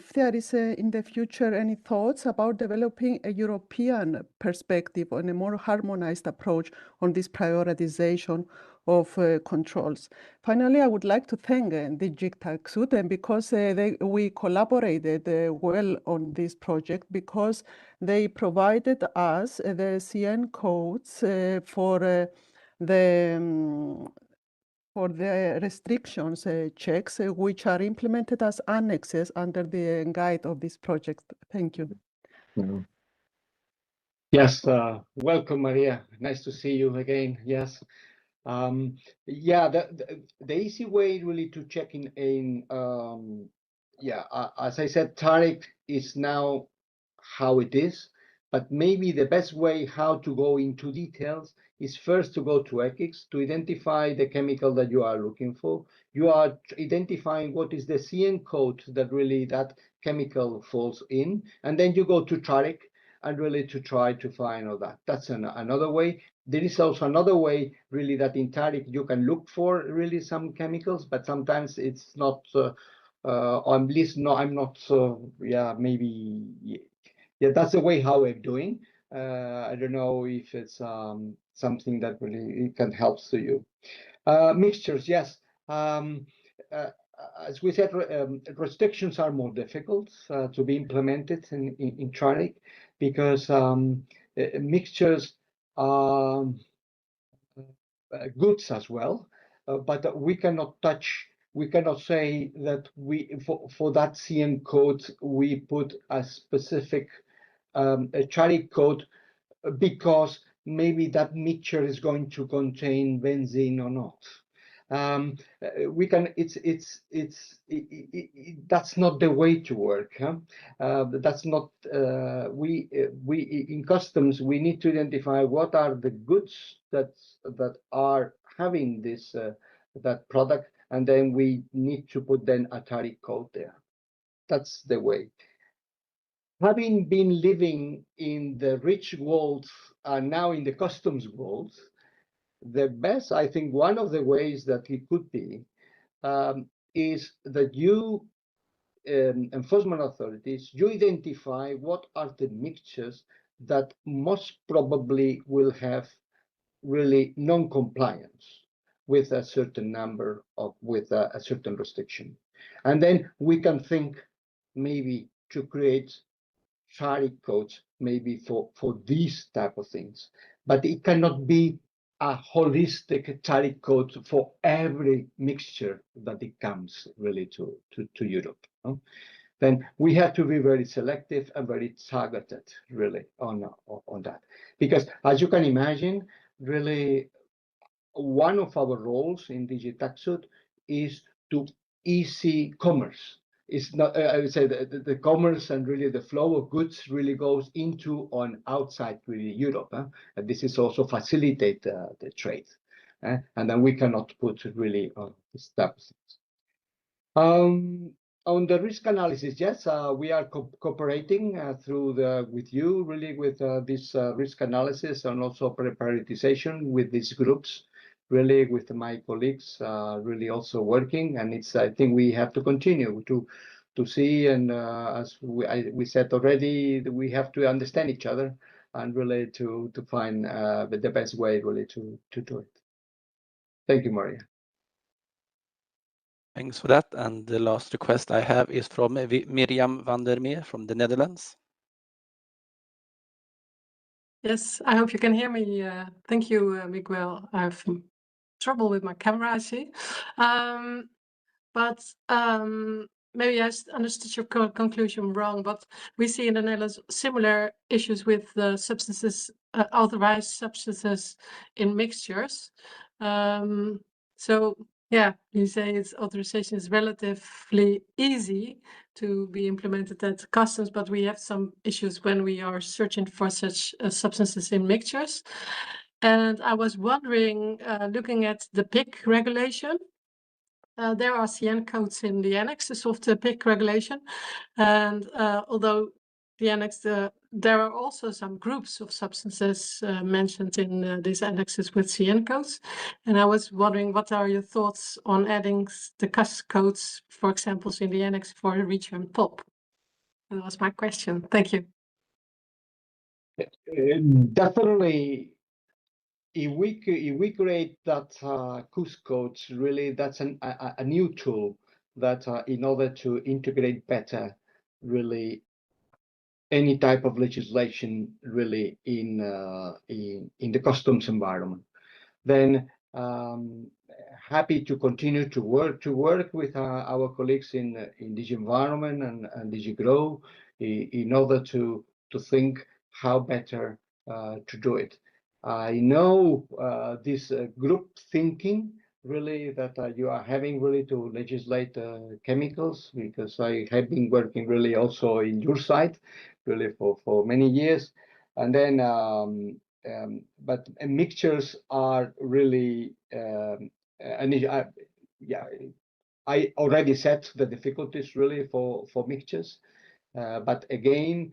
the future any thoughts about developing a European perspective on a more harmonized approach on this prioritization of controls. Finally, I would like to thank DG TAXUD, because we collaborated well on this project, because they provided us the CN codes for the restrictions checks, which are implemented as annexes under the guide of this project. Thank you. Yes, welcome, Maria. Nice to see you again. Yes. Yeah, the easy way really to check as I said, TARIC is now how it is, but maybe the best way how to go into details is first to go to ethics to identify the chemical that you are looking for. You are identifying what is the CN code that really that chemical falls in, and then you go to TRIC and really to try to find all that. That's another way. There is also another way really that in TRIC you can look for really some chemicals, but sometimes it's not, at least no, I'm not, yeah, maybe, yeah, that's the way how I'm doing. I don't know if it's something that really can help to you. Mixtures, yes. As we said, restrictions are more difficult to be implemented in TRIC because mixtures are goods as well, but we cannot touch. We cannot say that for that CN code we put a specific a TRIC code because maybe that mixture is going to contain benzene or not. We can. That's not the way to work. Huh? That's not. We in customs we need to identify what are the goods that are having this that product, and then we need to put then a TRIC code there. That's the way. Having been living in the rich world and now in the customs world, the best, I think, one of the ways that it could be is that you, enforcement authorities, you identify what are the mixtures that most probably will have really non-compliance with a certain number of, with a certain restriction. And then we can think maybe to create TRIC codes maybe for these type of things, but it cannot be a holistic TRIC code for every mixture that it comes really to Europe. No? Then we have to be very selective and very targeted really on that, because as you can imagine, really one of our roles in DG TaxUD is to easy commerce. It's not, I would say the commerce and really the flow of goods really goes into on outside really Europe. And this is also facilitate the trade. And then we cannot put really on this type of things. On the risk analysis, yes, we are cooperating with you really with this risk analysis and also prioritization with these groups. Really with my colleagues really also working, and it's I think we have to continue to see, and as we said already, we have to understand each other and really to find the best way really to do it. Thank you, Maria. Thanks for that. And the last request I have is from Miriam van der Meer from the Netherlands. Yes, I hope you can hear me. Thank you, Miguel. I have trouble with my camera, I see. But maybe I understood your conclusion wrong, but we see in the Netherlands similar issues with the substances, authorized substances in mixtures. So yeah, you say its authorization is relatively easy to be implemented at customs, but we have some issues when we are searching for such substances in mixtures. And I was wondering, looking at the PIC regulation, there are CN codes in the annexes of the PIC regulation. And although the annex, there are also some groups of substances mentioned in these annexes with CN codes. And I was wondering, what are your thoughts on adding the CUS codes, for example, in the annex for region POP? That was my question. Thank you. Definitely. If we create that CUS codes, really, that's a new tool that in order to integrate better, really, any type of legislation, really, in the customs environment, then happy to continue to work with our colleagues in DG Environment and DG Grow in order to think how better to do it. I know this group thinking really that you are having really to legislate chemicals, because I have been working really also in your side really for many years. And then, but mixtures are really, I already said the difficulties really for mixtures. But again,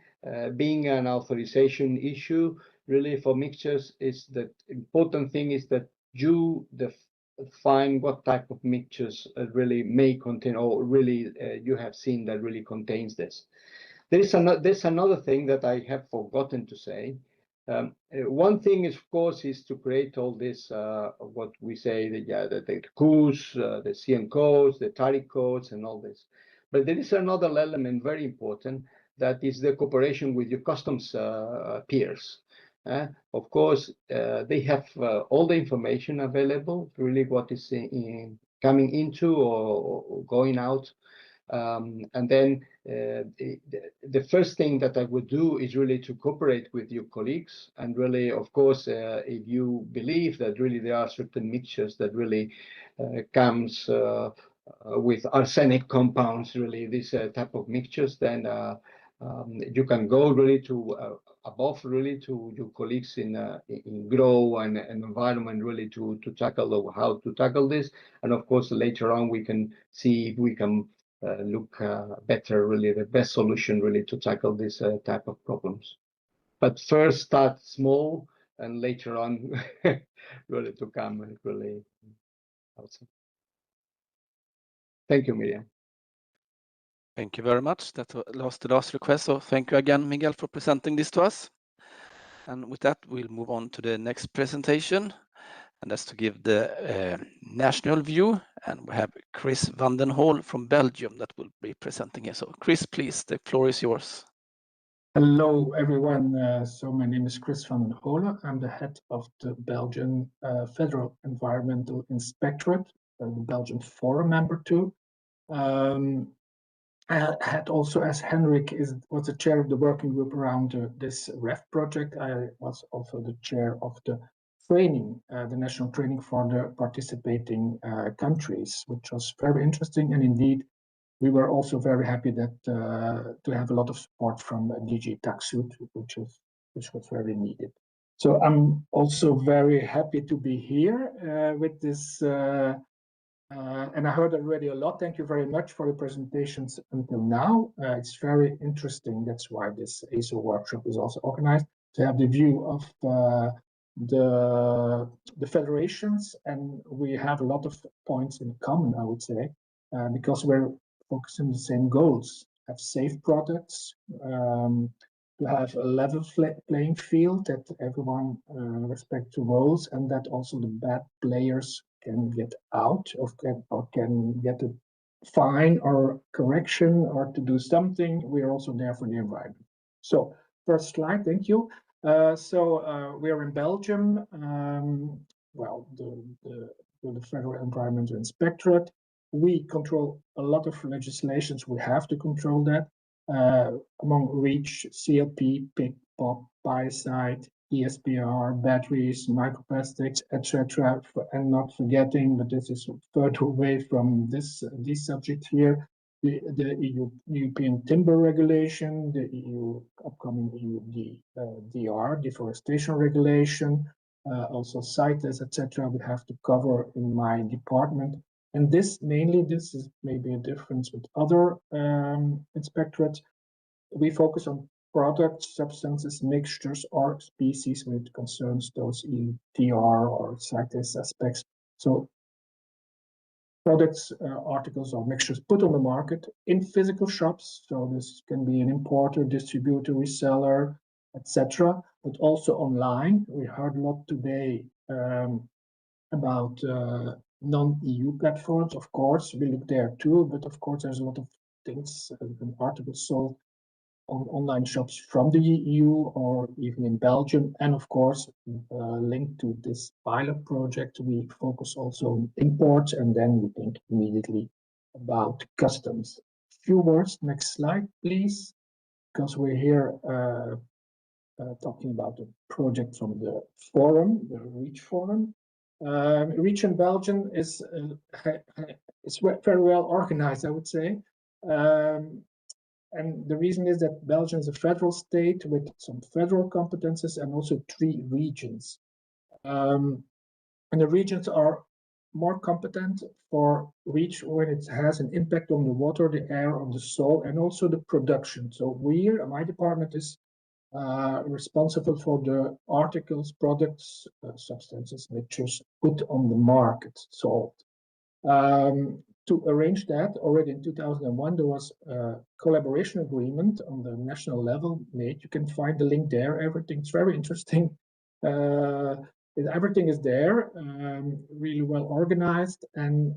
being an authorization issue, really for mixtures, is the important thing is that you define what type of mixtures really may contain, or really you have seen that really contains this. There's another thing that I have forgotten to say. One thing, is, of course, is to create all this, what we say, the codes, the CM codes, the tariff codes, and all this. But there is another element very important, that is the cooperation with your customs peers. Of course, they have all the information available, really what is coming into or going out. And then the first thing that I would do is really to cooperate with your colleagues, and really, of course, if you believe that really there are certain mixtures that really comes with arsenic compounds, really this type of mixtures, then you can go really to above really to your colleagues in grow and environment, really to tackle how to tackle this. And of course, later on we can see if we can look better, really the best solution really to tackle this type of problems. But first start small, and later on really to come really outside. Thank you, Miriam. Thank you very much. That was the last request. So thank you again, Miguel, for presenting this to us. And with that, we'll move on to the next presentation. And that's to give the national view. And we have Chris van den Hol from Belgium that will be presenting here. So Chris, please, the floor is yours. Hello, everyone. So my name is Chris van den Hol. I'm the head of the Belgian Federal Environmental Inspectorate, the Belgian Forum member too. I had also, as Henrik was the chair of the working group around this REF project, I was also the chair of the training, the national training for the participating countries, which was very interesting. And indeed, we were also very happy that to have a lot of support from DG TaxSud, which was very needed. So I'm also very happy to be here with this. And I heard already a lot. Thank you very much for the presentations until now. It's very interesting. That's why this ESO workshop is also organized, to have the view of the federations. And we have a lot of points in common, I would say, because we're focusing on the same goals: have safe products, to have a level playing field, that everyone respects the rules, and that also the bad players can get out or can get a fine or correction or to do something. We are also there for the environment. So first slide, thank you. We are in Belgium. Well, the Federal Environmental Inspectorate. We control a lot of legislations. We have to control that. Among REACH, CLP, PIC, POP, biocide, ESPR, batteries, microplastics, etc. And not forgetting, but this is further away from this subject here, the European Timber Regulation, the upcoming DR, Deforestation Regulation, also CITES, etc. we have to cover in my department. And this is maybe a difference with other inspectorates. We focus on products, substances, mixtures, or species when it concerns those DR or CITES aspects. So products, articles, or mixtures put on the market in physical shops. So this can be an importer, distributor, reseller, etc. But also online. We heard a lot today about non-EU platforms. Of course, we look there too, but of course there's a lot of things, articles sold on online shops from the EU or even in Belgium. And of course, linked to this pilot project, we focus also on imports, and then we think immediately about customs. Few words, next slide, please, because we're here talking about a project from the forum, the REACH forum. REACH in Belgium is very well organized, I would say. And the reason is that Belgium is a federal state with some federal competences and also 3 regions. And the regions are more competent for REACH when it has an impact on the water, the air, on the soil, and also the production. So my department is responsible for the articles, products, substances, mixtures put on the market, sold. To arrange that, already in 2001, there was a collaboration agreement on the national level made. You can find the link there. Everything's very interesting. Everything is there, really well organized. And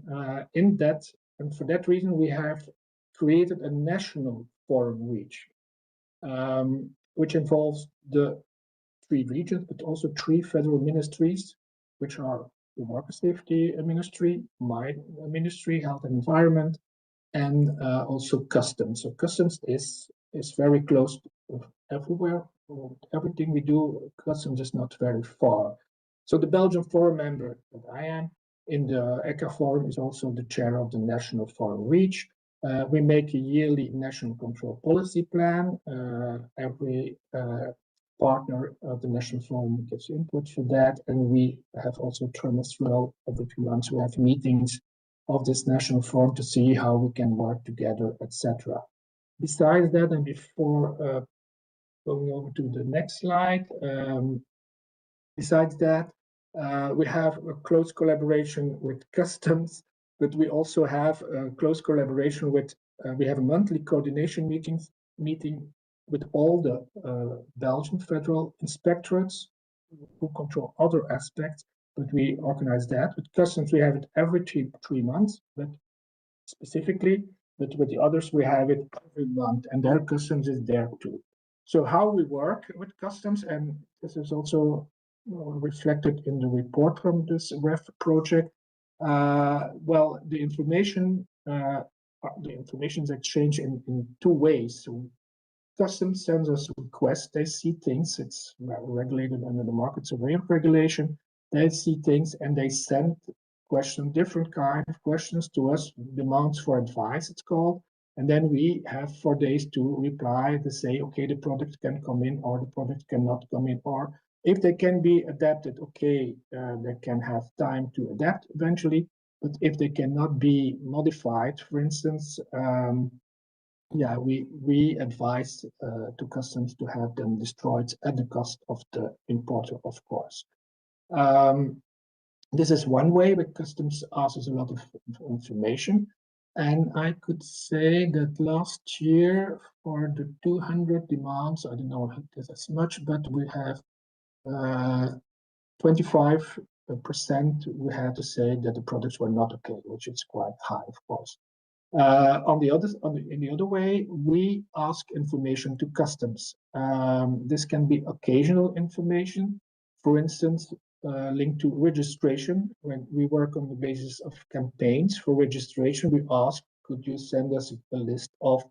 for that reason, we have created a national forum REACH, which involves the 3 regions, but also 3 federal ministries, which are the Worker Safety Ministry, my ministry, Health and Environment, and also Customs. So Customs is very close everywhere. Everything we do, Customs is not very far. So the Belgian forum member that I am in the ECHA forum is also the chair of the National Forum REACH. We make a yearly national control policy plan. Every partner of the National Forum gives input for that, and we have also trimestrial, every 2 months we have meetings of this National Forum to see how we can work together, etc. Besides that, and before going over to the next slide, besides that, we have a close collaboration with Customs, but we also have a close collaboration with, we have a monthly coordination meeting with all the Belgian federal inspectorates who control other aspects, but we organize that. With Customs, we have it every 3 months, but specifically, but with the others, we have it every month, and their Customs is there too. So how we work with Customs, and this is also reflected in the report from this REF project. Well, the information is exchanged in 2 ways. So Customs sends us requests, they see things, it's regulated under the market surveillance regulation, they see things and they send questions, different kind of questions to us, demands for advice it's called, and then we have 4 days to reply to say, okay, the product can come in or the product cannot come in, or if they can be adapted, okay, they can have time to adapt eventually, but if they cannot be modified, for instance, yeah, we advise to Customs to have them destroyed at the cost of the importer, of course. This is one way, but Customs asks a lot of information. And I could say that last year for the 200 demands, I don't know if it is as much, but we have 25% we had to say that the products were not okay, which is quite high, of course. In the other way, we ask information to Customs. This can be occasional information, for instance, linked to registration. When we work on the basis of campaigns for registration, we ask, could you send us a list of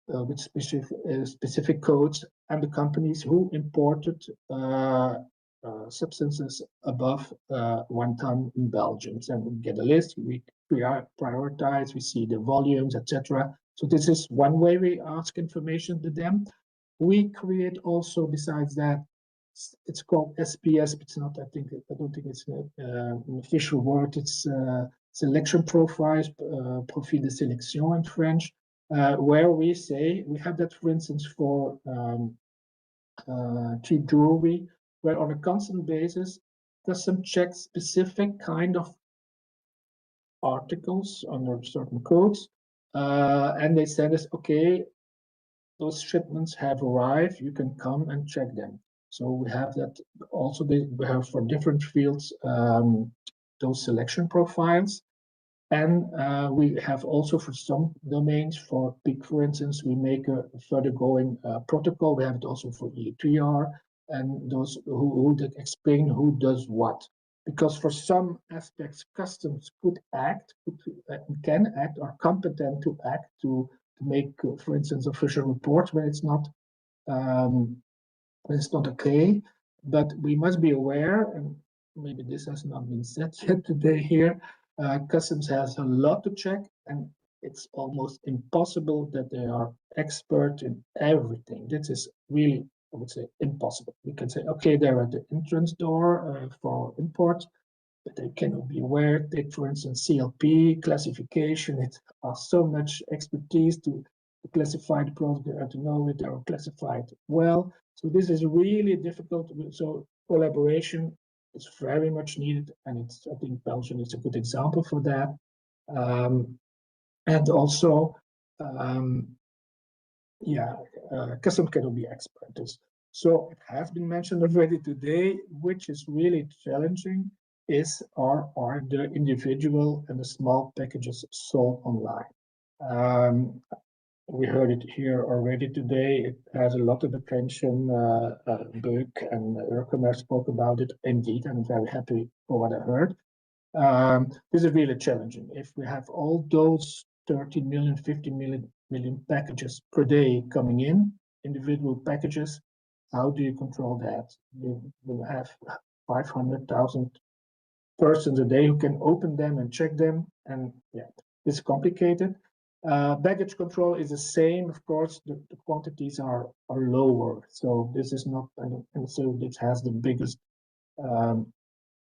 with specific codes and the companies who imported substances above 1 ton in Belgium. And we get a list, we prioritize, we see the volumes, etc. So this is one way we ask information to them. We create also, besides that, it's called SPS, but it's not, I don't think it's an official word. It's selection profiles, profil de sélection in French, where we say, we have that, for instance, for cheap jewelry, where on a constant basis, Customs check specific kind of articles under certain codes, and they send us, okay, those shipments have arrived, you can come and check them. So we have that also, we have for different fields, those selection profiles. And we have also for some domains, for PIC, for instance, we make a further going protocol. We have it also for ECHA, and those who explain who does what. Because for some aspects, Customs could act, can act, are competent to act to make, for instance, official reports when it's not okay. But we must be aware, and maybe this has not been said yet today here, Customs has a lot to check, and it's almost impossible that they are expert in everything. This is really, I would say, impossible. We can say, okay, they're at the entrance door for import, but they cannot be aware. Take, for instance, CLP classification. It has so much expertise to classify the product, to know it are classified well. So this is really difficult. So collaboration is very much needed, and I think Belgium is a good example for that. And also, custom cannot be experts. So it has been mentioned already today, which is really challenging, are the individual and the small packages sold online. We heard it here already today. It has a lot of attention. Buck and Urkemer spoke about it. Indeed, I'm very happy for what I heard. This is really challenging. If we have all those 30 million, 50 million packages per day coming in, individual packages, how do you control that? You will have 500,000 persons a day who can open them and check them, and yeah, it's complicated. Baggage control is the same. Of course, the quantities are lower, so this is not, and so this has the biggest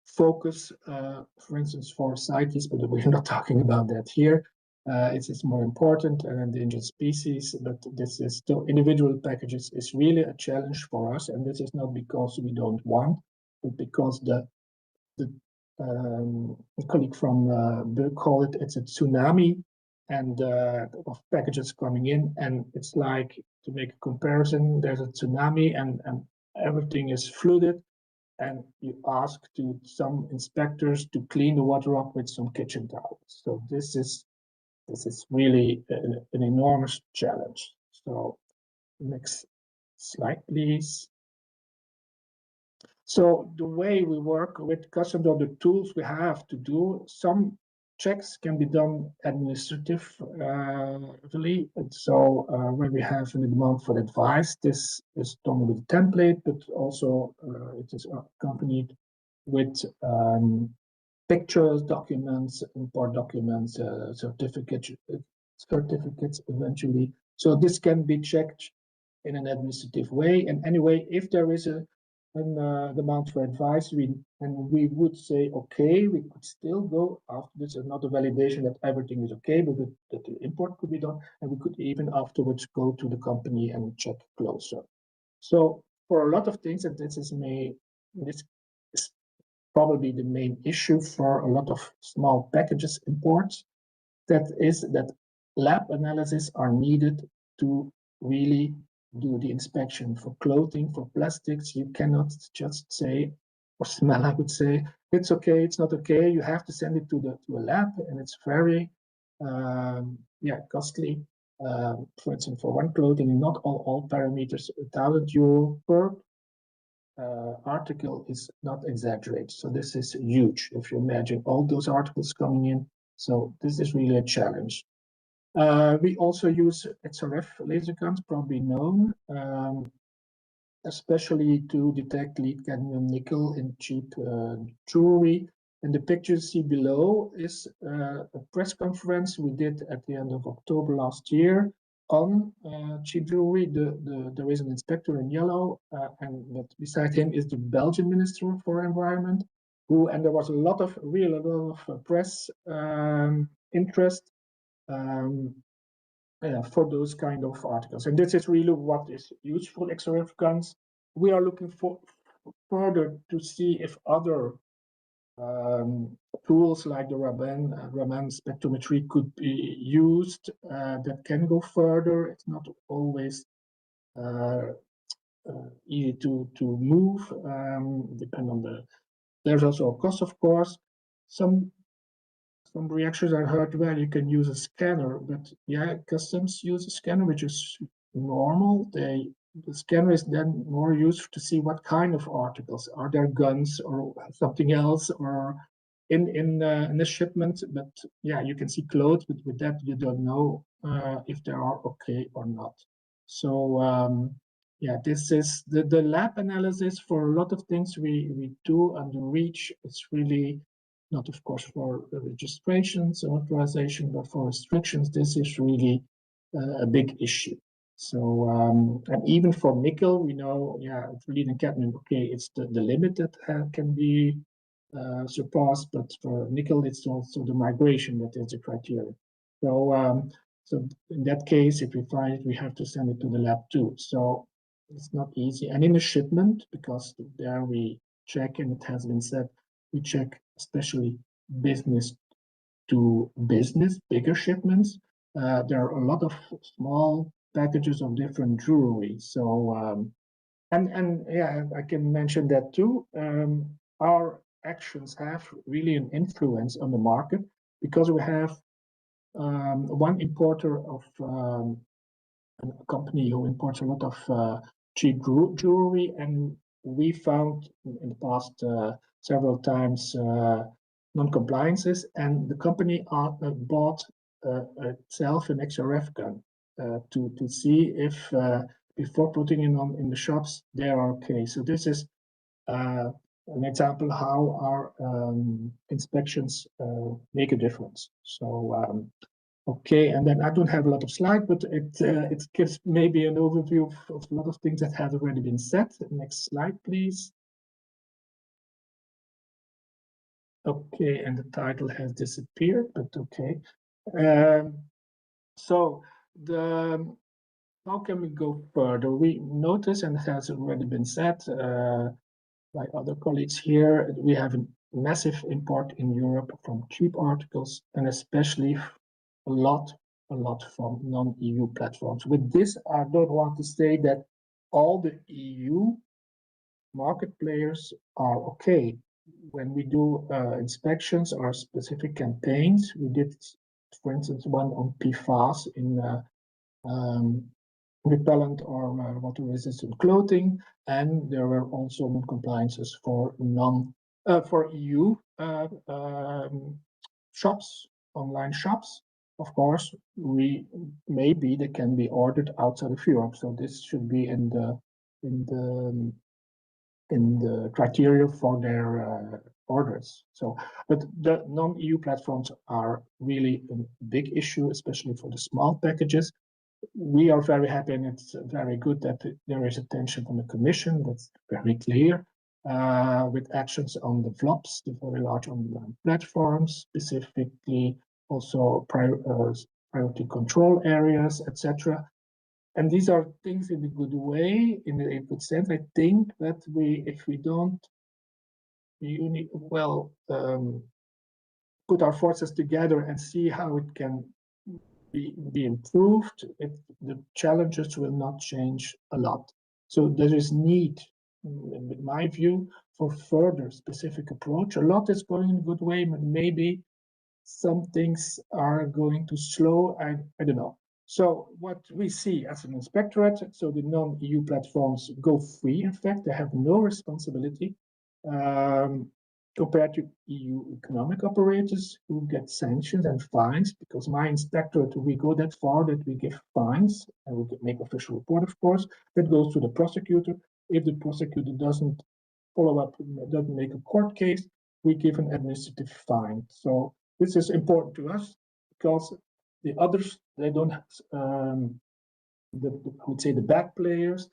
focus, for instance, for CITES, but we're not talking about that here. It's more important and endangered species, but this is still individual packages is really a challenge for us, and this is not because we don't want, but because the colleague from Buck called it's a tsunami and of packages coming in, and it's like, to make a comparison, there's a tsunami and everything is flooded, and you ask to some inspectors to clean the water up with some kitchen towels. So this is really an enormous challenge. So next slide, please. So the way we work with customs, or the tools we have to do, some checks can be done administratively. And so when we have a demand for advice, this is done with a template, but also it is accompanied with pictures, documents, import documents, certificates eventually. So this can be checked in an administrative way. And anyway, if there is a demand for advice, we would say, okay, we could still go after this, another validation that everything is okay, but that the import could be done, and we could even afterwards go to the company and check closer. So for a lot of things, and this is probably the main issue for a lot of small packages imports, that is that lab analysis are needed to really do the inspection. For clothing, for plastics, you cannot just say, or smell, I would say, it's okay, it's not okay. You have to send it to a lab, and it's very costly. For instance, for one clothing, not all parameters, €1,000 per article is not exaggerated. So this is huge if you imagine all those articles coming in. So this is really a challenge. We also use XRF laser guns, probably known, especially to detect lead cadmium nickel in cheap jewelry. And the picture you see below is a press conference we did at the end of October last year on cheap jewelry. There is an inspector in yellow, but beside him is the Belgian Minister for Environment, and there was a lot of press interest for those kind of articles. And this is really what is useful, XRF guns. We are looking for further to see if other tools like the Raman spectrometry could be used that can go further. It's not always easy to move, depend on there's also a cost, of course. Some reactions I heard, well, you can use a scanner, but yeah, customs use a scanner, which is normal. The scanner is then more used to see what kind of articles. Are there guns or something else, or in the shipment? But yeah, you can see clothes, but with that you don't know if they are okay or not. So yeah, this is the lab analysis for a lot of things we do, and the reach is really not of course for registrations and authorization, but for restrictions, this is really a big issue. So, and even for nickel, we know, yeah, for lead and cadmium, okay, it's the limit that can be surpassed, but for nickel, it's also the migration that is the criteria. So, so in that case, if we find it, we have to send it to the lab too. So it's not easy. And in the shipment, because there we check, and it has been said, we check especially business to business, bigger shipments. There are a lot of small packages of different jewelry. So, and yeah, I can mention that too. Our actions have really an influence on the market because we have one importer of a company who imports a lot of cheap jewelry, and we found in the past several times non-compliances, and the company bought itself an extra REF gun to see if before putting it on in the shops they are okay. So this is an example how our inspections make a difference. So okay, and then I don't have a lot of slides, but it gives maybe an overview of a lot of things that have already been said. Next slide, please. Okay, and the title has disappeared, but okay. So how can we go further? We notice, and it has already been said by other colleagues here, we have a massive import in Europe from cheap articles, and especially a lot from non-EU platforms. With this, I don't want to say that all the EU market players are okay. When we do inspections or specific campaigns, we did, for instance, one on PFAS in repellent or water-resistant clothing, and there were also non-compliances for for EU shops, online shops. Of course, maybe they can be ordered outside of Europe, so this should be in the criteria for their orders. So, but the non-EU platforms are really a big issue, especially for the small packages. We are very happy, and it's very good that there is attention from the Commission. That's very clear, with actions on the FLOPs, the very large online platforms, specifically also priority control areas, etc. And these are things in a good way, in a good sense. I think that if we don't put our forces together and see how it can be improved, the challenges will not change a lot. So there is need, in my view, for further specific approach. A lot is going in a good way, but maybe some things are going too slow. I don't know. So what we see as an inspectorate, so the non-EU platforms go free. In fact, they have no responsibility compared to EU economic operators who get sanctions and fines, because my inspectorate, we go that far that we give fines, and we make official report, of course, that goes to the prosecutor. If the prosecutor doesn't follow up, doesn't make a court case, we give an administrative fine. So this is important to us because the others, they don't have, I would say the bad players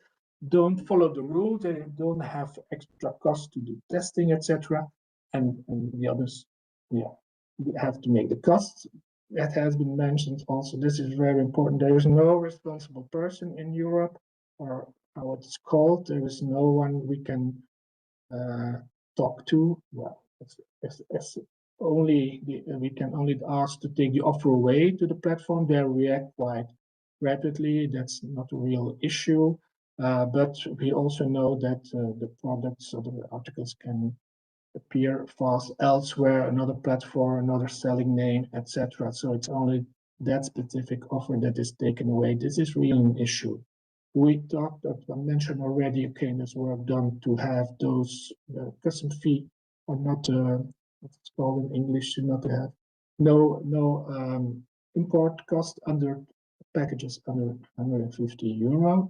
don't follow the rules, they don't have extra costs to do testing, etc. And the others, yeah, we have to make the costs. That has been mentioned also. This is very important. There is no responsible person in Europe, or how it's called. There is no one we can talk to. Well, it's only we can only ask to take the offer away to the platform. They react quite rapidly. That's not a real issue. But we also know that the products or the articles can appear fast elsewhere, another platform, another selling name, etc. So it's only that specific offer that is taken away. This is really an issue. We talked, I mentioned already, okay, there's work done to have those custom fee, or not, what's it called in English, not to have no import cost under packages under 150 euro.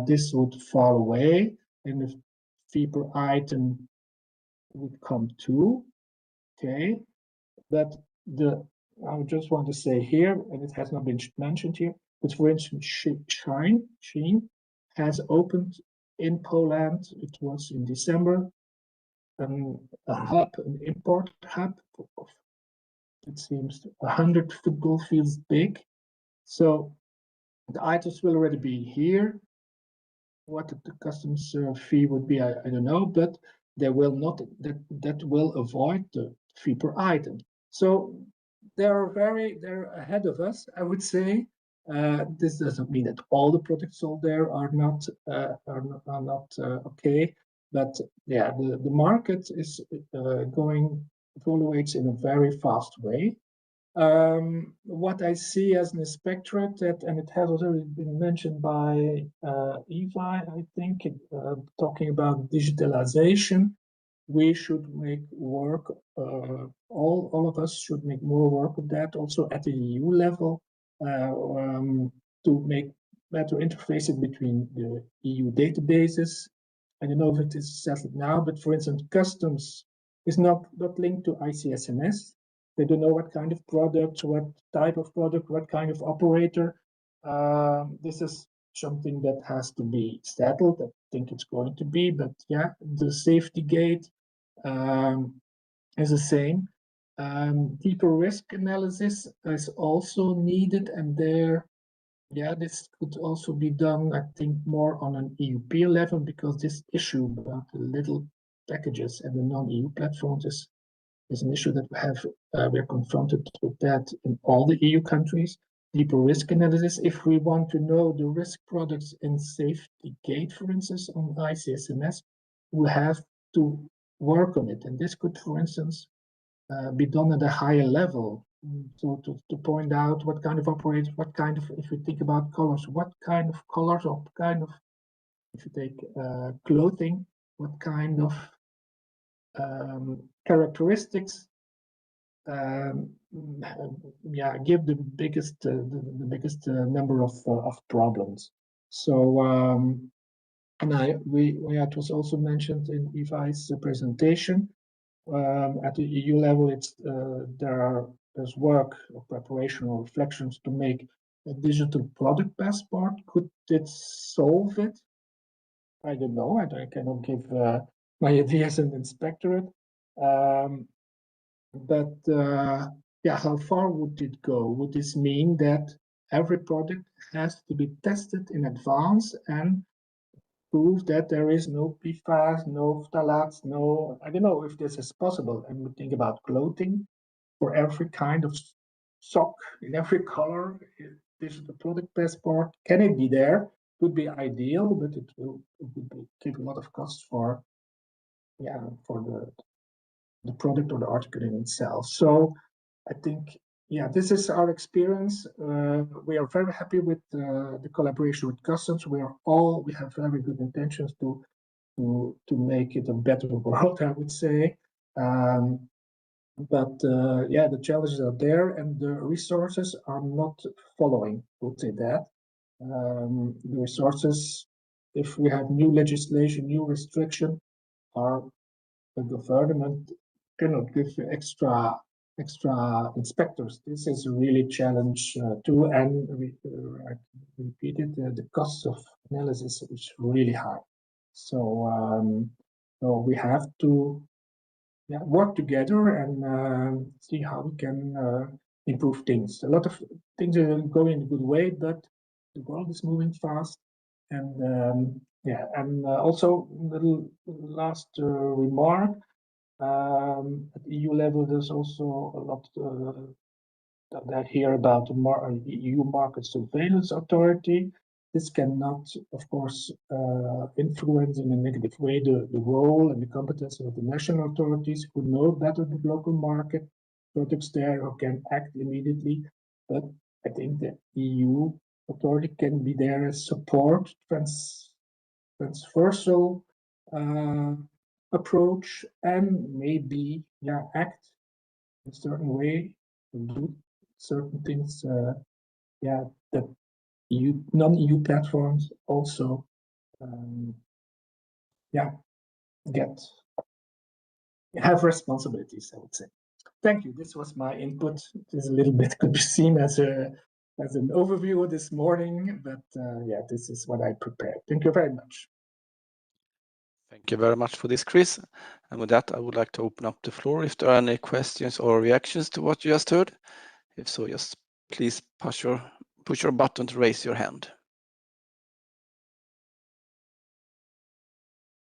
This would fall away, and the fee per item would come too. okay. But I just want to say here, and it has not been mentioned here, but for instance, Shein has opened in Poland. It was in December, a hub, an import hub of, it seems, 100 football fields big. So the items will already be here. What the customs fee would be, I don't know, but they will not, that will avoid the fee per item. So they're ahead of us, I would say. This doesn't mean that all the products sold there are not okay, but yeah, the market is evaluates in a very fast way. What I see as an inspectorate, and it has already been mentioned by Eva, I think, talking about digitalization, we should make work, all of us should make more work of that, also at the EU level, to make better interfaces between the EU databases. I don't know if it is settled now, but for instance, customs is not linked to ICSMS. They don't know what kind of product, what type of product, what kind of operator. This is something that has to be settled. I think it's going to be, but yeah, the safety gate is the same. Deeper risk analysis is also needed, and there, yeah, this could also be done, I think, more on an EU peer level, because this issue about the little packages and the non-EU platforms is an issue that we have. We're confronted with that in all the EU countries. Deeper risk analysis, if we want to know the risk products in safety gate, for instance, on ICSMS, we have to work on it. And this could, for instance, be done at a higher level. So to point out what kind of operators, what kind of, if you think about colors, what kind of colors or kind of, if you take clothing, what kind of characteristics give the biggest number of problems. So and it was also mentioned in Eva's presentation. At the EU level, there's work or preparation or reflections to make a digital product passport. Could it solve it? I don't know. I cannot give my ideas in the inspectorate. But yeah, how far would it go? Would this mean that every product has to be tested in advance and prove that there is no PFAS, no phthalates, no, I don't know if this is possible. And we think about clothing, for every kind of sock in every color, this is the product passport. Can it be there? Would be ideal, but it would keep a lot of costs for the product or the article in itself. So I think, yeah, this is our experience. We are very happy with the collaboration with customs. We have very good intentions to make it a better world, I would say. But yeah, the challenges are there, and the resources are not following. I would say that the resources, if we have new legislation, new restriction, the government cannot give extra inspectors. This is a really challenge too, and we repeated the cost of analysis is really high. So we have to work together and see how we can improve things. A lot of things are going in a good way, but the world is moving fast. And and also little last remark. At EU level, there's also a lot that I hear about the EU Market Surveillance Authority. This cannot, of course, influence in a negative way the role and the competence of the national authorities who know better the local market products there or can act immediately. But I think the EU authority can be there as support, transversal approach, and maybe act in a certain way to do certain things. That non-EU platforms also have responsibilities, I would say. thank you. This was my input. It is a little bit could be seen as an overview this morning, but yeah, this is what I prepared. Thank you very much. Thank you very much for this, Chris. And with that, I would like to open up the floor if there are any questions or reactions to what you just heard. If so, just please push your button to raise your hand.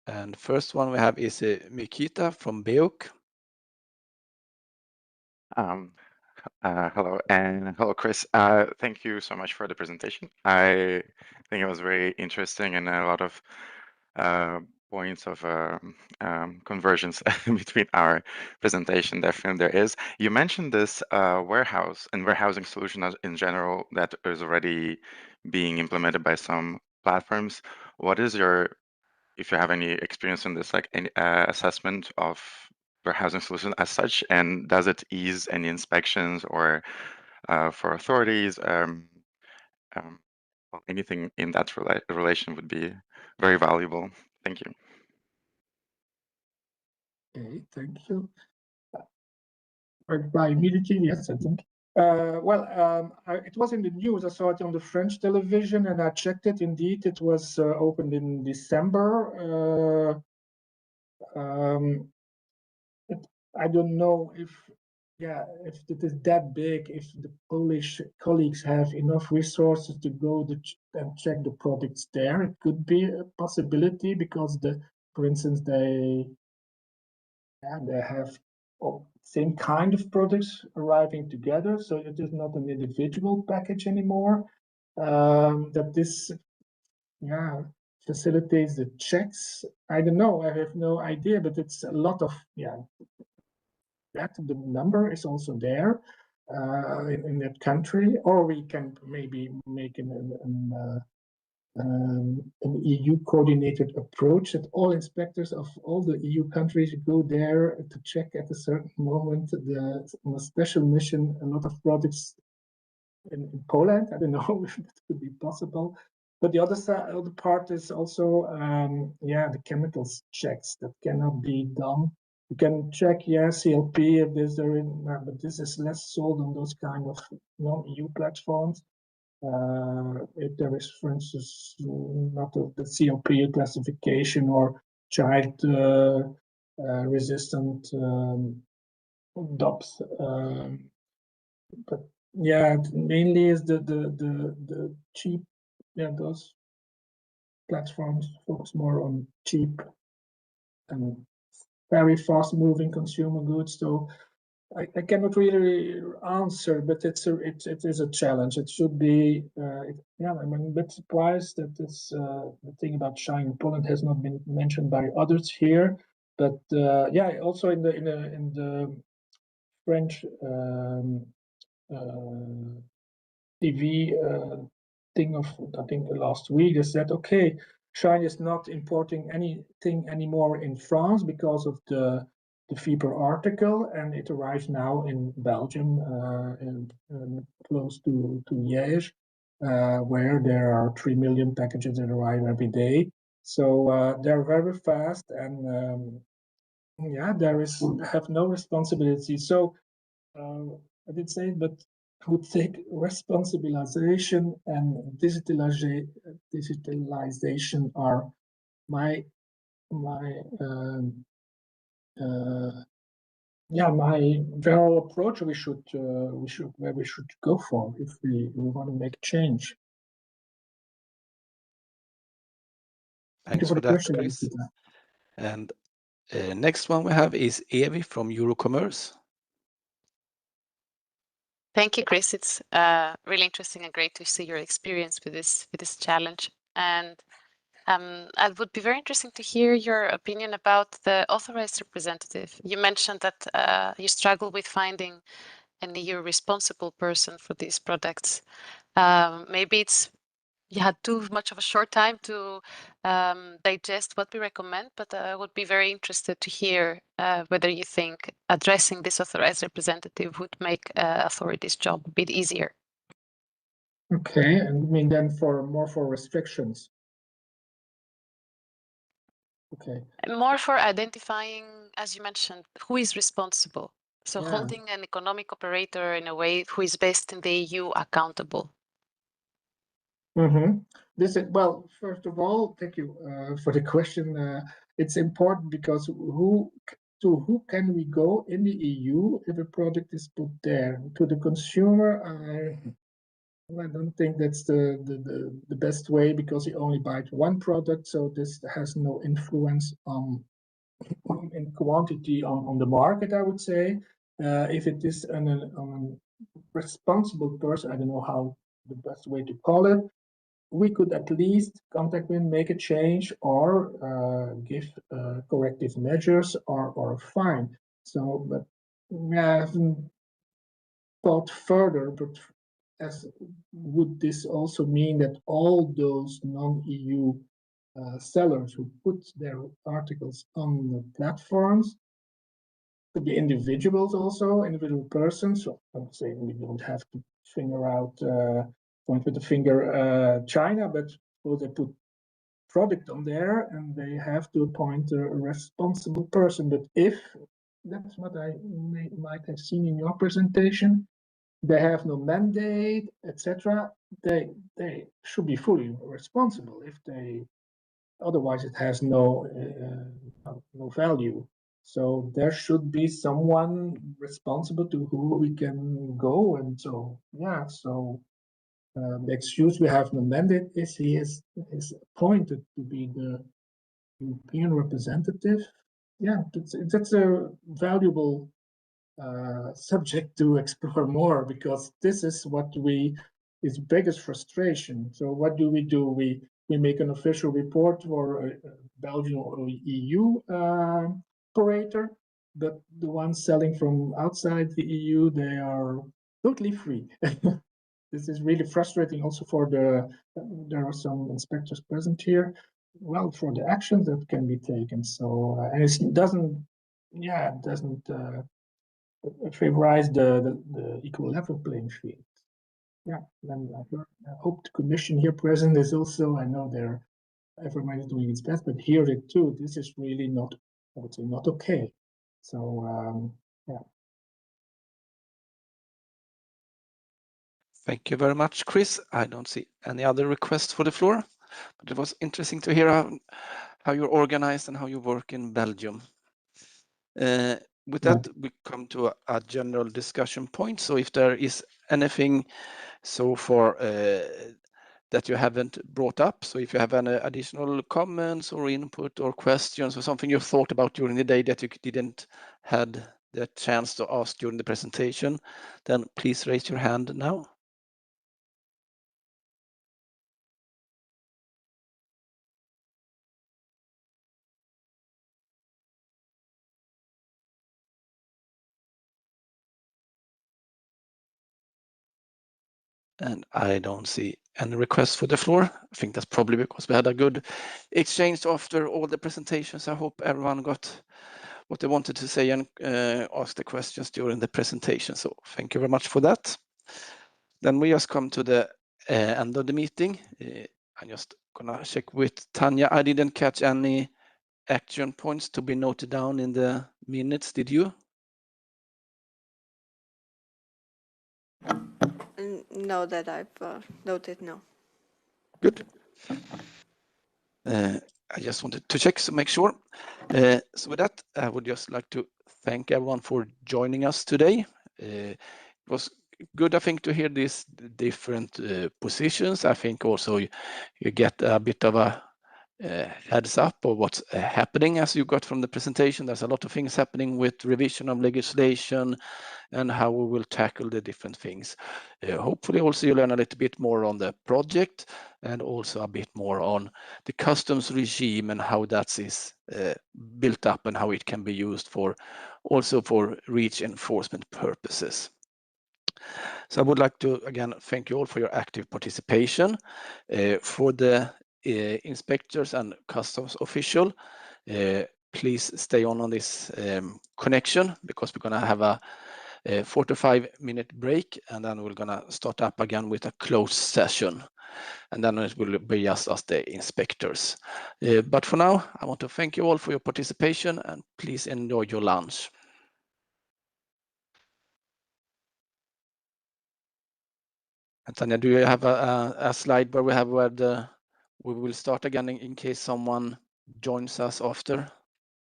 And first one we have is Mikita from BEOC. Hello, and hello, Chris. Thank you so much for the presentation. I think it was very interesting and a lot of points of convergence between our presentation. Definitely there is. You mentioned this warehouse and warehousing solution in general that is already being implemented by some platforms. What is your, if you have any experience in this, like any assessment of warehousing solution as such, and does it ease any inspections or for authorities? Well, anything in that relation would be very valuable. Thank you. Okay, thank you. I reply immediately, yes, I think. It was in the news. I saw it on the French television, and I checked it. Indeed, it was opened in December. I don't know if it is that big, if the Polish colleagues have enough resources to go and check the products there. It could be a possibility because for instance, they have same kind of products arriving together, so it is not an individual package anymore. That this facilitates the checks. I don't know. I have no idea, but it's a lot of that the number is also there in that country, or we can maybe make an EU coordinated approach that all inspectors of all the EU countries go there to check at a certain moment on a special mission a lot of products in Poland. I don't know if that could be possible. But the other part is also the chemicals checks that cannot be done. You can check, CLP if there's but this is less sold on those kind of non-EU platforms. If there is, for instance, not the CLP classification or child resistant DOPS, but mainly is the cheap. Those platforms focus more on cheap and very fast-moving consumer goods. So I cannot really answer, but it is a challenge. It should be. I'm a bit surprised that this the thing about Shine in Poland has not been mentioned by others here. But also in the French TV thing of I think last week is that okay, Shine is not importing anything anymore in France because of the FIPR article, and it arrives now in Belgium and close to Liège, where there are 3 million packages that arrive every day. So they're very fast, and have no responsibility. So I did say, but would take responsibilization and digitalization are my general approach. We should go for if we want to make change. Thanks for that, Chris. And next one we have is Evi from Eurocommerce. Thank you, Chris. It's really interesting and great to see your experience with this challenge. And it would be very interesting to hear your opinion about the authorized representative. You mentioned that you struggle with finding an EU responsible person for these products. Maybe you had too much of a short time to digest what we recommend, but I would be very interested to hear whether you think addressing this authorized representative would make authorities' job a bit easier. Okay, and I mean then for restrictions. Okay. More for identifying, as you mentioned, who is responsible. So Yeah. holding an economic operator in a way who is based in the EU accountable. This is, well, first of all, thank you for the question. It's important because who can we go in the EU if a product is put there? To the consumer, I don't think that's the best way, because he only buys one product, so this has no influence in quantity on the market, I would say. If it is on a responsible person, I don't know how the best way to call it, we could at least contact him, make a change, or give corrective measures or a fine. So, but I haven't thought further, but as would this also mean that all those non-EU sellers who put their articles on the platforms could be individuals also, individual persons? So I'm saying we don't have to point with the finger China, but suppose they put product on there and they have to appoint a responsible person. But if that's what I might have seen in your presentation, they have no mandate, etc. They should be fully responsible. If they, otherwise, it has no value. So there should be someone responsible to who we can go, and so yeah. So the excuse we have no mandate is he is appointed to be the European representative. Yeah, that's a valuable subject to explore more, because this is what is biggest frustration. So what do? We make an official report for a Belgian or EU operator, but the ones selling from outside the EU, they are totally free. This is really frustrating also for there are some inspectors present here, well, for the actions that can be taken. So, and it doesn't favorize the equal level playing field. Yeah, then I hope the commission here present is also, I know everyone is doing its best, but here it too, this is really not, I would say, not okay. So, yeah. Thank you very much, Chris. I don't see any other requests for the floor, but it was interesting to hear how you're organized and how you work in Belgium. With that, we come to a general discussion point. So if there is anything so far that you haven't brought up, so if you have any additional comments or input or questions or something you thought about during the day that you didn't had the chance to ask during the presentation, then please raise your hand now. And I don't see any requests for the floor. I think that's probably because we had a good exchange after all the presentations. I hope everyone got what they wanted to say and ask the questions during the presentation. So thank you very much for that. Then we just come to the end of the meeting. I'm just gonna check with Tanya. I didn't catch any action points to be noted down in the minutes. Did you? No, that I've noted, no. Good. I just wanted to check to make sure. So with that, I would just like to thank everyone for joining us today. It was good, I think, to hear these different positions. I think also you get a bit of a heads up of what's happening as you got from the presentation. There's a lot of things happening with revision of legislation and how we will tackle the different things. Hopefully also you learn a little bit more on the project and also a bit more on the customs regime and how that is built up and how it can be used for also for REACH enforcement purposes. So I would like to again thank you all for your active participation. For the inspectors and customs official, please stay on this connection, because we're going to have a 45-minute break, and then we're going to start up again with a closed session, and then it will be just us, the inspectors. But for now, I want to thank you all for your participation, and please enjoy your lunch. Tanya, do you have a slide where we will start again in case someone joins us after?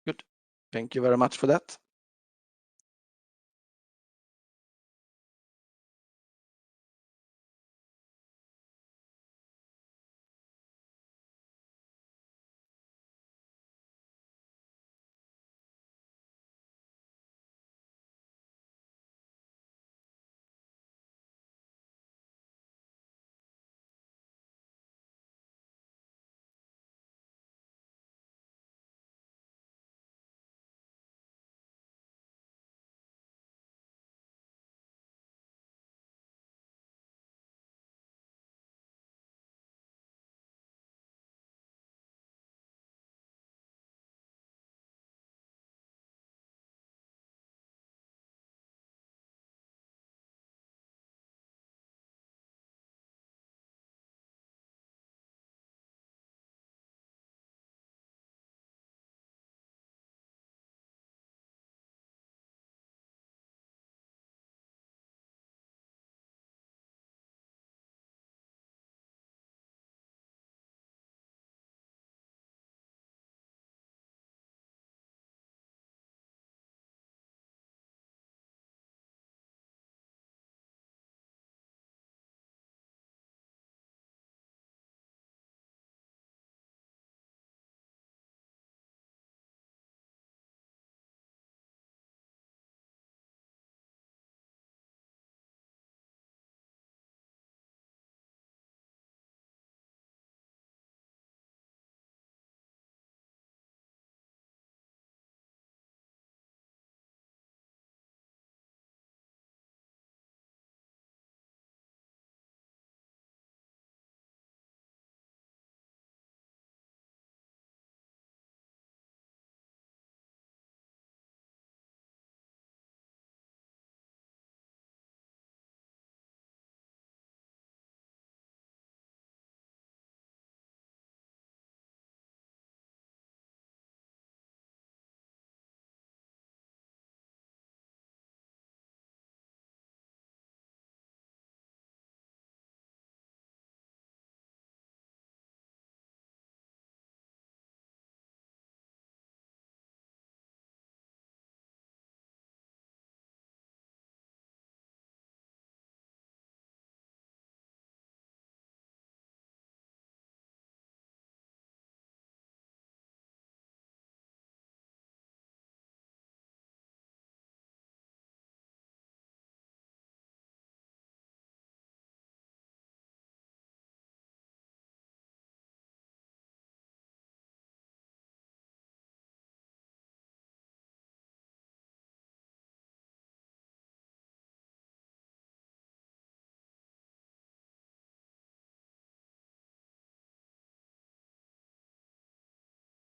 Good. Thank you very much for that.